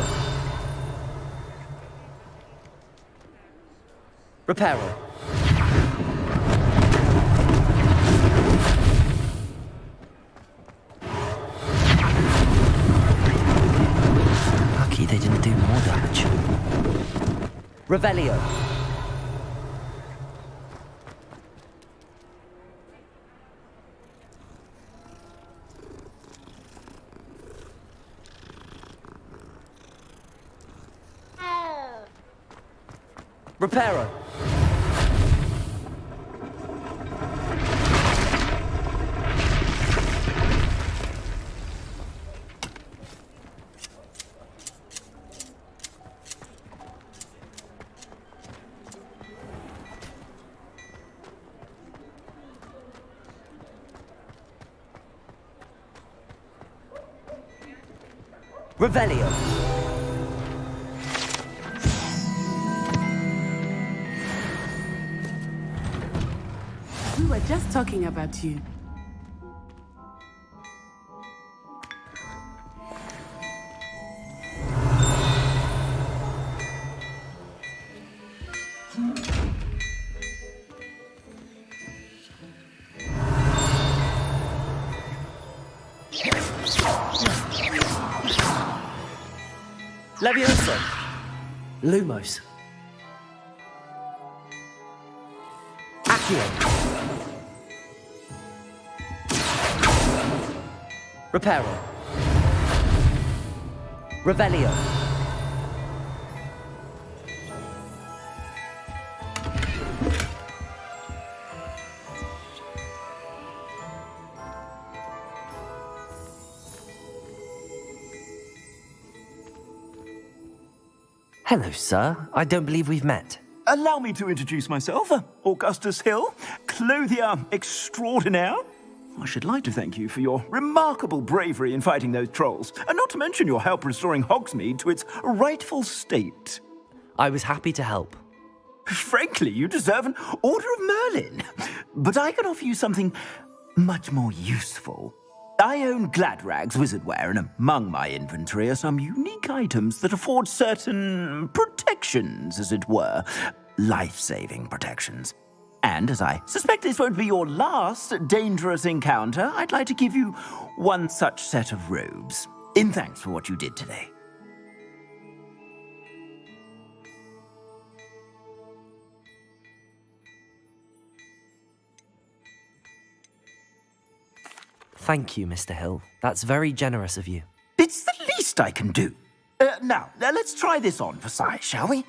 Reparo. Lucky they didn't do more damage. Revelio. Reparo. Revelio. We were just talking about you. Levioso. Lumos. Accio. Reparo. Revelio. Hello, sir. I don't believe we've met. Allow me to introduce myself, Augustus Hill, clothier extraordinaire. I should like to thank you for your remarkable bravery in fighting those trolls, and not to mention your help restoring Hogsmeade to its rightful state. I was happy to help. Frankly, you deserve an Order of Merlin. But I can offer you something much more useful. I own Gladrag's wizardware, and among my inventory are some unique items that afford certain protections, as it were. Life-saving protections. And as I suspect this won't be your last dangerous encounter, I'd like to give you one such set of robes, in thanks for what you did today. Thank you, Mr. Hill. That's very generous of you. It's the least I can do. Now, let's try this on for size, shall we?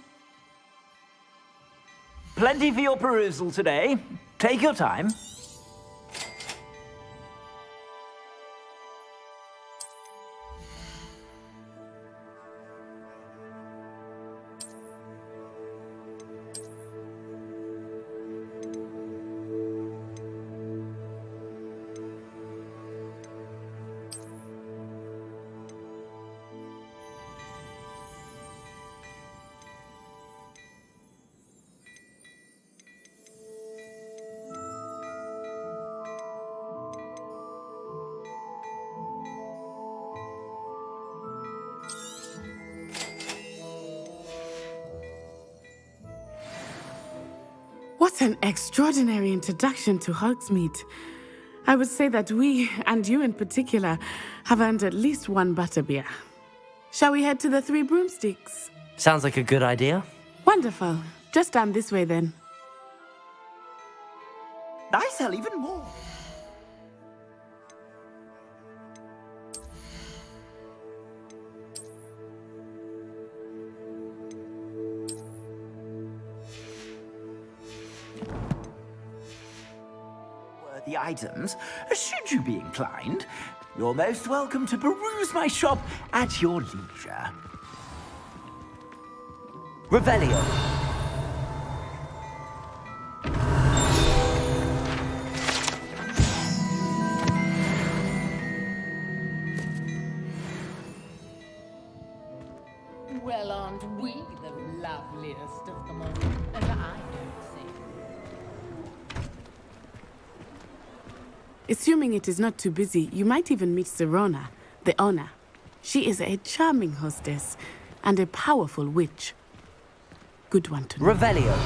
Plenty for your perusal today. Take your time. What an extraordinary introduction to Hogsmeade. I would say that we, and you in particular, have earned at least one butterbeer. Shall we head to the Three Broomsticks? Sounds like a good idea. Wonderful. Just down this way then. I sell even more. The items, should you be inclined, you're most welcome to peruse my shop at your leisure. Revelio. Well, aren't we the loveliest of them all? And I don't see. Assuming it is not too busy, you might even meet Serona, the owner. She is a charming hostess and a powerful witch. Good one to know. Revelio.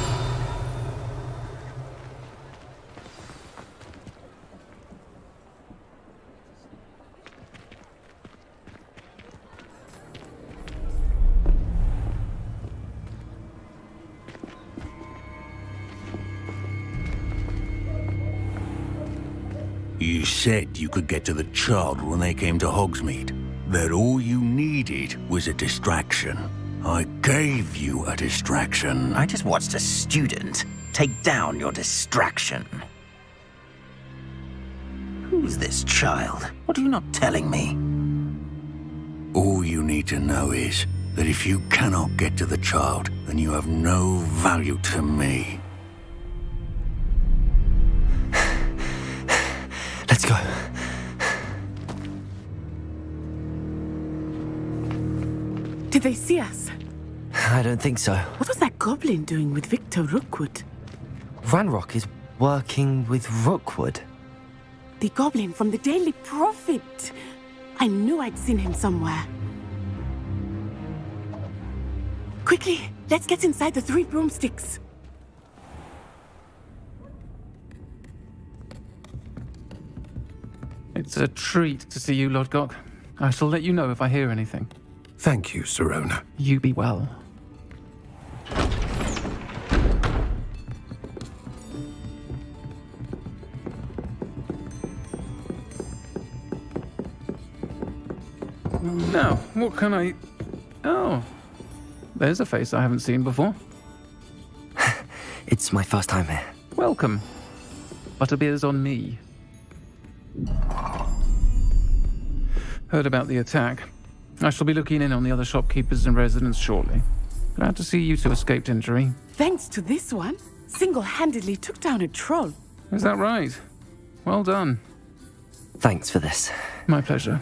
You said you could get to the child when they came to Hogsmeade. That all you needed was a distraction. I gave you a distraction. I just watched a student take down your distraction. Who's this child? What are you not telling me? All you need to know is that if you cannot get to the child, then you have no value to me. Let's go. Did they see us? I don't think so. What was that goblin doing with Victor Rookwood? Ranrock is working with Rookwood. The goblin from the Daily Prophet. I knew I'd seen him somewhere. Quickly, let's get inside the Three Broomsticks. It's a treat to see you, Lodgok. I shall let you know if I hear anything. Thank you, Serona. You be well. Now, what can I... Oh, there's a face I haven't seen before. It's my first time here. Welcome. Butterbeer's on me. Heard about the attack. I shall be looking in on the other shopkeepers and residents shortly. Glad to see you two escaped injury. Thanks to this one, single-handedly took down a troll. Is that right? Well done. Thanks for this. My pleasure.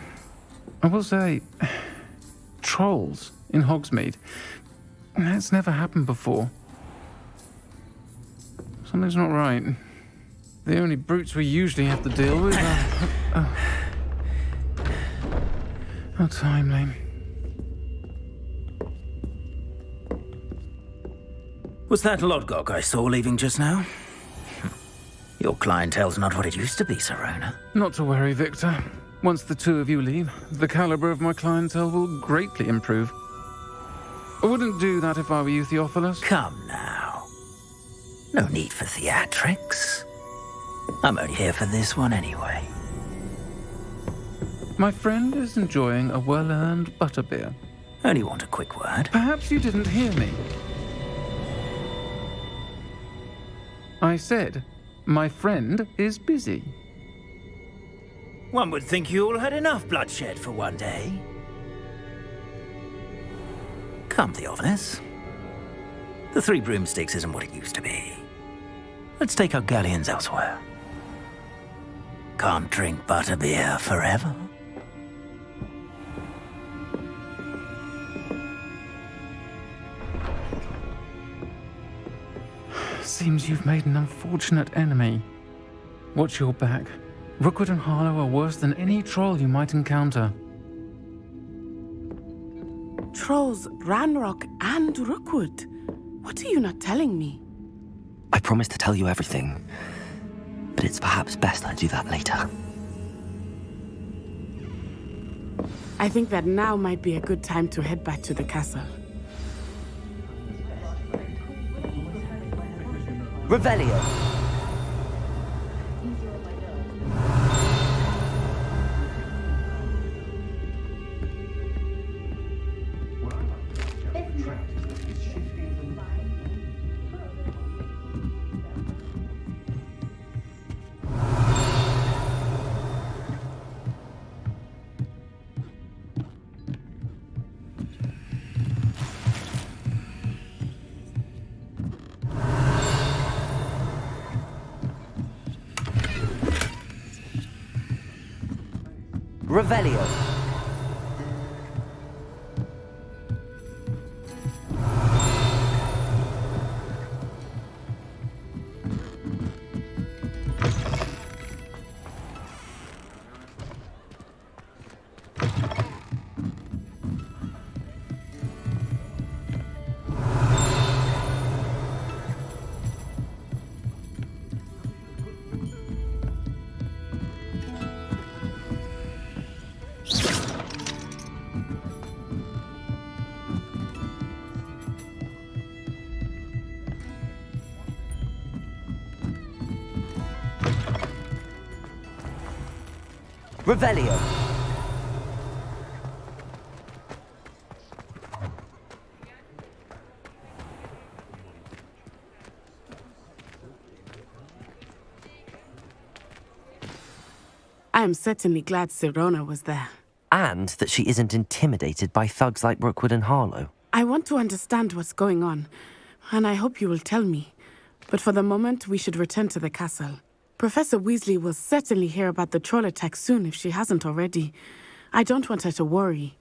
I will say, trolls in Hogsmeade. That's never happened before. Something's not right. The only brutes we usually have to deal with are... How timely. Was that Lodgok I saw leaving just now? Your clientele's not what it used to be, Serona. Not to worry, Victor. Once the two of you leave, the caliber of my clientele will greatly improve. I wouldn't do that if I were you, Theophilus. Come now. No need for theatrics. I'm only here for this one anyway. My friend is enjoying a well-earned butterbeer. Only want a quick word. Perhaps you didn't hear me. I said, my friend is busy. One would think you all had enough bloodshed for one day. Come, Theophilus. The Three Broomsticks isn't what it used to be. Let's take our galleons elsewhere. Can't drink butterbeer forever. Seems you've made an unfortunate enemy. Watch your back. Rookwood and Harlow are worse than any troll you might encounter. Trolls, Ranrock, and Rookwood. What are you not telling me? I promised to tell you everything, but it's perhaps best I do that later. I think that now might be a good time to head back to the castle. Revelio. Revelio. Revelio. I am certainly glad Serona was there. And that she isn't intimidated by thugs like Rookwood and Harlow. I want to understand what's going on, and I hope you will tell me. But for the moment, we should return to the castle. Professor Weasley will certainly hear about the troll attack soon if she hasn't already. I don't want her to worry.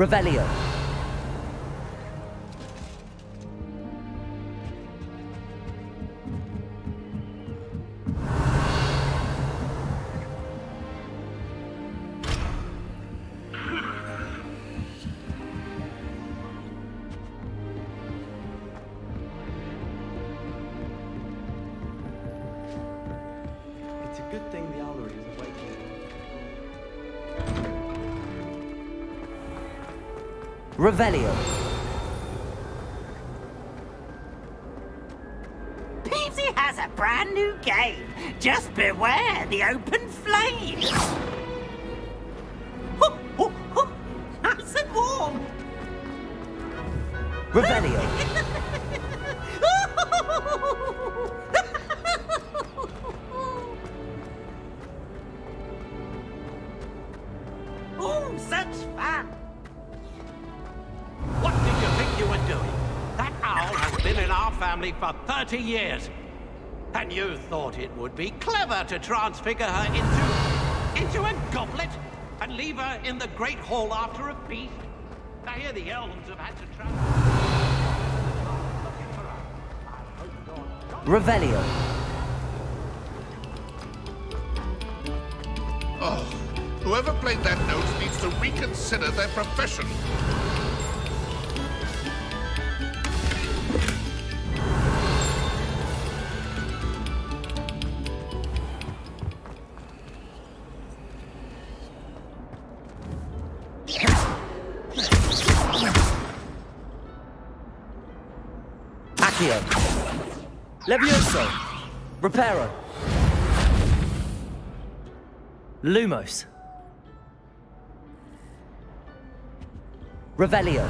Revelio. It's a good thing the owlery is awake here. Revelio. Peavesy has a brand new game. Just beware the open flame. Nice and warm. Revelio. Oh, such fun. What did you think you were doing? That owl has been in our family for 30 years. And you thought it would be clever to transfigure her into a goblet and leave her in the Great Hall after a feast? I hear the elves have had to travel. Revelio. Oh, whoever played that note needs to reconsider their profession. Accio. Levioso. Reparo. Lumos. Revelio.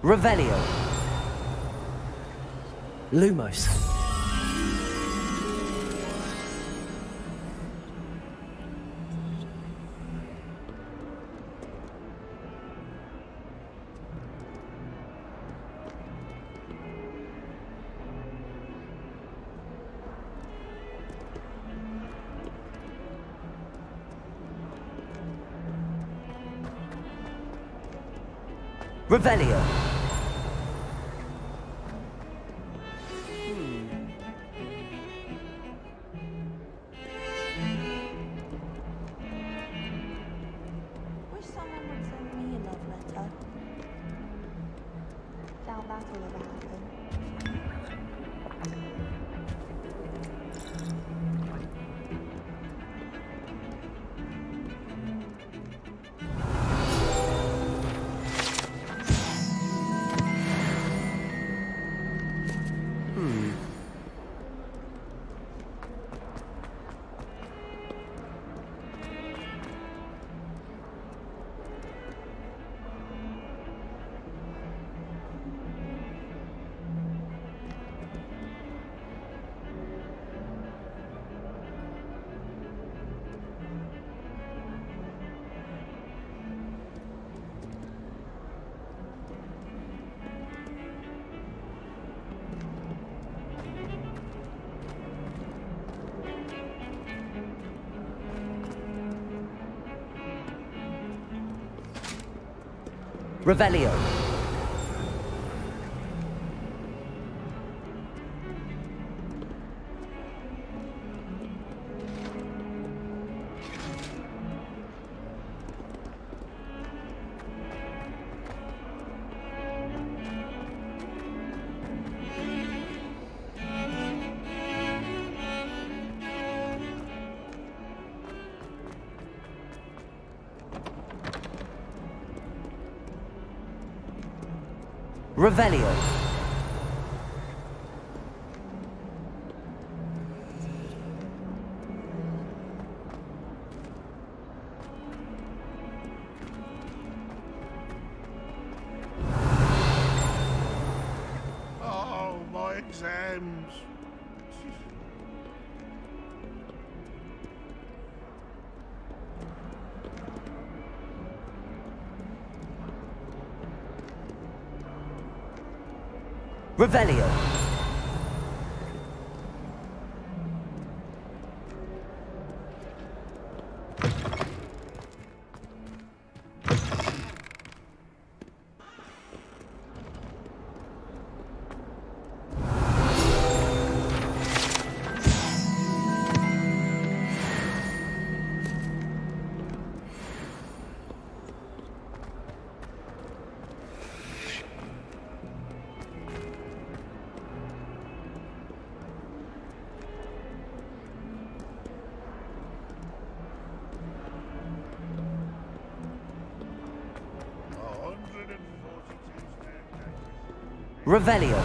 Revelio. Lumos. Revelio. Wish someone would send me a love letter. Doubt that'll ever happen. Revelio. Revelio. my exams. Revelio. Revelio.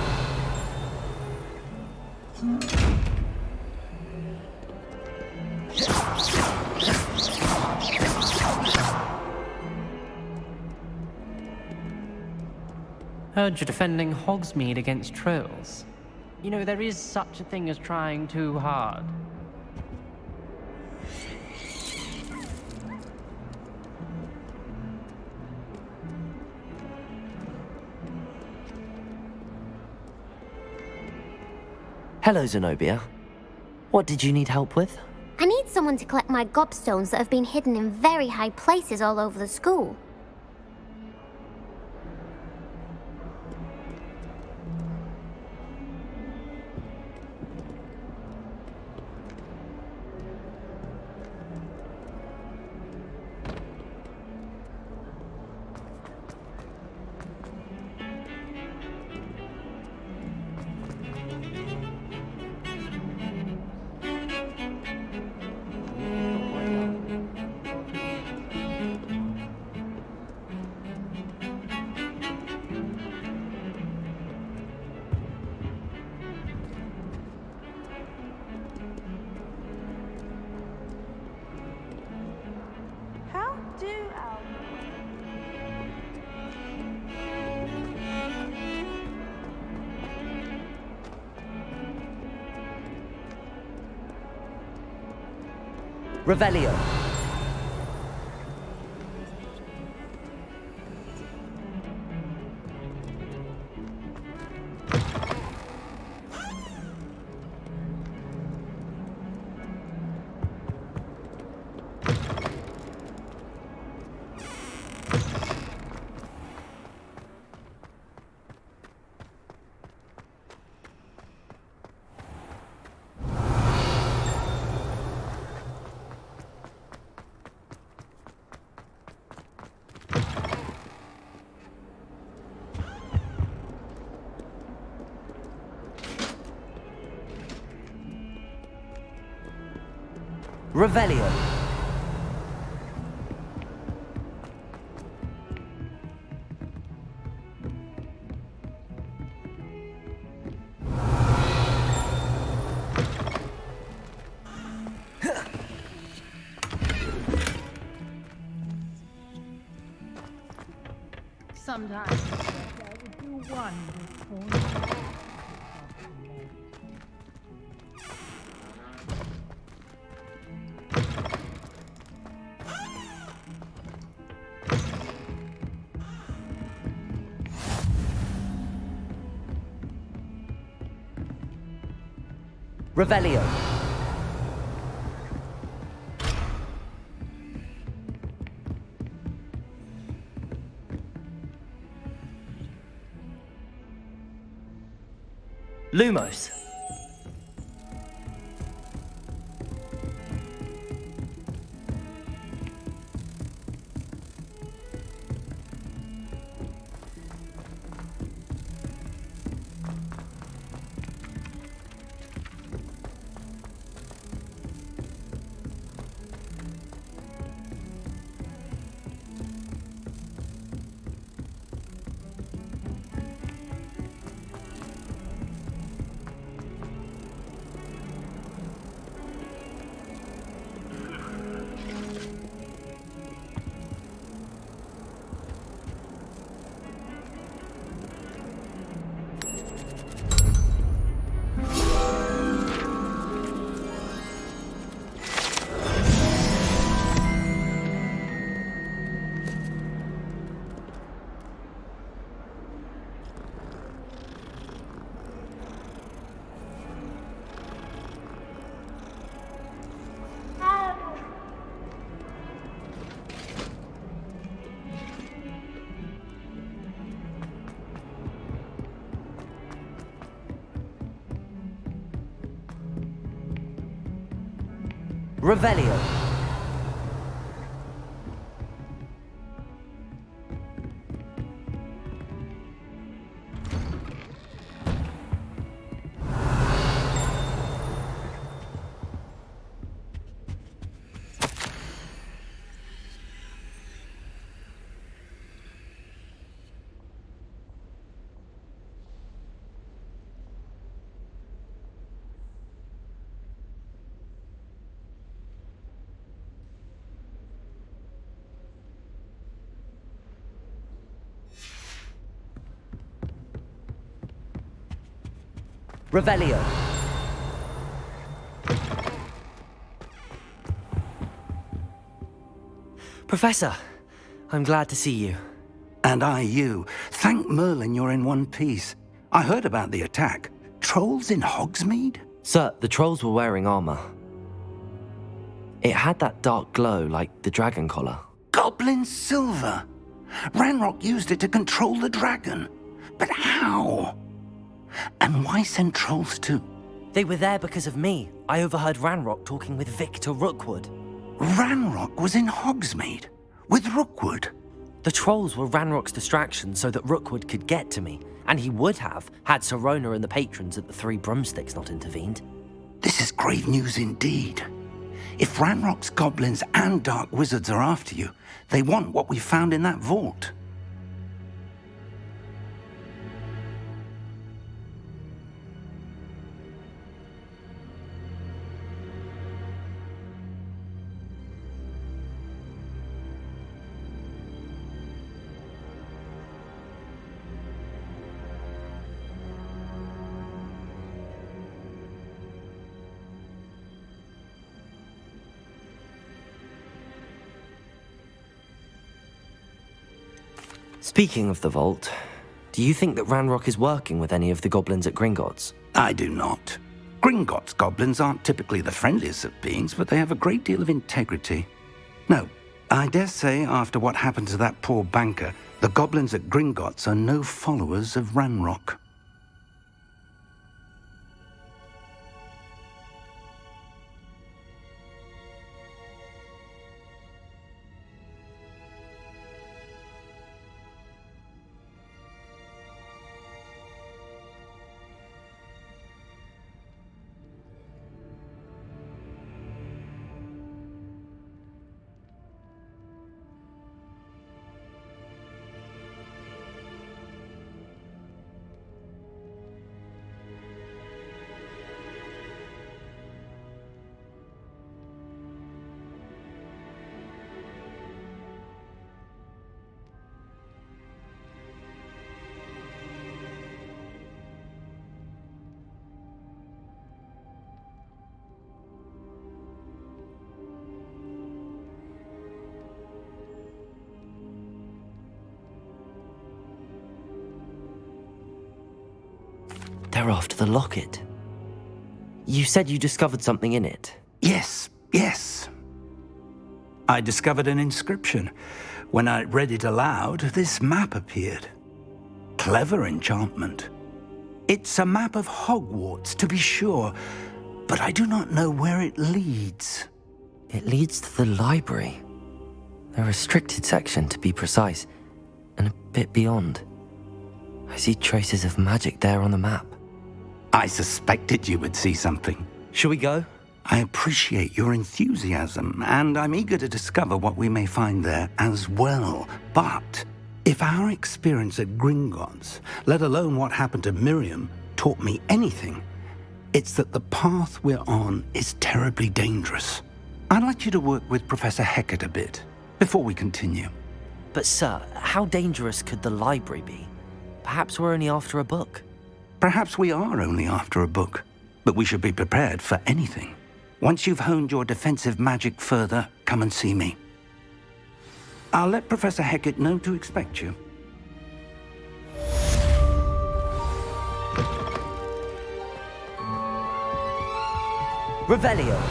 Heard you're defending Hogsmeade against trolls. You know, there is such a thing as trying too hard. Hello, Zenobia. What did you need help with? I need someone to collect my gobstones that have been hidden in very high places all over the school. Revelio. Revelio. Sometimes I would do wonderful. Revelio. Lumos. Revelio. Revelio. Professor, I'm glad to see you. And I you. Thank Merlin you're in one piece. I heard about the attack. Trolls in Hogsmeade? Sir, the trolls were wearing armor. It had that dark glow like the dragon collar. Goblin silver! Ranrock used it to control the dragon. But how? And why send trolls to... They were there because of me. I overheard Ranrock talking with Victor Rookwood. Ranrock was in Hogsmeade? With Rookwood? The trolls were Ranrock's distraction so that Rookwood could get to me. And he would have, had Sirona and the patrons at the Three Broomsticks not intervened. This is grave news indeed. If Ranrock's goblins and dark wizards are after you, they want what we found in that vault. Speaking of the vault, do you think that Ranrock is working with any of the goblins at Gringotts? I do not. Gringotts goblins aren't typically the friendliest of beings, but they have a great deal of integrity. No, I dare say after what happened to that poor banker, the goblins at Gringotts are no followers of Ranrock. They're after the locket. You said you discovered something in it. Yes. I discovered an inscription. When I read it aloud, this map appeared. Clever enchantment. It's a map of Hogwarts, to be sure, but I do not know where it leads. It leads to the library. A restricted section, to be precise, and a bit beyond. I see traces of magic there on the map. I suspected you would see something. Shall we go? I appreciate your enthusiasm, and I'm eager to discover what we may find there as well. But if our experience at Gringotts, let alone what happened to Miriam, taught me anything, it's that the path we're on is terribly dangerous. I'd like you to work with Professor Hecat a bit before we continue. But sir, how dangerous could the library be? Perhaps we're only after a book. Perhaps we are only after a book, but we should be prepared for anything. Once you've honed your defensive magic further, come and see me. I'll let Professor Hecat know to expect you. Revelio.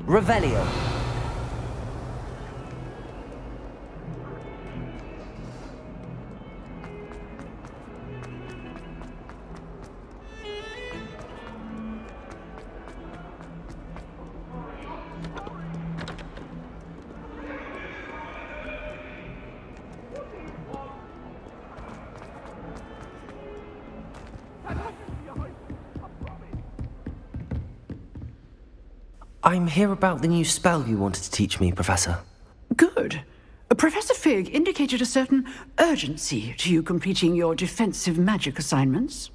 Revelio. I'm here about the new spell you wanted to teach me, Professor. Good. Professor Fig indicated a certain urgency to you completing your defensive magic assignments.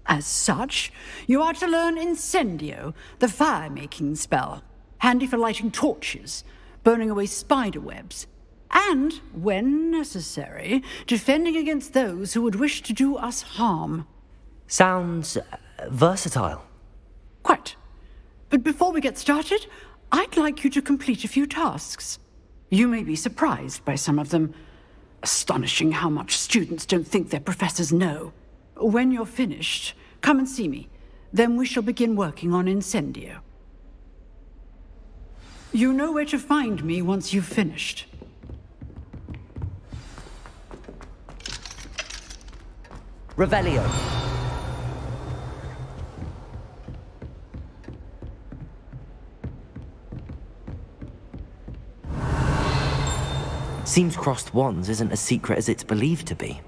As such, you are to learn Incendio, the fire-making spell, handy for lighting torches, burning away spider webs, and, when necessary, defending against those who would wish to do us harm. Sounds versatile. Quite. But before we get started, I'd like you to complete a few tasks. You may be surprised by some of them. Astonishing how much students don't think their professors know. When you're finished, come and see me. Then we shall begin working on Incendio. You know where to find me once you've finished. Revelio. Seems crossed wands isn't as secret as it's believed to be.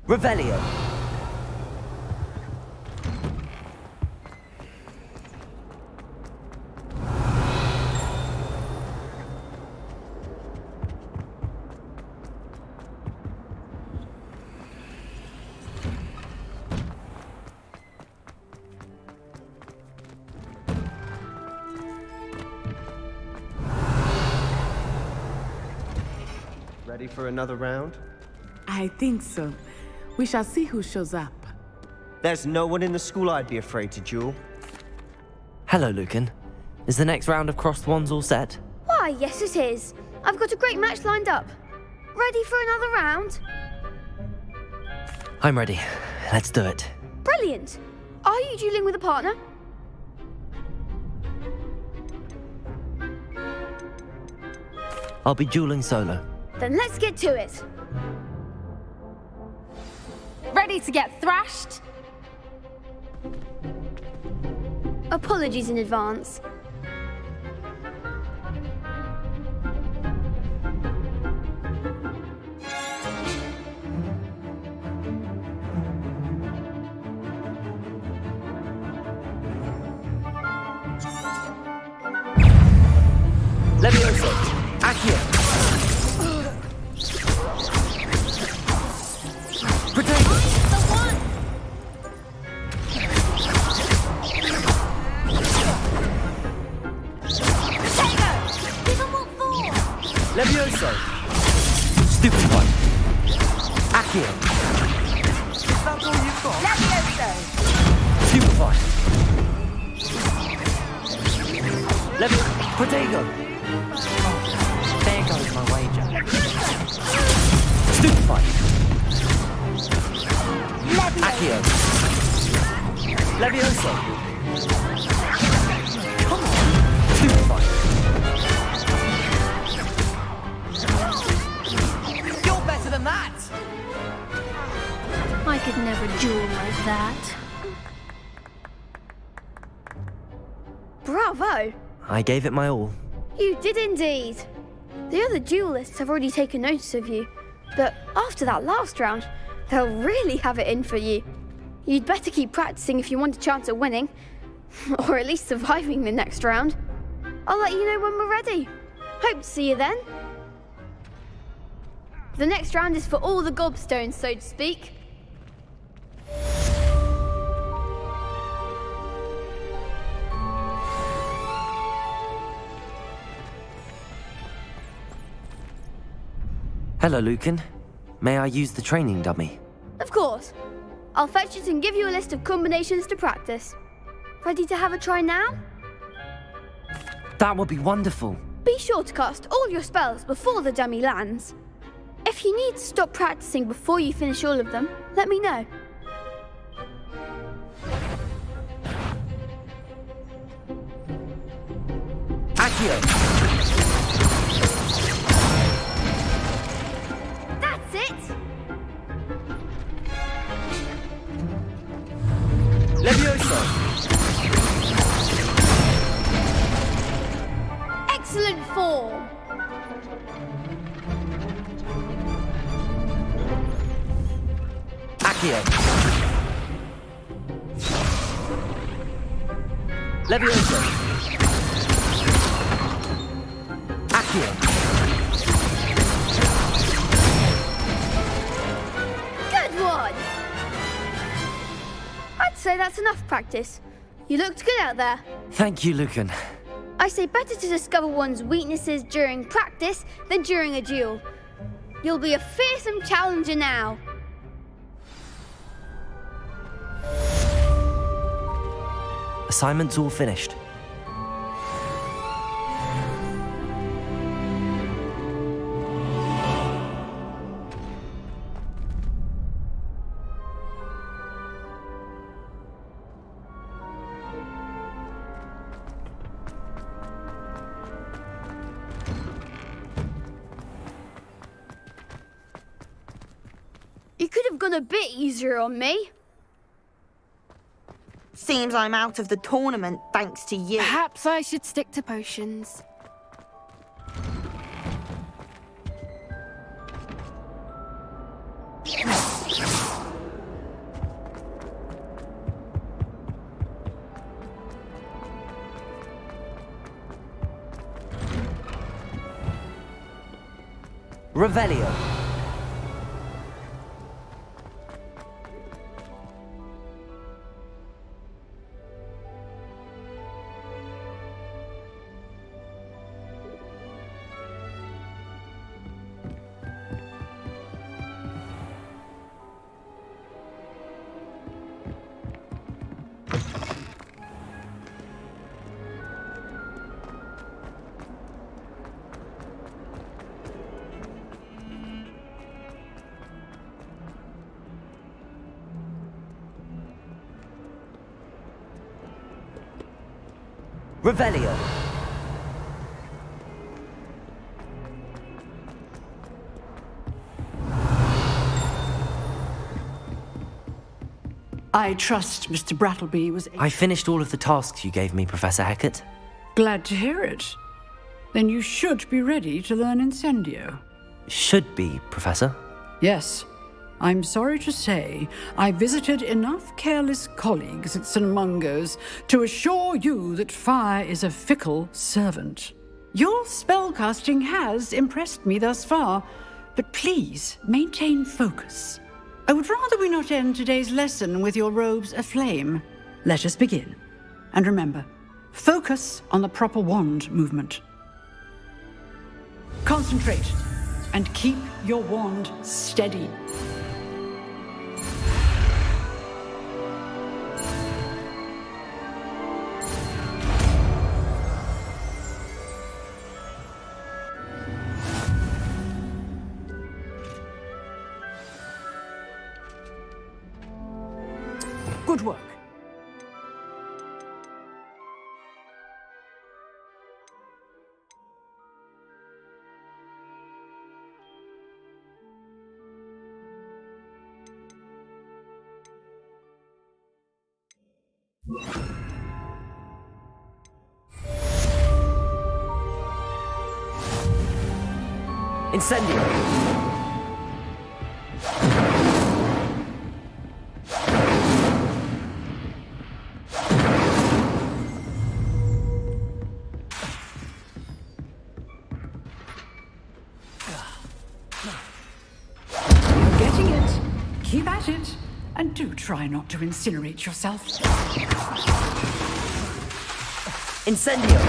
Revelio. Ready for another round? I think so. We shall see who shows up. There's no one in the school I'd be afraid to duel. Hello, Lucan. Is the next round of crossed wands all set? Why, yes it is. I've got a great match lined up. Ready for another round? I'm ready. Let's do it. Brilliant. Are you dueling with a partner? I'll be dueling solo. Then let's get to it. Ready to get thrashed? Apologies in advance. Levioso! Accio! Protego! Levioso! Stupid one! Accio! Is that all you've got? Levioso! Stupefy! Protego! There goes my wager. Stupefy! Levioso! Accio! Levioso! Come on! Stupefy! You're better than that! I could never duel like that. Bravo! I gave it my all. You did indeed. The other duelists have already taken notice of you, but after that last round, they'll really have it in for you. You'd better keep practicing if you want a chance at winning, or at least surviving the next round. I'll let you know when we're ready. Hope to see you then. The next round is for all the gobstones, so to speak. Hello, Lucan. May I use the training dummy? Of course. I'll fetch it and give you a list of combinations to practice. Ready to have a try now? That would be wonderful. Be sure to cast all your spells before the dummy lands. If you need to stop practicing before you finish all of them, let me know. Accio! That's it! Levioso! Excellent form! Accio! Levioso! Accio! Good one! I'd say that's enough practice. You looked good out there. Thank you, Lucan. I say better to discover one's weaknesses during practice than during a duel. You'll be a fearsome challenger now. Assignment's all finished. You could have gone a bit easier on me. Seems I'm out of the tournament thanks to you. Perhaps I should stick to potions. Revelio. Revelio. I trust Mr. Brattleby was... I finished all of the tasks you gave me, Professor Hecat. Glad to hear it. Then you should be ready to learn Incendio. Should be, Professor. Yes. I'm sorry to say, I visited enough careless colleagues at St. Mungo's to assure you that fire is a fickle servant. Your spellcasting has impressed me thus far, but please maintain focus. I would rather we not end today's lesson with your robes aflame. Let us begin. And remember, focus on the proper wand movement. Concentrate and keep your wand steady. Good work. Incendio! And do try not to incinerate yourself. Incendio!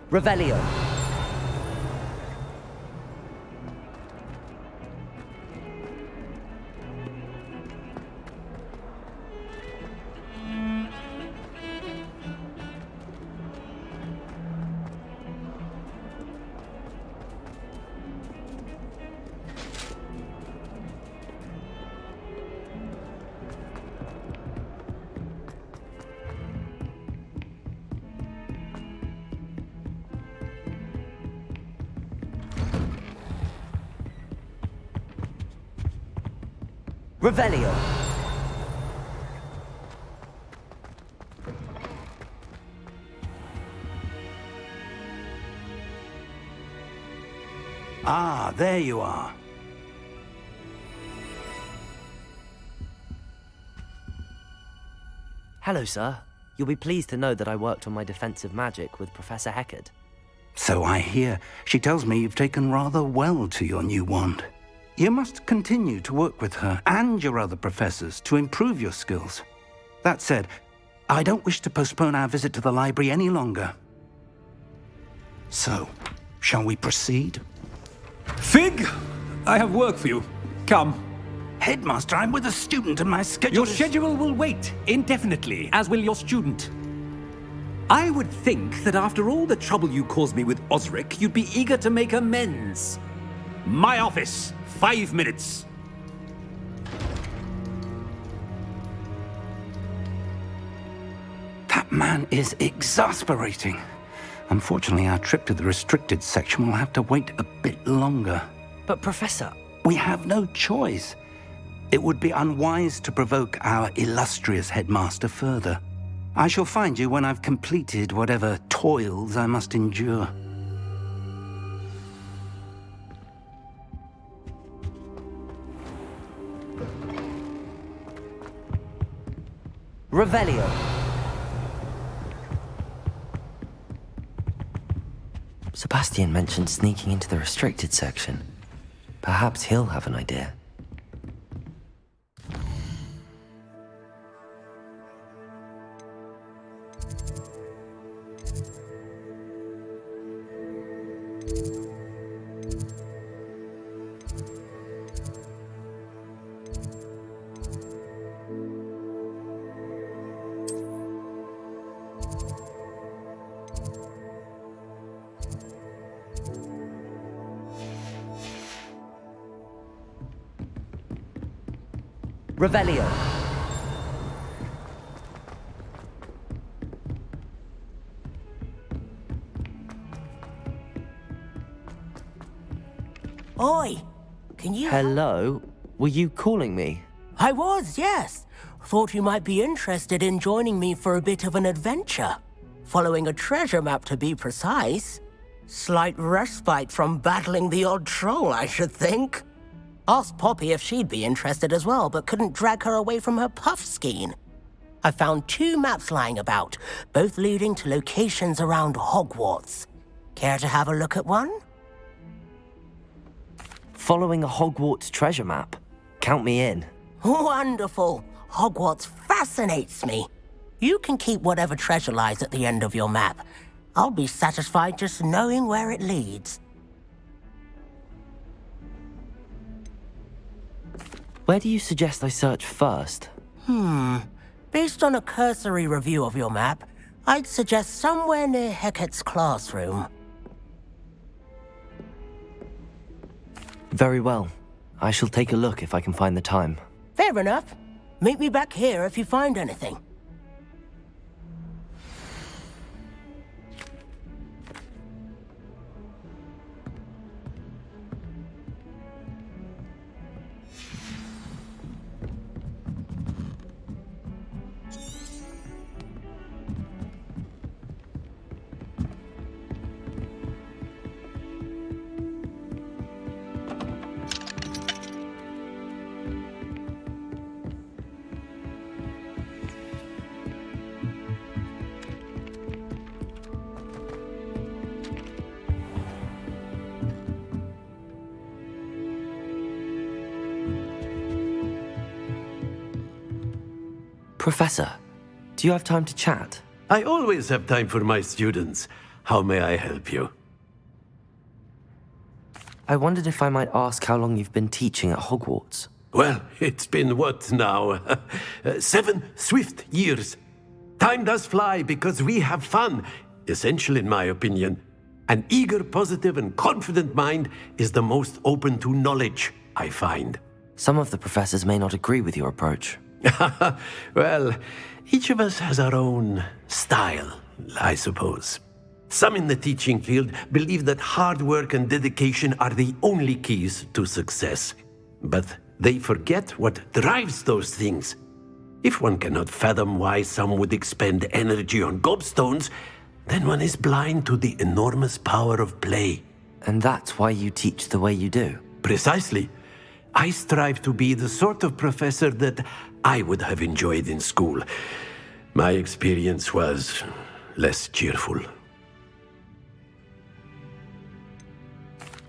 Revelio. Revelio. Ah, there you are. Hello, sir. You'll be pleased to know that I worked on my defensive magic with Professor Heckard. So I hear. She tells me you've taken rather well to your new wand. You must continue to work with her and your other professors to improve your skills. That said, I don't wish to postpone our visit to the library any longer. So, shall we proceed? Fig! I have work for you. Come. Headmaster, I'm with a student and my schedule Your schedule will wait indefinitely, as will your student. I would think that after all the trouble you caused me with Osric, you'd be eager to make amends. My office. 5 minutes. That man is exasperating. Unfortunately, our trip to the restricted section will have to wait a bit longer. But, Professor... We have no choice. It would be unwise to provoke our illustrious headmaster further. I shall find you when I've completed whatever toils I must endure. Revelio. Sebastian mentioned sneaking into the restricted section. Perhaps he'll have an idea. Revelio. Oi, can you... Hello? Were you calling me? I was, yes. Thought you might be interested in joining me for a bit of an adventure. Following a treasure map, to be precise. Slight respite from battling the odd troll, I should think. Asked Poppy if she'd be interested as well, but couldn't drag her away from her puff skein. I found 2 maps lying about, both leading to locations around Hogwarts. Care to have a look at one? Following a Hogwarts treasure map? Count me in. Wonderful. Hogwarts fascinates me. You can keep whatever treasure lies at the end of your map. I'll be satisfied just knowing where it leads. Where do you suggest I search first? Based on a cursory review of your map, I'd suggest somewhere near Hecat's classroom. Very well. I shall take a look if I can find the time. Fair enough. Meet me back here if you find anything. Professor, do you have time to chat? I always have time for my students. How may I help you? I wondered if I might ask how long you've been teaching at Hogwarts. Well, it's been what now? 7 swift years. Time does fly because we have fun. Essential in my opinion. An eager, positive, and confident mind is the most open to knowledge, I find. Some of the professors may not agree with your approach. Well, each of us has our own style, I suppose. Some in the teaching field believe that hard work and dedication are the only keys to success. But they forget what drives those things. If one cannot fathom why some would expend energy on gobstones, then one is blind to the enormous power of play. And that's why you teach the way you do? Precisely. I strive to be the sort of professor that I would have enjoyed in school. My experience was less cheerful.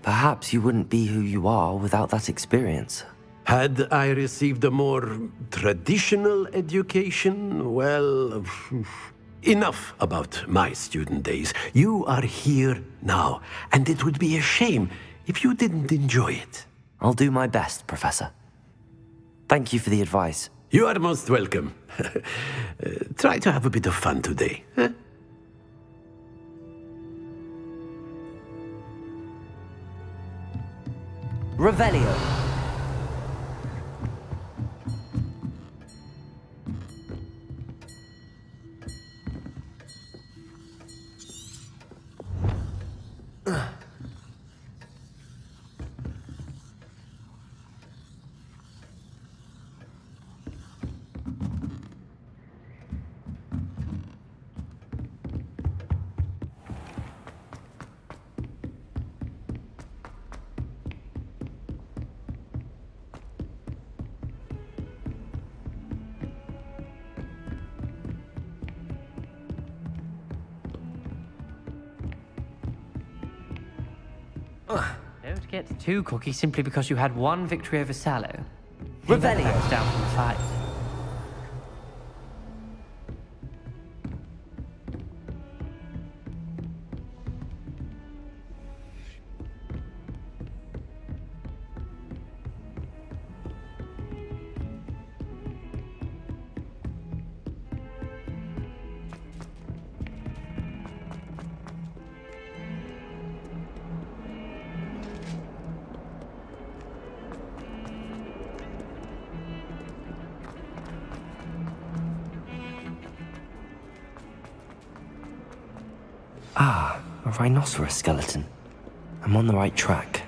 Perhaps you wouldn't be who you are without that experience. Had I received a more traditional education, well, enough about my student days. You are here now, and it would be a shame if you didn't enjoy it. I'll do my best, Professor. Thank you for the advice. You are most welcome. Try to have a bit of fun today. Huh? Revelio. Don't get too cocky simply because you had one victory over Sallow. Revelio. Down from the fight. Ah, a rhinoceros skeleton. I'm on the right track.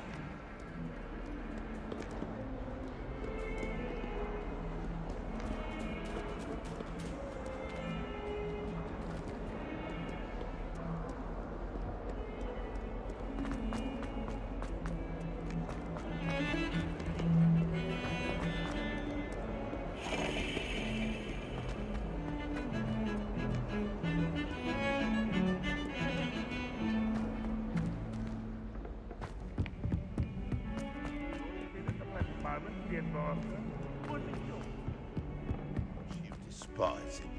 You despise it.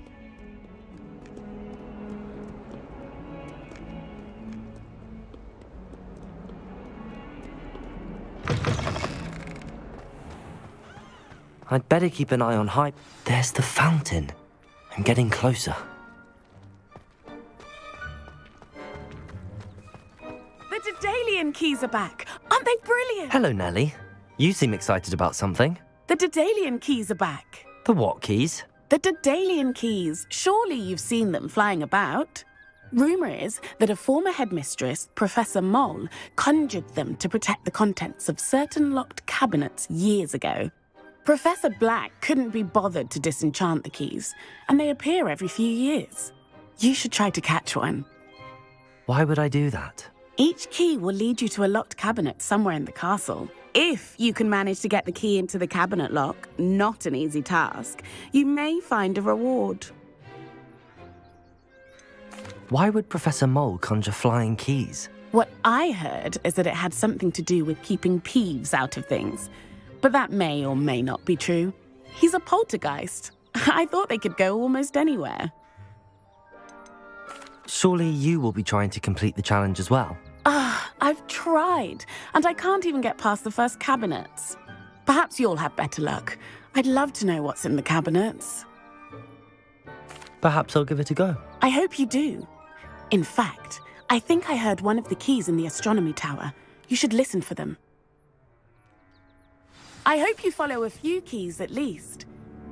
I'd better keep an eye on hype. There's the fountain. I'm getting closer. The Daedalian keys are back. Aren't they brilliant? Hello, Nellie. You seem excited about something. The Daedalian keys are back. The what keys? The Daedalian keys. Surely you've seen them flying about. Rumour is that a former headmistress, Professor Moll, conjured them to protect the contents of certain locked cabinets years ago. Professor Black couldn't be bothered to disenchant the keys, and they appear every few years. You should try to catch one. Why would I do that? Each key will lead you to a locked cabinet somewhere in the castle. If you can manage to get the key into the cabinet lock, not an easy task, you may find a reward. Why would Professor Mole conjure flying keys? What I heard is that it had something to do with keeping Peeves out of things. But that may or may not be true. He's a poltergeist. I thought they could go almost anywhere. Surely you will be trying to complete the challenge as well. I've tried, and I can't even get past the first cabinets. Perhaps you'll have better luck. I'd love to know what's in the cabinets. Perhaps I'll give it a go. I hope you do. In fact, I think I heard one of the keys in the astronomy tower. You should listen for them. I hope you follow a few keys at least.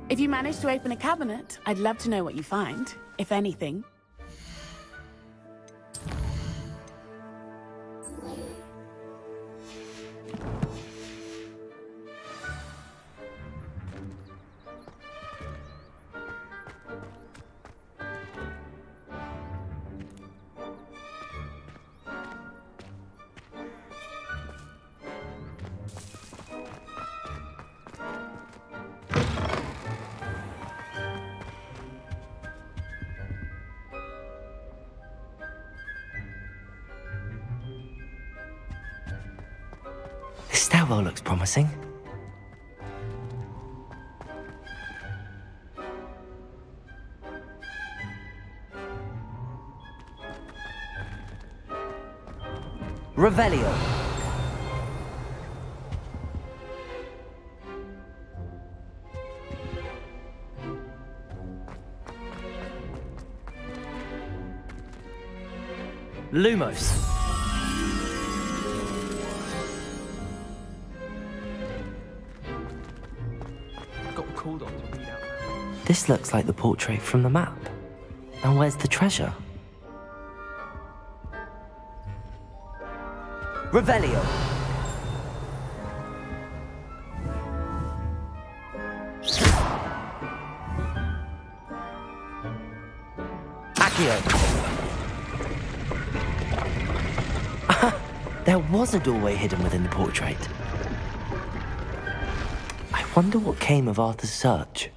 If you manage to open a cabinet, I'd love to know what you find, if anything. This stairwell looks promising. Revelio. Lumos. This looks like the portrait from the map. And where's the treasure? Revelio. Accio. There was a doorway hidden within the portrait. I wonder what came of Arthur's search.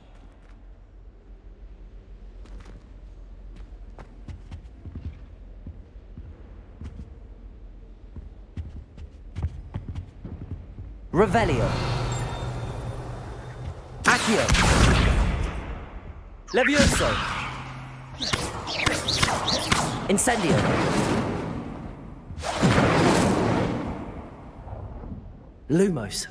Revelio. Accio. Levioso. Incendio. Lumos.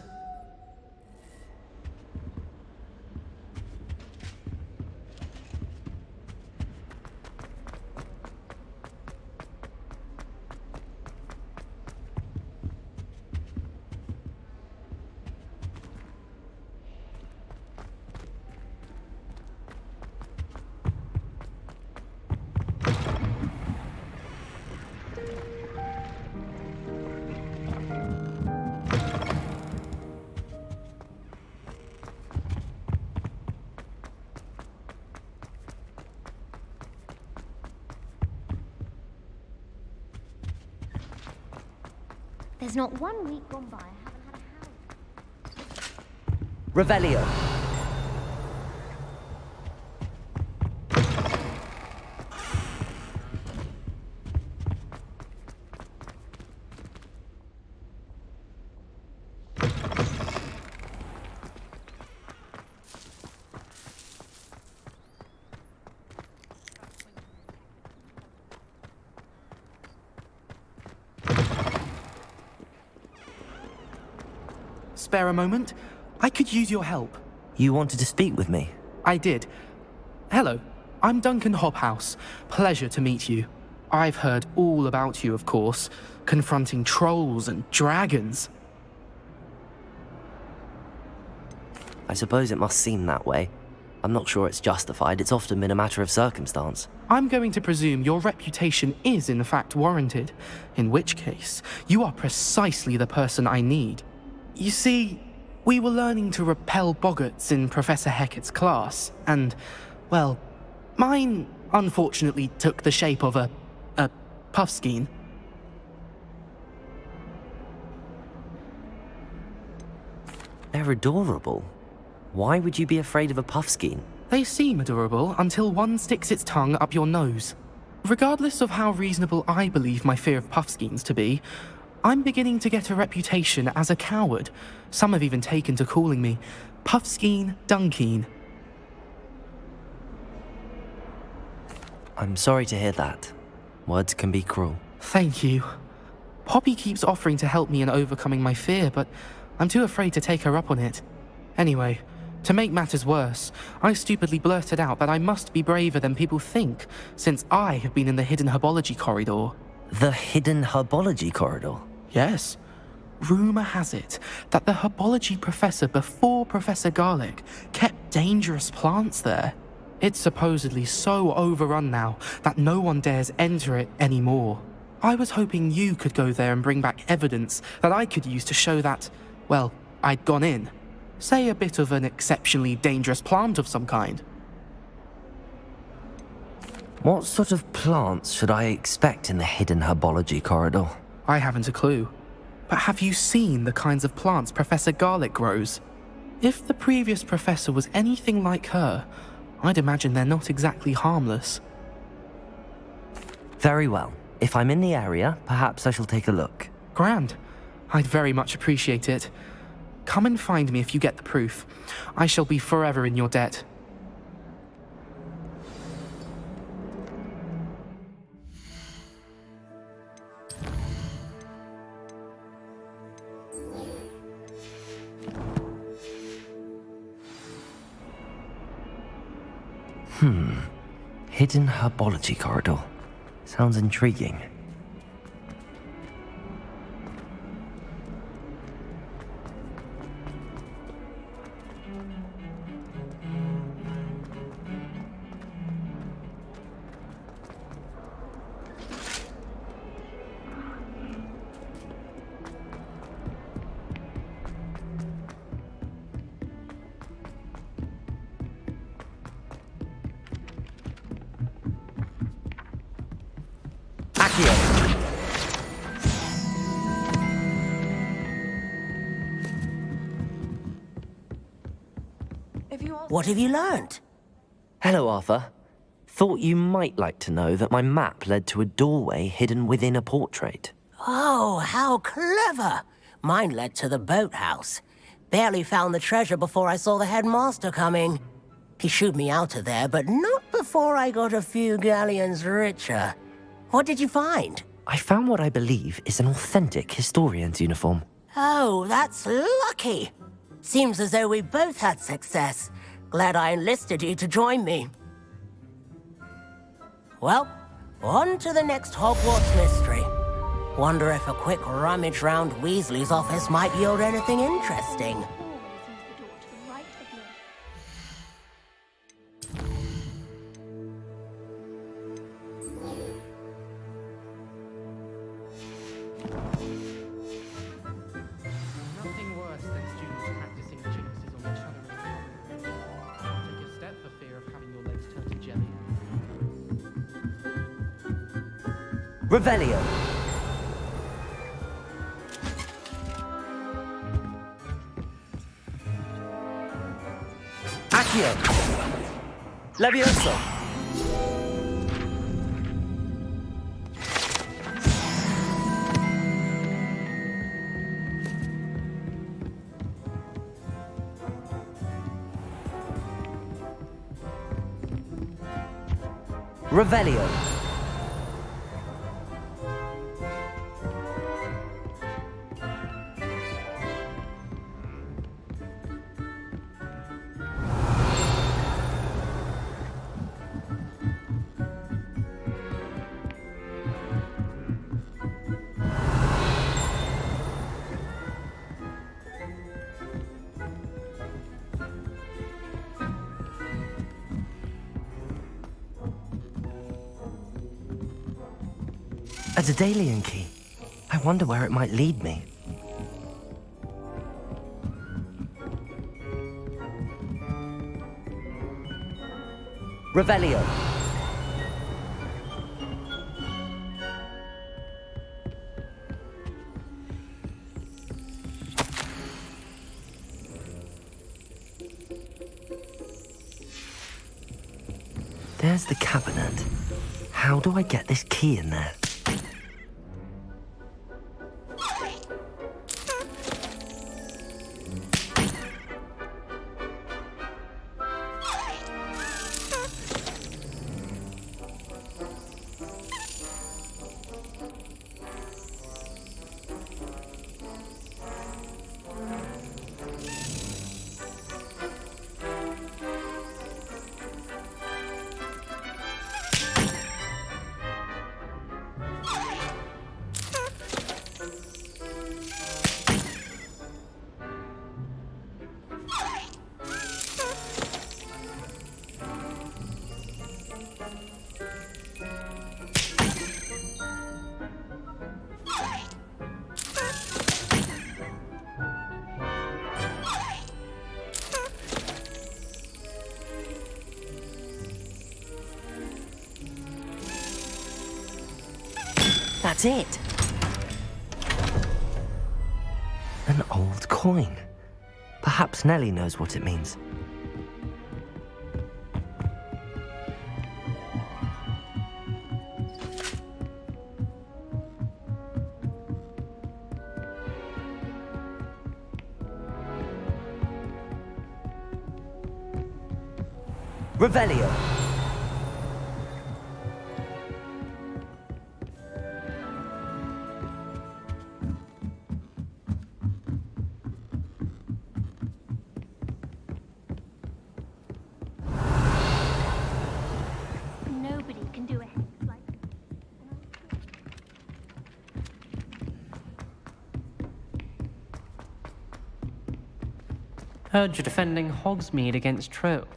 There's not 1 week gone by I haven't had a Revelio. Spare a moment? I could use your help. You wanted to speak with me? I did. Hello, I'm Duncan Hobhouse. Pleasure to meet you. I've heard all about you, of course, confronting trolls and dragons. I suppose it must seem that way. I'm not sure it's justified. It's often been a matter of circumstance. I'm going to presume your reputation is in fact warranted, in which case, you are precisely the person I need. You see, we were learning to repel boggarts in Professor Hecat's class, and, well, mine unfortunately took the shape of a puffskein. They're adorable. Why would you be afraid of a puffskein? They seem adorable until one sticks its tongue up your nose. Regardless of how reasonable I believe my fear of puffskeins to be, I'm beginning to get a reputation as a coward. Some have even taken to calling me Puffskein Dunkeen. I'm sorry to hear that. Words can be cruel. Thank you. Poppy keeps offering to help me in overcoming my fear, but I'm too afraid to take her up on it. Anyway, to make matters worse, I stupidly blurted out that I must be braver than people think, since I have been in the hidden herbology corridor. The hidden herbology corridor? Yes. Rumour has it that the herbology professor before Professor Garlic kept dangerous plants there. It's supposedly so overrun now that no one dares enter it anymore. I was hoping you could go there and bring back evidence that I could use to show that, well, I'd gone in. Say a bit of an exceptionally dangerous plant of some kind. What sort of plants should I expect in the hidden herbology corridor? I haven't a clue. But have you seen the kinds of plants Professor Garlic grows? If the previous professor was anything like her, I'd imagine they're not exactly harmless. Very well. If I'm in the area, perhaps I shall take a look. Grand. I'd very much appreciate it. Come and find me if you get the proof. I shall be forever in your debt. Hidden herbology corridor. Sounds intriguing. What have you learned? Hello, Arthur. Thought you might like to know that my map led to a doorway hidden within a portrait. Oh, how clever! Mine led to the boathouse. Barely found the treasure before I saw the headmaster coming. He shooed me out of there, but not before I got a few galleons richer. What did you find? I found what I believe is an authentic historian's uniform. Oh, that's lucky. Seems as though we both had success. Glad I enlisted you to join me. Well, on to the next Hogwarts mystery. Wonder if a quick rummage round Weasley's office might yield anything interesting. Nothing worse than students practicing jinxes on each other. Take a step for fear of having your legs turned to jelly. Revelio. Accio. Levioso. Revelio. A Daedalian key. I wonder where it might lead me. Revelio. There's the cabinet. How do I get this key in there? That's it. An old coin. Perhaps Nellie knows what it means. Revelio. Nobody can do it like... Heard you're defending Hogsmeade against Trolls.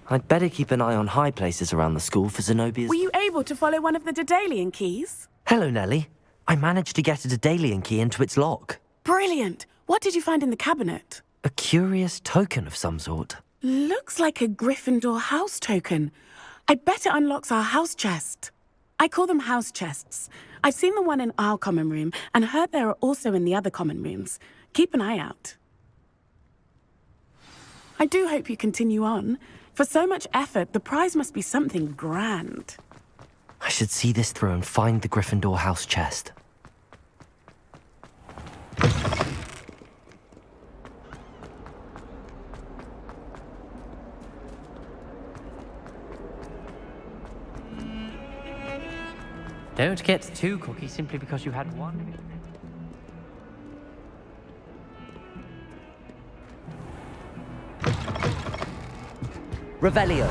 I'd better keep an eye on high places around the school for Zenobia's... Were you able to follow one of the Daedalian keys? Hello, Nellie. I managed to get a Daedalian key into its lock. Brilliant! What did you find in the cabinet? A curious token of some sort. Looks like a Gryffindor house token. I bet it unlocks our house chest. I call them house chests. I've seen the one in our common room and heard there are also in the other common rooms. Keep an eye out. I do hope you continue on. For so much effort, the prize must be something grand. I should see this through and find the Gryffindor house chest. Don't get too cocky simply because you had one. Revelio.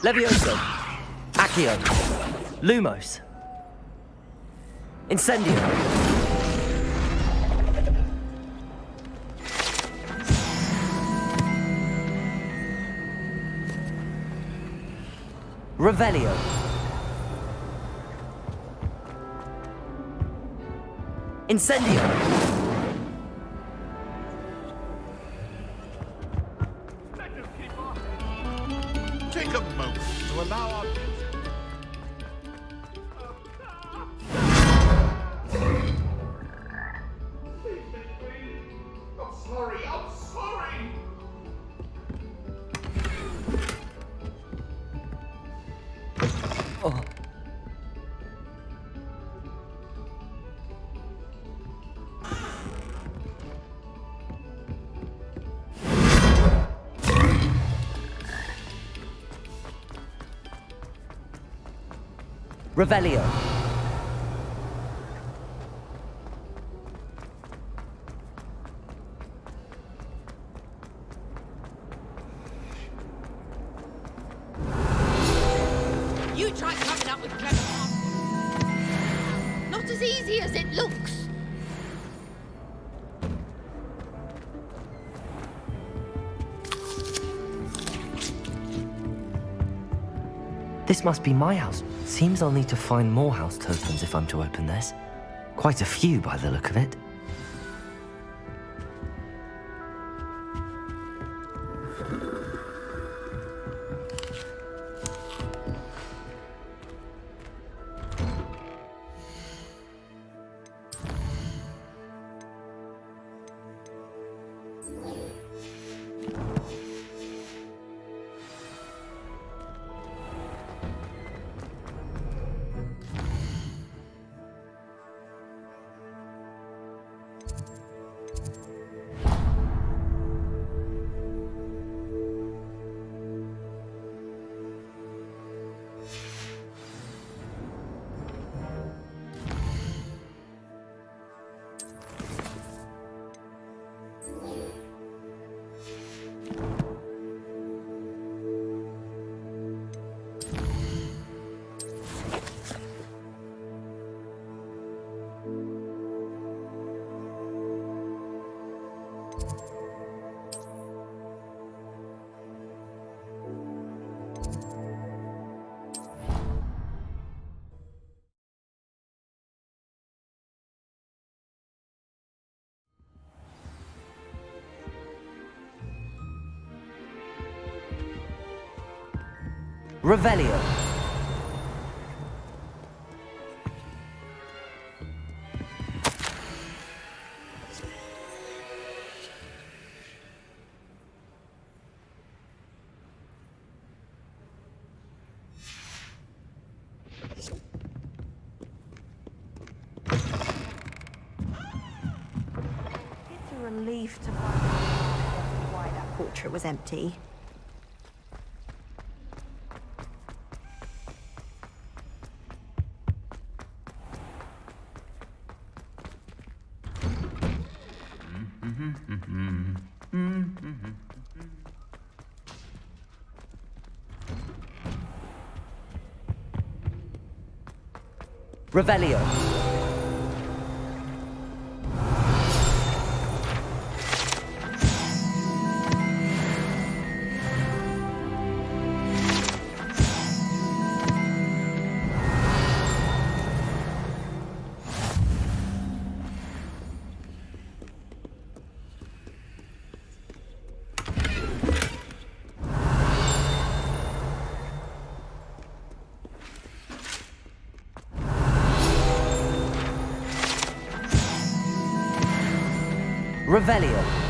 Levioso. Accio. Lumos. Incendio. Revelio. Incendio. Take a moment to allow our... I'm sorry! Oh. Revelio. You try coming up with clever answers. Not as easy as it looks. This must be my house. Seems I'll need to find more house tokens if I'm to open this. Quite a few by the look of it. Revelio. It's a relief to find why that portrait was empty. Revelio. Revelio.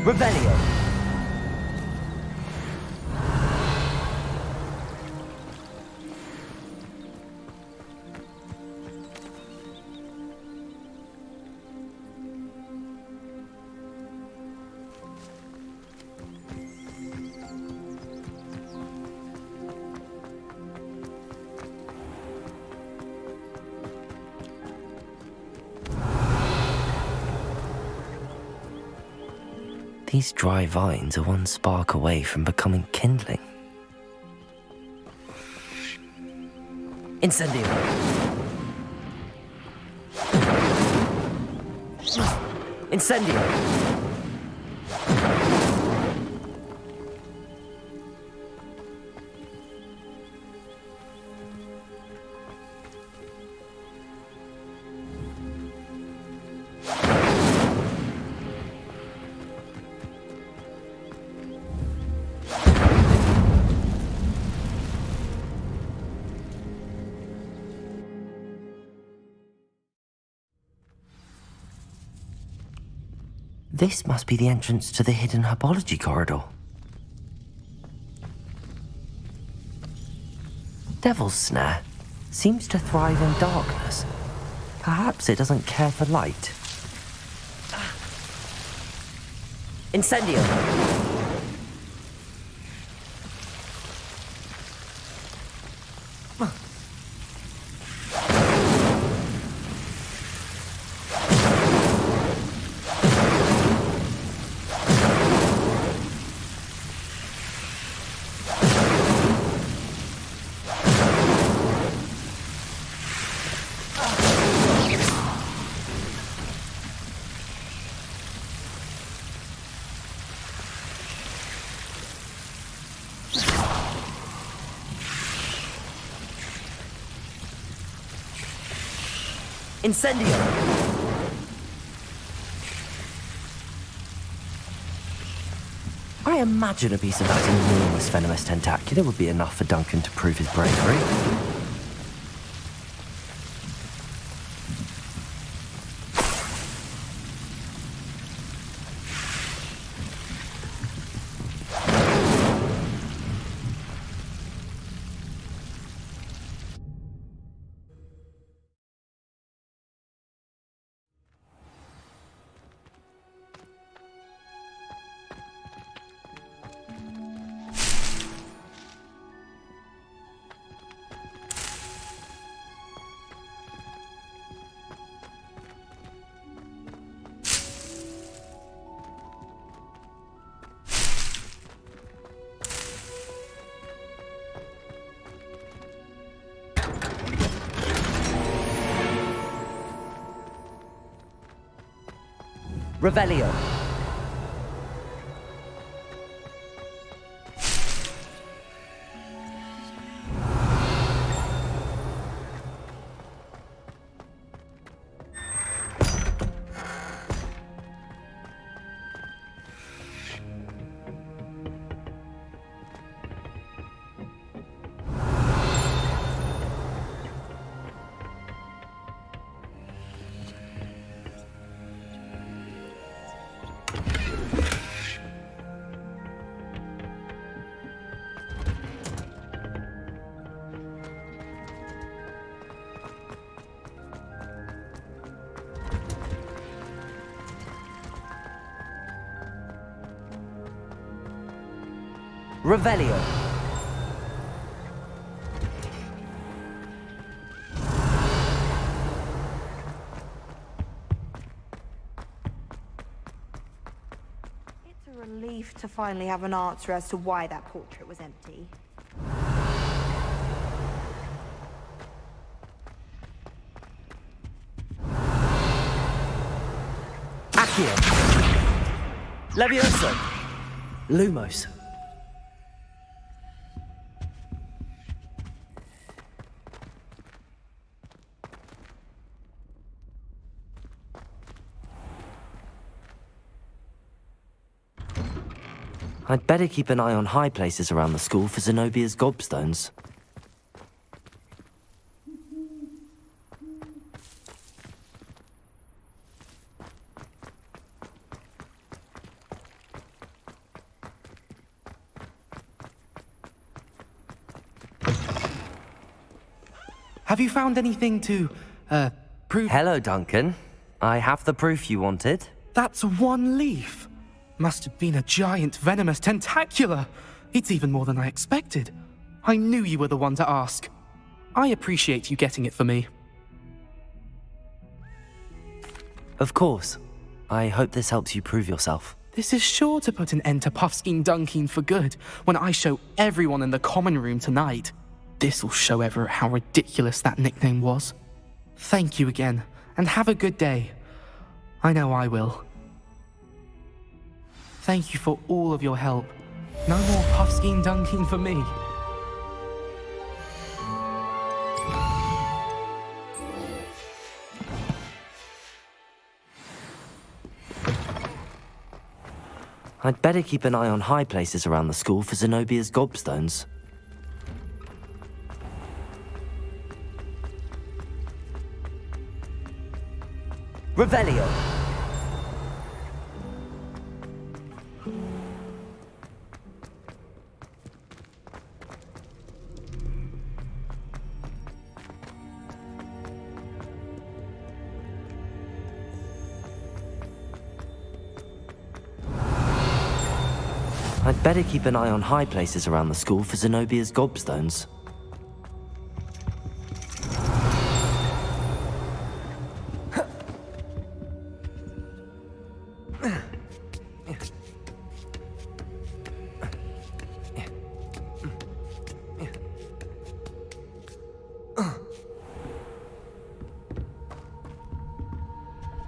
Revelio. These dry vines are one spark away from becoming kindling. Incendio. Incendio. This must be the entrance to the hidden herbology corridor. Devil's Snare seems to thrive in darkness. Perhaps it doesn't care for light. Incendio! Incendio! I imagine a piece of that enormous venomous tentacular would be enough for Duncan to prove his bravery. Revelio. Revelio. It's a relief to finally have an answer as to why that portrait was empty. Accio. Levioso. Lumos. I'd better keep an eye on high places around the school for Zenobia's gobstones. Have you found anything to, prove? Hello, Duncan. I have the proof you wanted. That's one leaf. Must have been a giant venomous tentacula. It's even more than I expected. I knew you were the one to ask. I appreciate you getting it for me. Of course. I hope this helps you prove yourself. This is sure to put an end to Puffskein Dunkin for good when I show everyone in the common room tonight. This'll show Everett how ridiculous that nickname was. Thank you again, and have a good day. I know I will. Thank you for all of your help. No more Puffskein Dunkin for me. I'd better keep an eye on high places around the school for Zenobia's gobstones. Revelio. I'd better keep an eye on high places around the school for Zenobia's gobstones.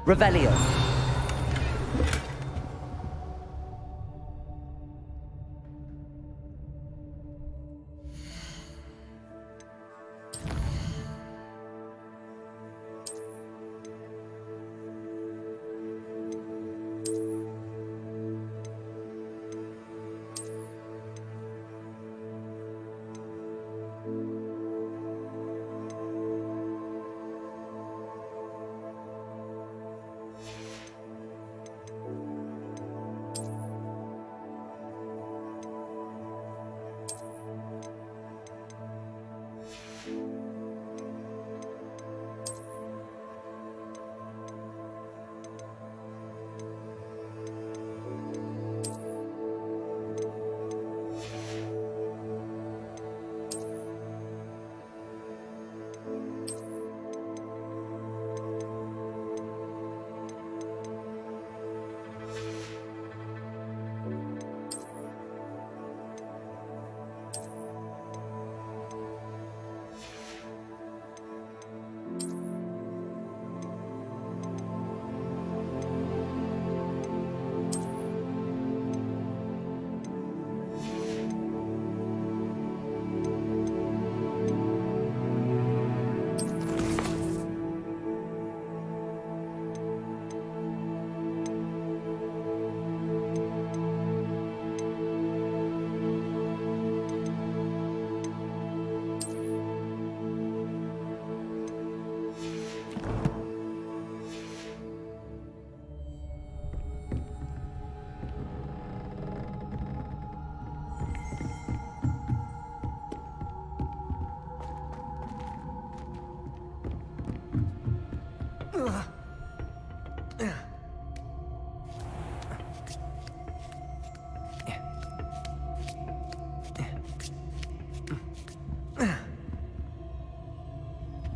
Revelio.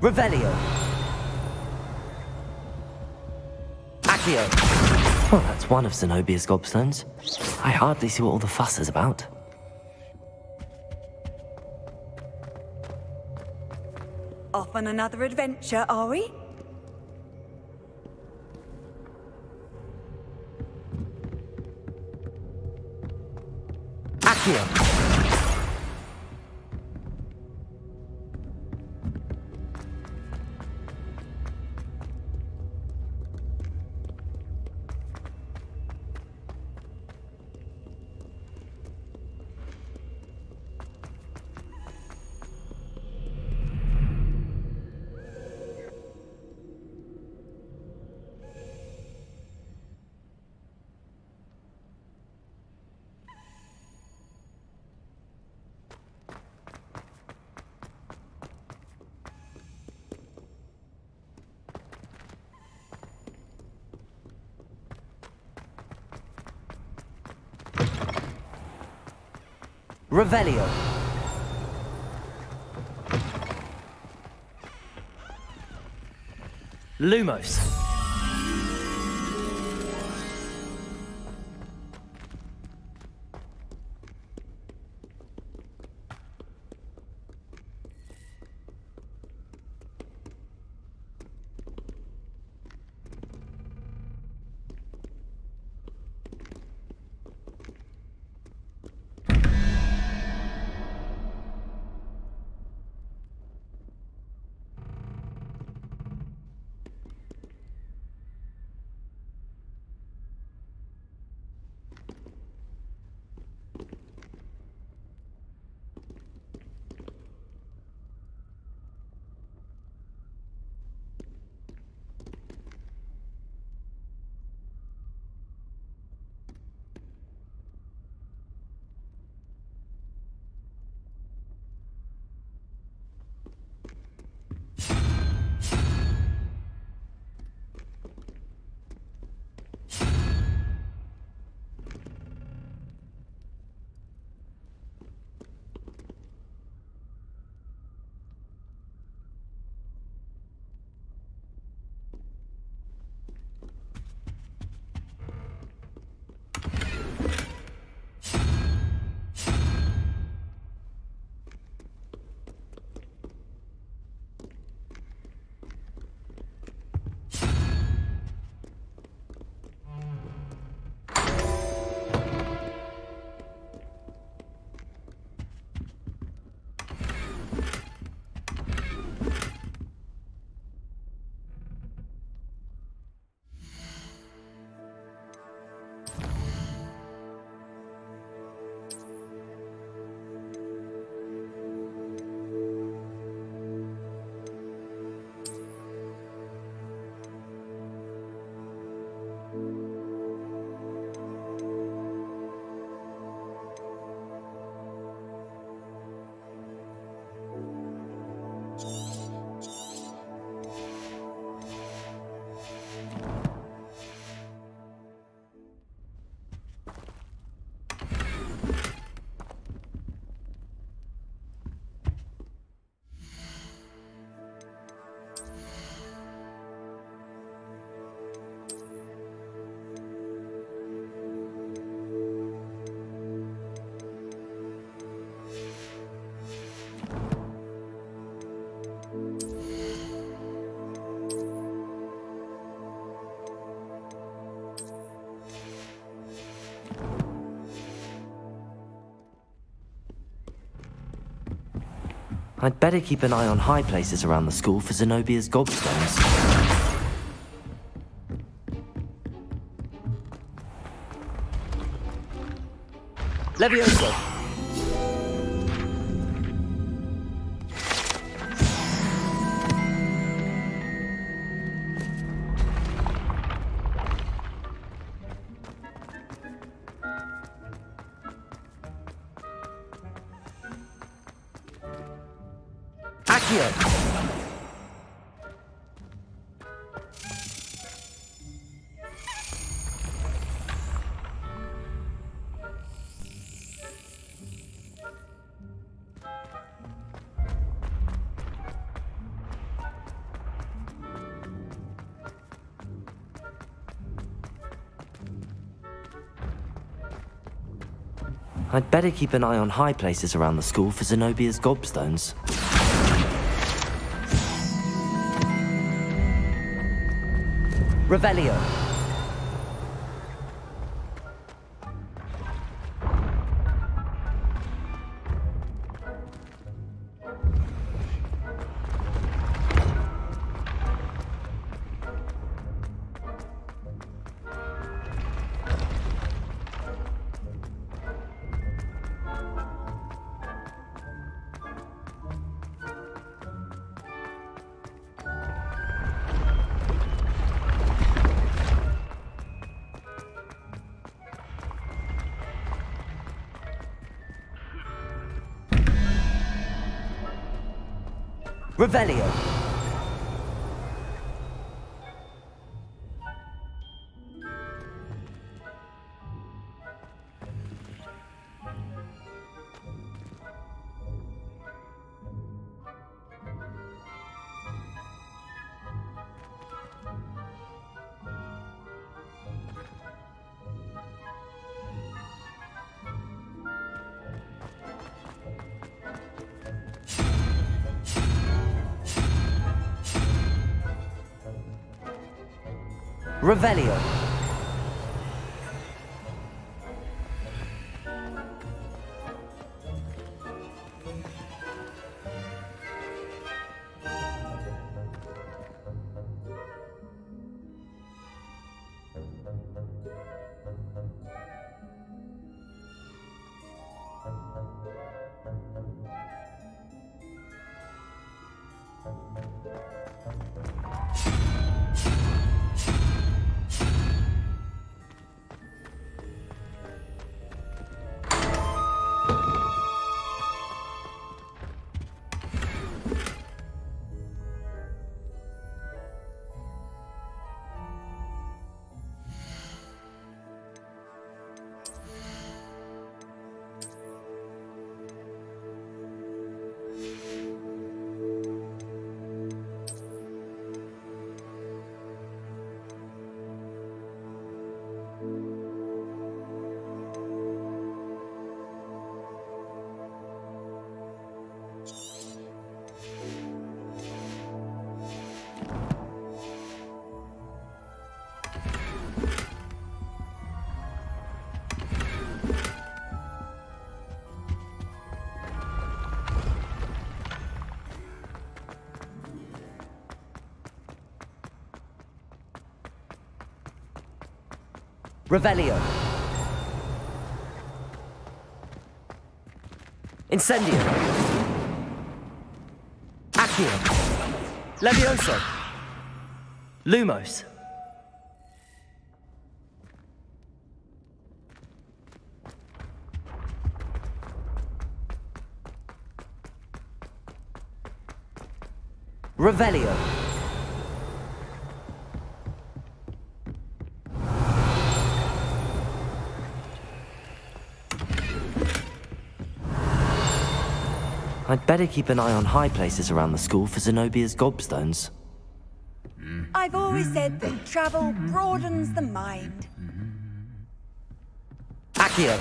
Revelio. Accio. Well, that's one of Zenobia's gobstones. I hardly see what all the fuss is about. Off on another adventure, are we? Accio. Revelio. Lumos. I'd better keep an eye on high places around the school for Zenobia's gobstones. Levioso! Accio! I'd better keep an eye on high places around the school for Zenobia's gobstones. Revelio. Revelio. Revelio. Revelio. Incendio. Accio. Levioso. Lumos. Revelio. I'd better keep an eye on high places around the school for Zenobia's gobstones. I've always said that travel broadens the mind. Accio.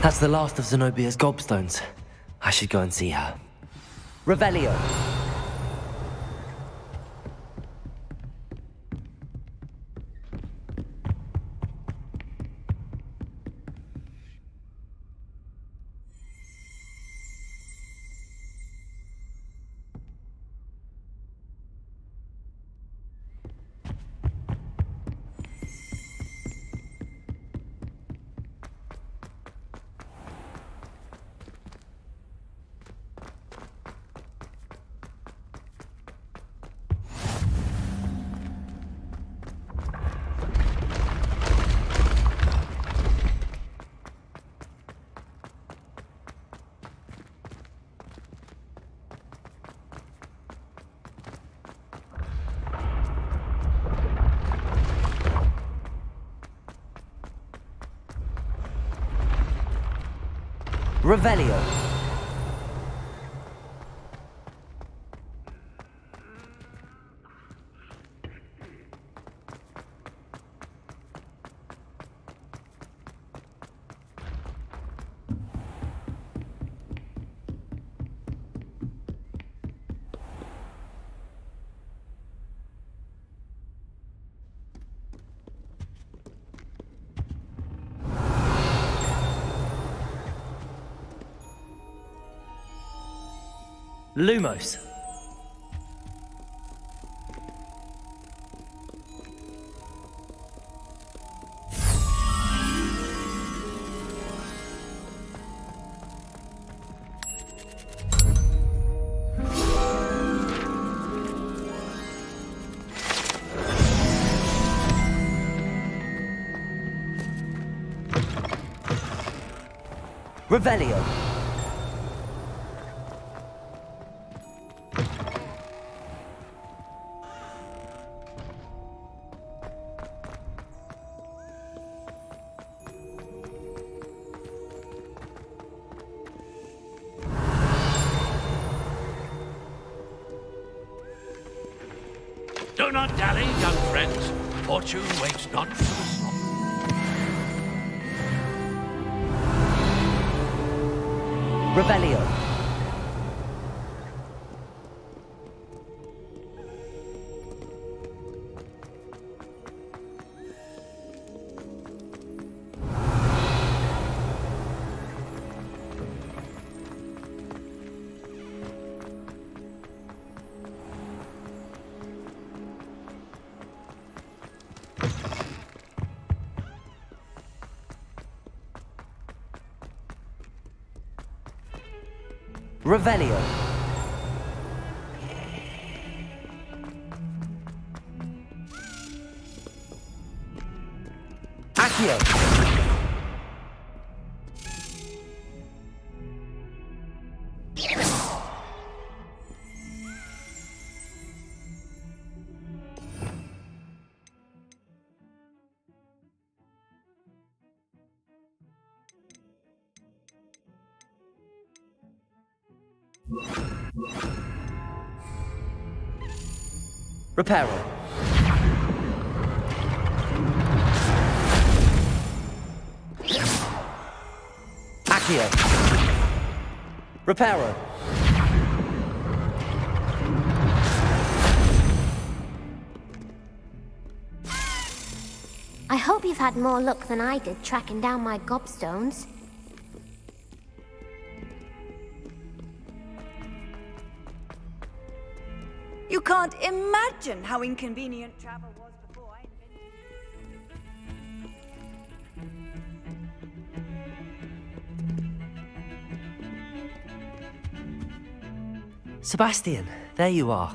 That's the last of Zenobia's gobstones. I should go and see her. Revelio. Revelio. Lumos. Revelio. Do not dally, young friends. Fortune waits not for the slow. Revelio. Revelio. Accio. Reparo. Accio. Reparo. I hope you've had more luck than I did tracking down my gobstones. You can't imagine how inconvenient travel was before I Sebastian, there you are.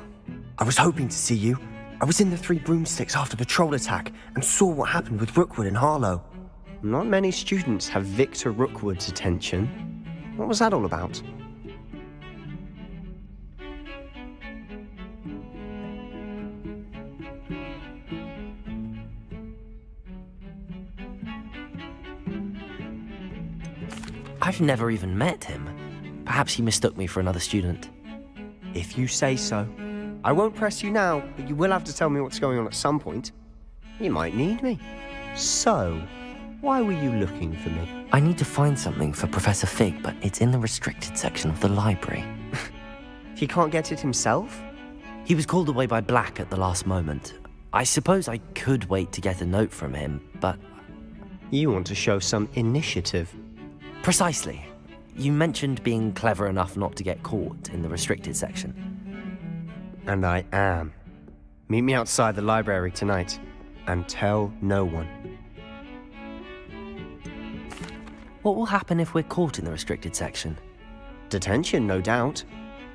I was hoping to see you. I was in the Three Broomsticks after the troll attack and saw what happened with Rookwood and Harlow. Not many students have Victor Rookwood's attention. What was that all about? I've never even met him. Perhaps he mistook me for another student. If you say so. I won't press you now, but you will have to tell me what's going on at some point. You might need me. So, why were you looking for me? I need to find something for Professor Fig, but it's in the restricted section of the library. He can't get it himself? He was called away by Black at the last moment. I suppose I could wait to get a note from him, but... You want to show some initiative. Precisely. You mentioned being clever enough not to get caught in the restricted section. And I am. Meet me outside the library tonight, and tell no one. What will happen if we're caught in the restricted section? Detention, no doubt.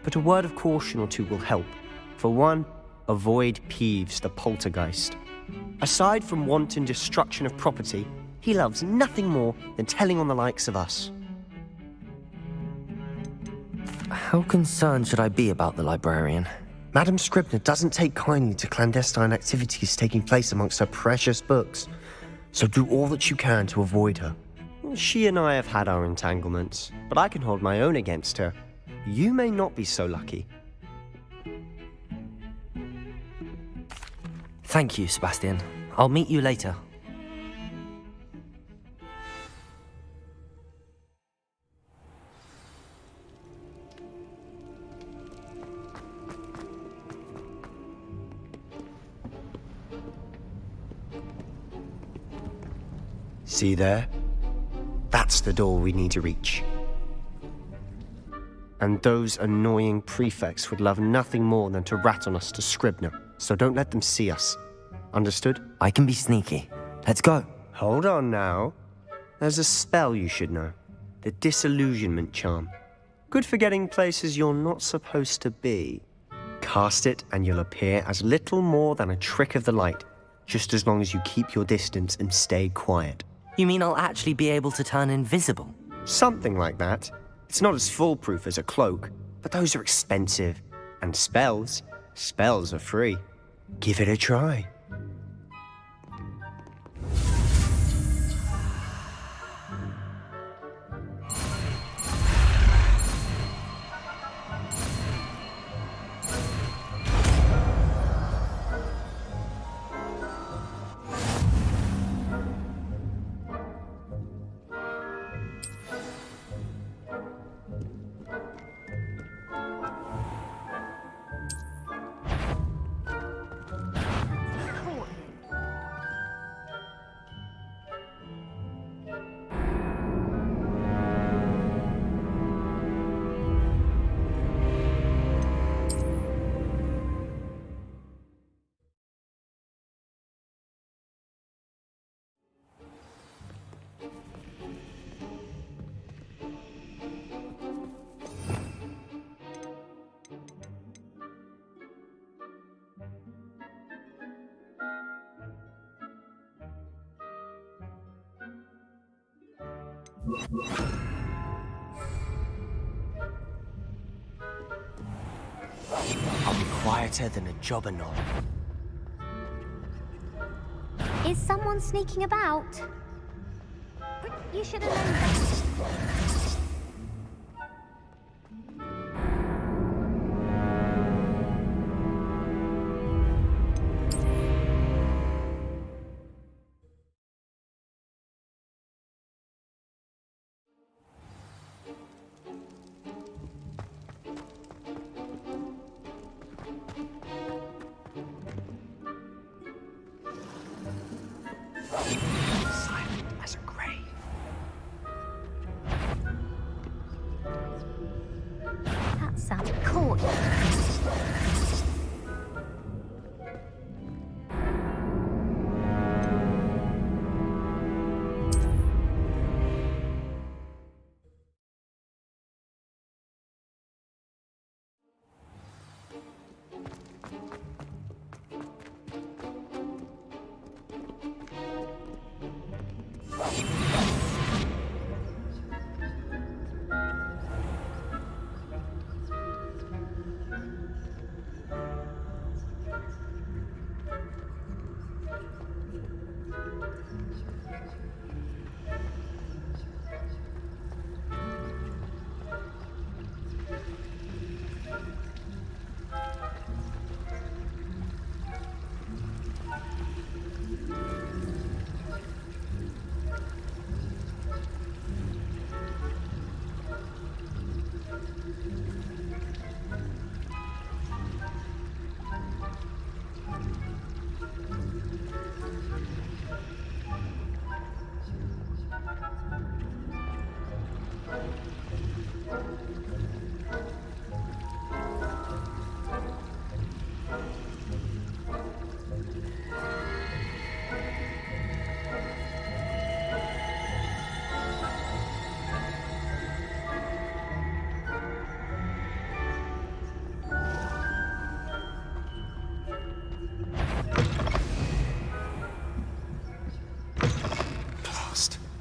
But a word of caution or two will help. For one, avoid Peeves, the poltergeist. Aside from wanton destruction of property, he loves nothing more than telling on the likes of us. How concerned should I be about the librarian? Madame Scribner doesn't take kindly to clandestine activities taking place amongst her precious books, so do all that you can to avoid her. She and I have had our entanglements, but I can hold my own against her. You may not be so lucky. Thank you, Sebastian. I'll meet you later. See there? That's the door we need to reach. And those annoying prefects would love nothing more than to rat on us to Scribner, so don't let them see us. Understood? I can be sneaky. Let's go. Hold on now. There's a spell you should know. The Disillusionment Charm. Good for getting places you're not supposed to be. Cast it and you'll appear as little more than a trick of the light, just as long as you keep your distance and stay quiet. You mean I'll actually be able to turn invisible? Something like that. It's not as foolproof as a cloak, but those are expensive. And spells are free. Give it a try. I'll be quieter than a jobberknoll. Is someone sneaking about? You should have known better. Silent as a grave. That sounds cool.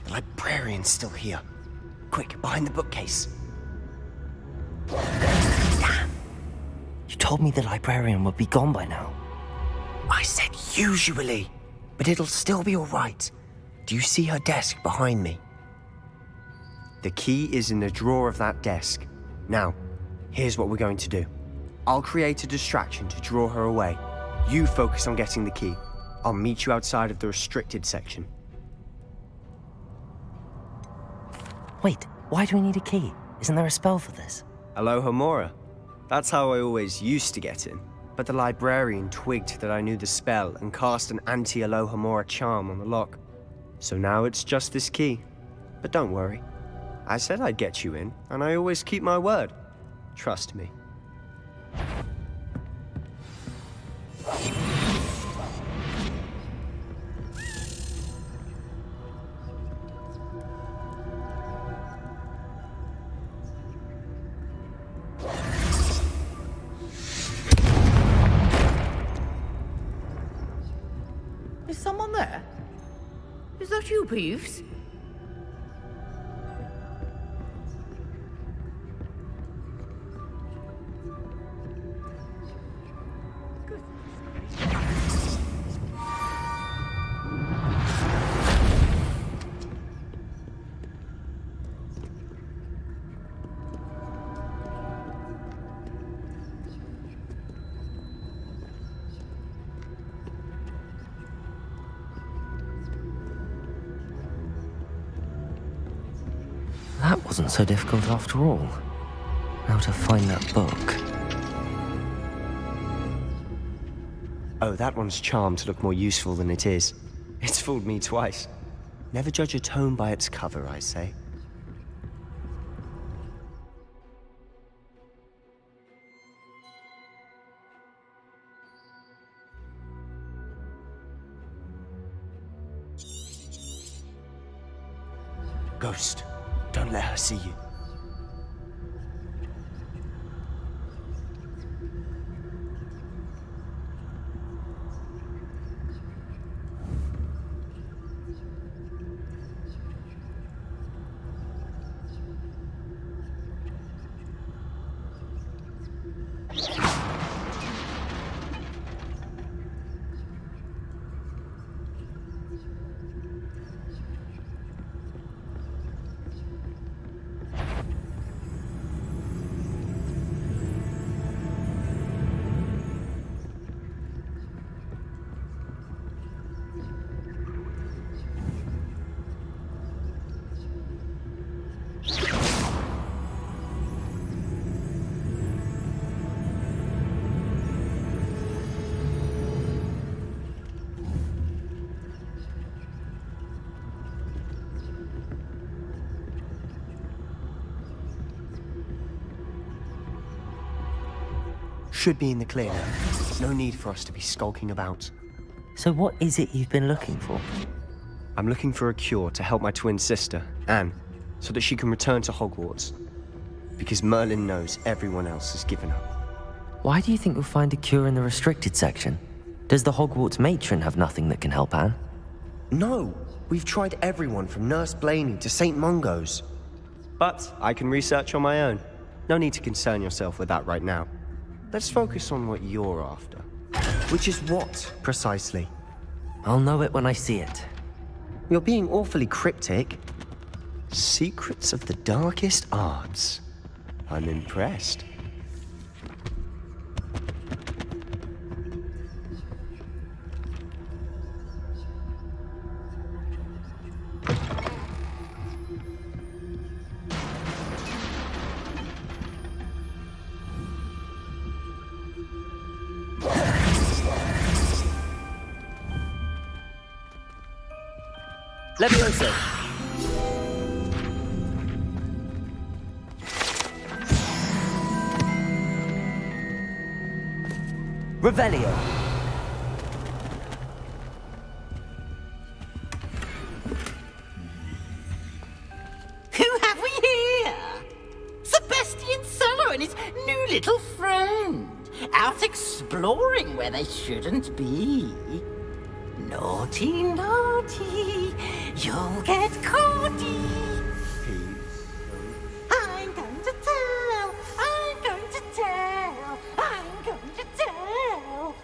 The librarian's still here. Quick, behind the bookcase. Damn! You told me the librarian would be gone by now. I said usually, but it'll still be all right. Do you see her desk behind me? The key is in the drawer of that desk. Now, here's what we're going to do. I'll create a distraction to draw her away. You focus on getting the key. I'll meet you outside of the restricted section. Wait, why do we need a key? Isn't there a spell for this? Alohomora. That's how I always used to get in. But the librarian twigged that I knew the spell and cast an anti-Alohomora charm on the lock. So now it's just this key. But don't worry. I said I'd get you in, and I always keep my word. Trust me. Is someone there? Is that you, Peeves? That wasn't so difficult after all. Now to find that book. Oh, that one's charmed to look more useful than it is. It's fooled me twice. Never judge a tome by its cover, I say. Ghost, don't let her see you. Should be in the clear now. No need for us to be skulking about. So what is it you've been looking for? I'm looking for a cure to help my twin sister, Anne, so that she can return to Hogwarts. Because Merlin knows everyone else has given up. Why do you think we'll find a cure in the restricted section? Does the Hogwarts matron have nothing that can help Anne? No! We've tried everyone from Nurse Blaney to St. Mungo's. But I can research on my own. No need to concern yourself with that right now. Let's focus on what you're after. Which is what, precisely? I'll know it when I see it. You're being awfully cryptic. Secrets of the darkest arts. I'm impressed. Levioso. Revelio. Who have we here? Sebastian Solo and his new little friend. Out exploring where they shouldn't be. Naughty, naughty, you'll get caughty. I'm going to tell, I'm going to tell, I'm going to tell.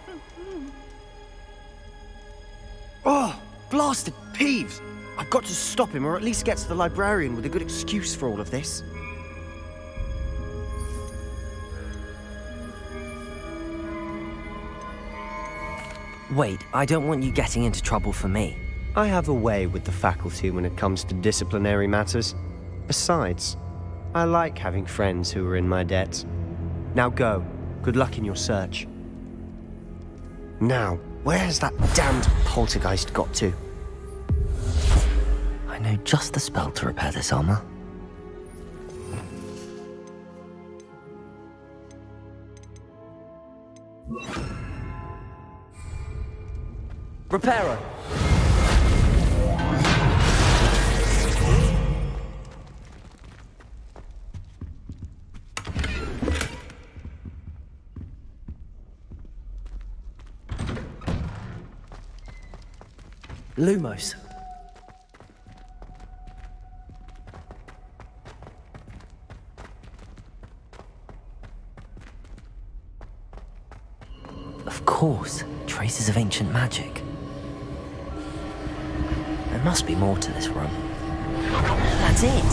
Oh, blasted Peeves! I've got to stop him, or at least get to the librarian with a good excuse for all of this. Wait, I don't want you getting into trouble for me. I have a way with the faculty when it comes to disciplinary matters. Besides, I like having friends who are in my debt. Now go. Good luck in your search. Now, where has that damned poltergeist got to? I know just the spell to repair this armor. Reparo! Lumos. Of course, traces of ancient magic. There must be more to this room. That's it!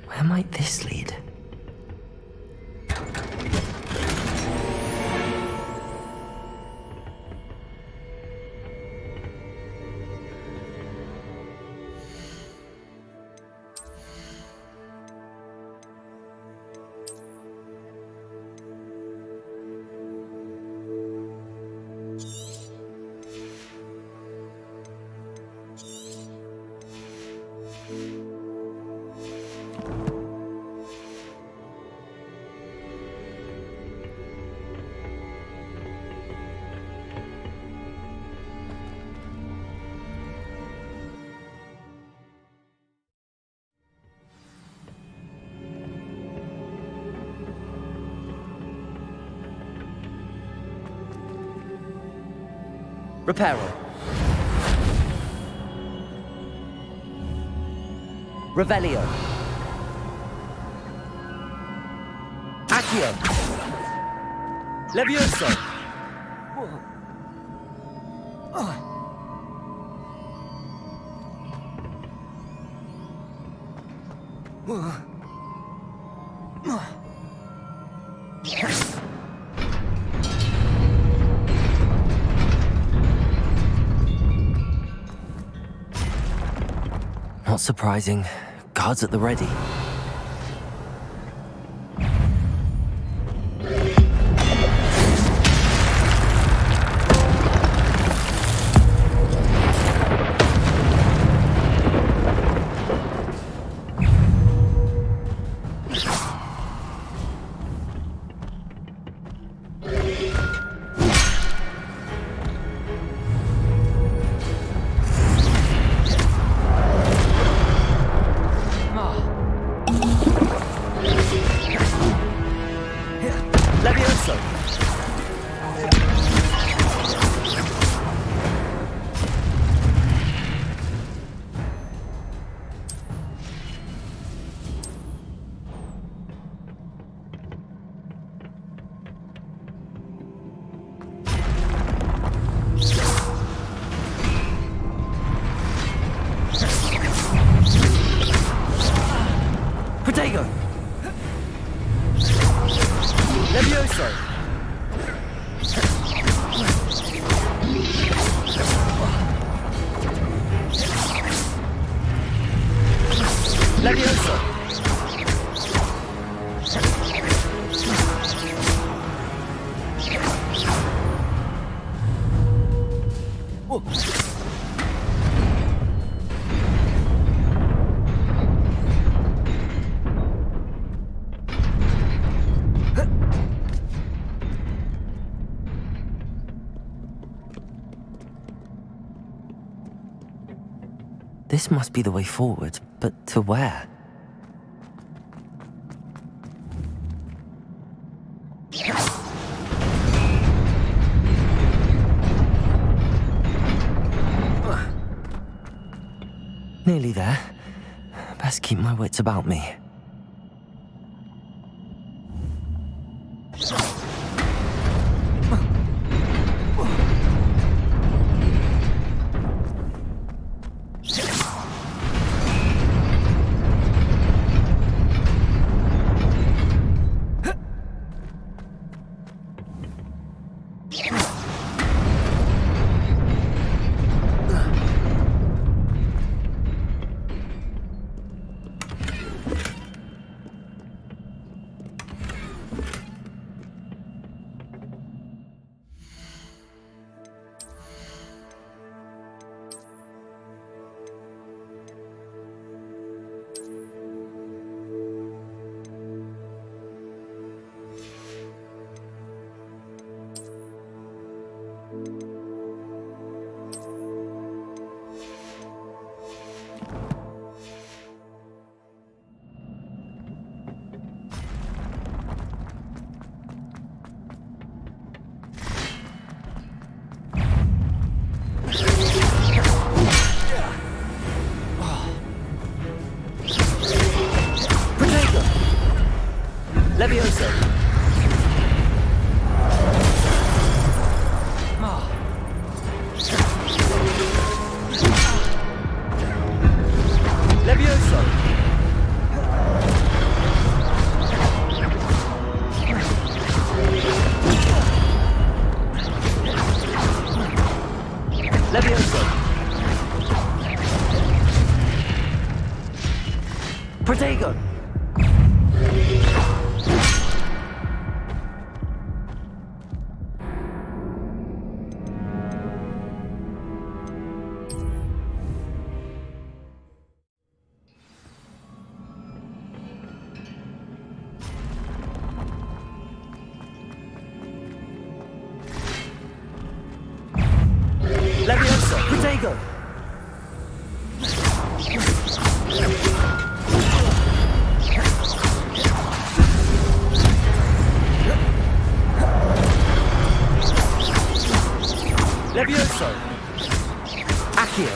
Where might this lead? Reparo. Revelio. Accio. Levioso. Not surprising. Guards at the ready. Protego! Levioso! Levioso! This must be the way forward, but to where? Nearly there. Best keep my wits about me. Levioso! Levioso! Levioso! Protego! Levioso! Protego! Levioso! Accio!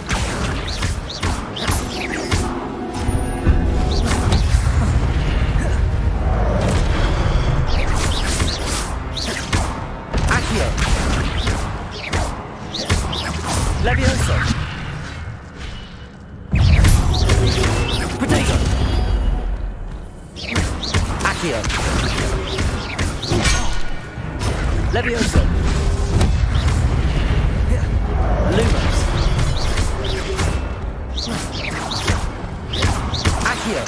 Accio! Levioso! Protego! Accio! Levioso! Lumos! Accio!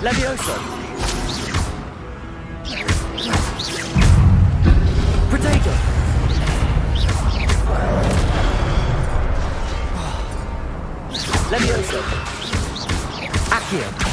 Levioso! Protego! Levioso! Accio!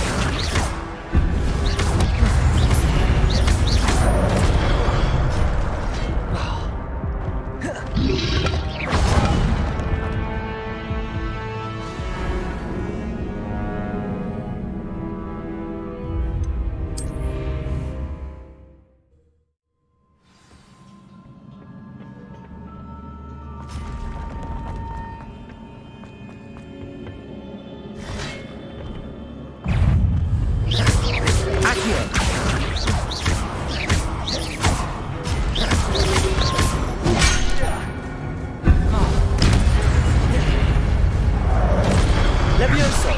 Levioso!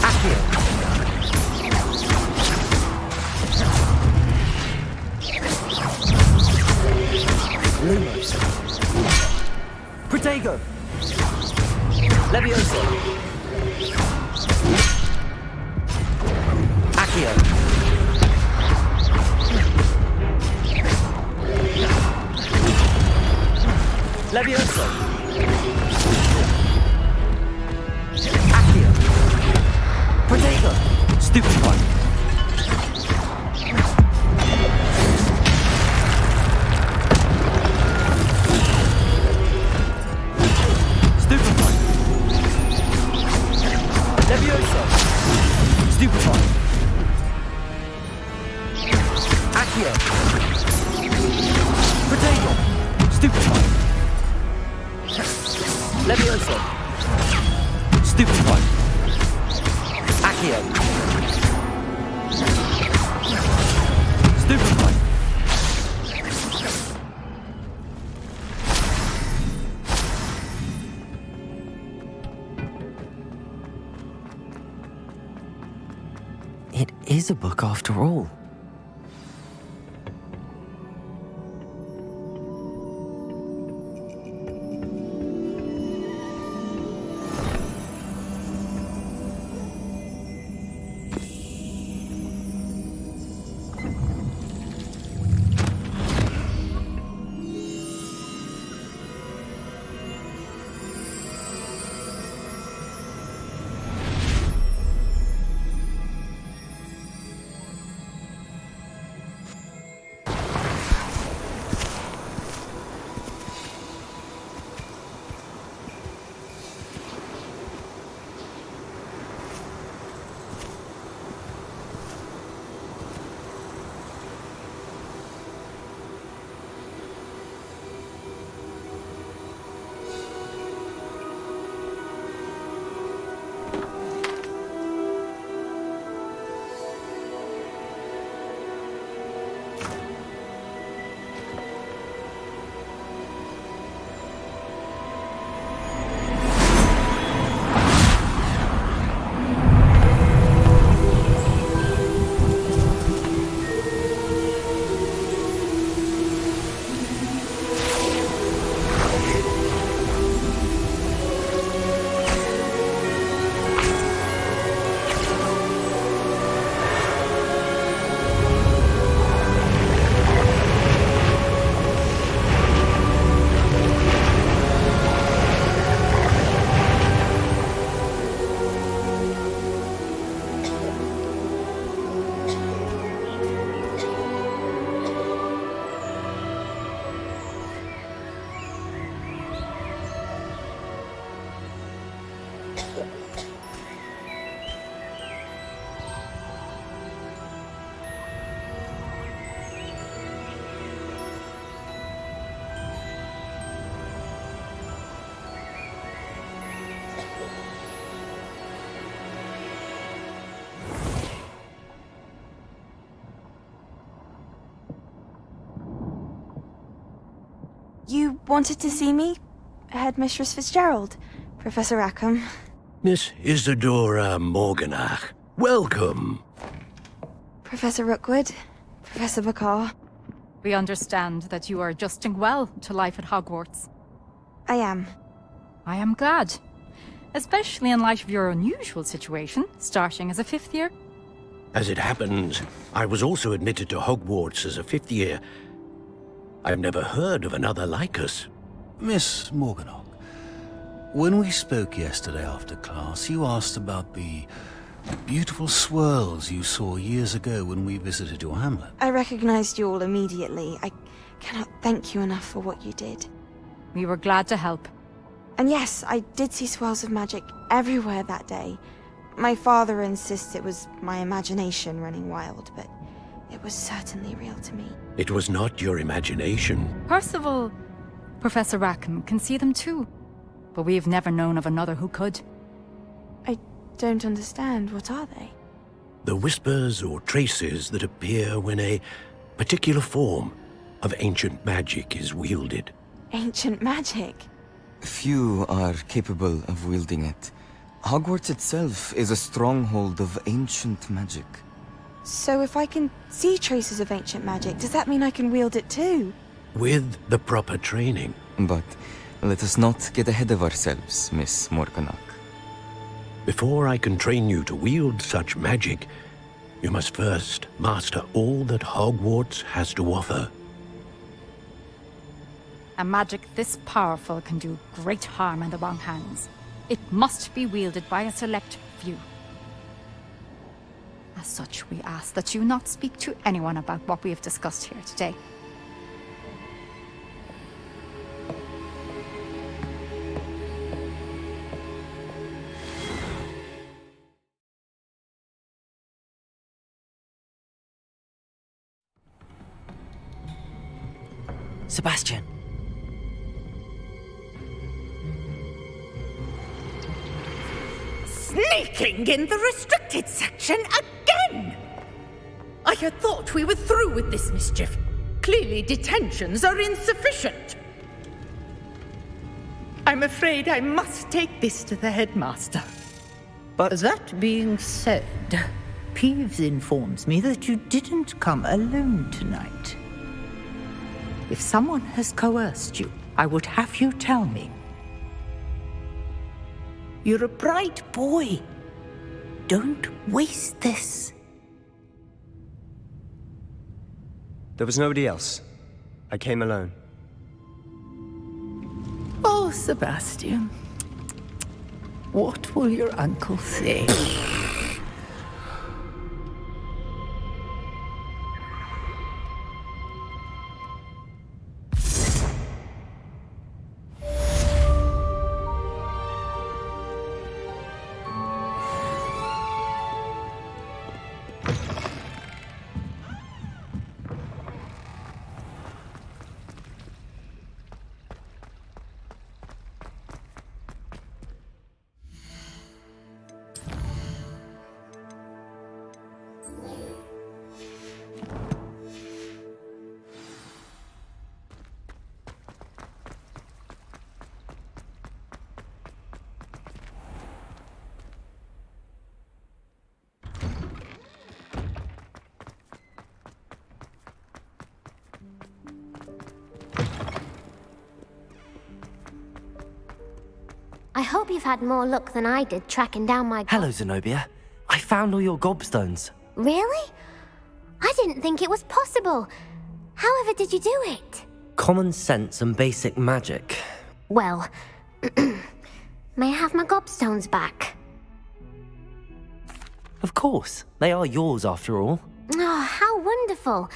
Accio! Lumos! Protego! Levioso! Accio! Levioso! Accio! Protego! Stupid one! Stupid one! Levioso! Stupid one! Accio! Protego! Stupid one! Levioso! Stupid one! Accio! Stupid one! It is a book after all. You wanted to see me? Headmistress Fitzgerald, Professor Rackham. Miss Isadora Morganach, welcome. Professor Rookwood, Professor Bakar. We understand that you are adjusting well to life at Hogwarts. I am. I am glad. Especially in light of your unusual situation, starting as a 5th year. As it happens, I was also admitted to Hogwarts as a 5th year. I've never heard of another like us. Miss Morganach, when we spoke yesterday after class, you asked about the beautiful swirls you saw years ago when we visited your hamlet. I recognized you all immediately. I cannot thank you enough for what you did. We were glad to help. And yes, I did see swirls of magic everywhere that day. My father insists it was my imagination running wild, but it was certainly real to me. It was not your imagination. Percival, Professor Rackham can see them too. But we've never known of another who could. I don't understand. What are they? The whispers or traces that appear when a particular form of ancient magic is wielded. Ancient magic? Few are capable of wielding it. Hogwarts itself is a stronghold of ancient magic. So if I can see traces of ancient magic, does that mean I can wield it too? With the proper training. But let us not get ahead of ourselves, Miss Morganach. Before I can train you to wield such magic, you must first master all that Hogwarts has to offer. A magic this powerful can do great harm in the wrong hands. It must be wielded by a select few. As such, we ask that you not speak to anyone about what we have discussed here today. Sebastian. Sneaking in the restricted section again! I had thought we were through with this mischief. Clearly detentions are insufficient. I'm afraid I must take this to the headmaster. But that being said, Peeves informs me that you didn't come alone tonight. If someone has coerced you, I would have you tell me. You're a bright boy. Don't waste this. There was nobody else. I came alone. Oh, Sebastian. What will your uncle say? I hope you've had more luck than I did tracking down my... Hello, Zenobia. I found all your gobstones. Really? I didn't think it was possible. However did you do it? Common sense and basic magic. Well, may I have my gobstones back? Of course. They are yours, after all. Oh, how wonderful.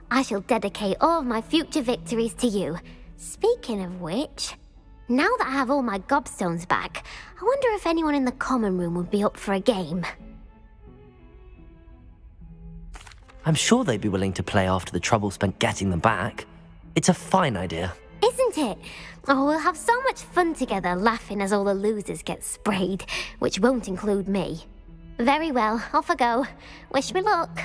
I shall dedicate all of my future victories to you. Speaking of which, now that I have all my gobstones back, I wonder if anyone in the common room would be up for a game. I'm sure they'd be willing to play after the trouble spent getting them back. It's a fine idea. Isn't it? Oh, we'll have so much fun together, laughing as all the losers get sprayed, which won't include me. Very well, off I go. Wish me luck.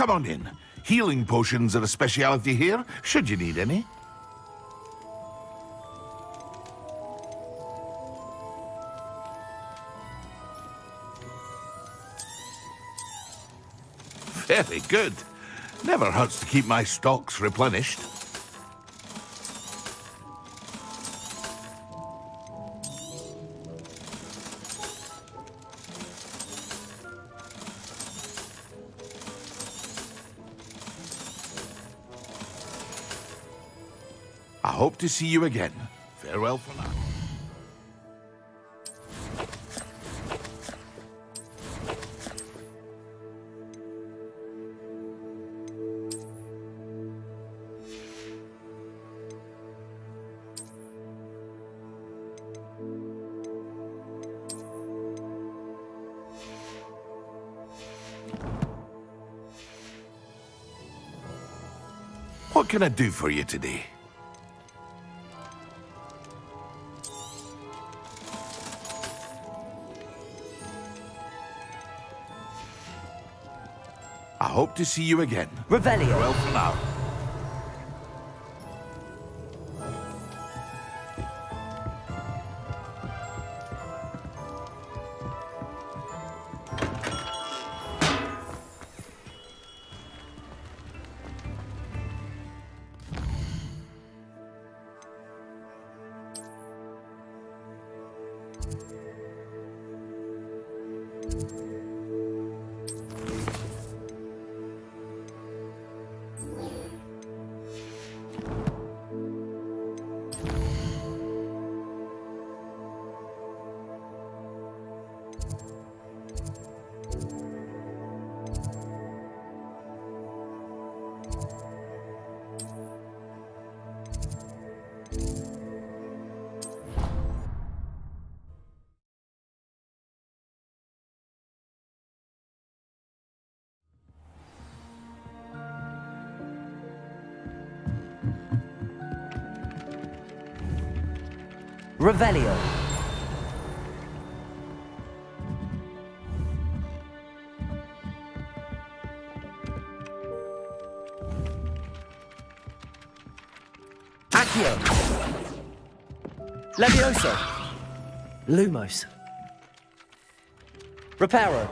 Come on in. Healing potions are a speciality here, should you need any. Very good. Never hurts to keep my stocks replenished. I hope to see you again. Farewell for now. What can I do for you today? I hope to see you again. Revelio. Farewell for now. Revelio. Accio. Levioso. Lumos. Reparo.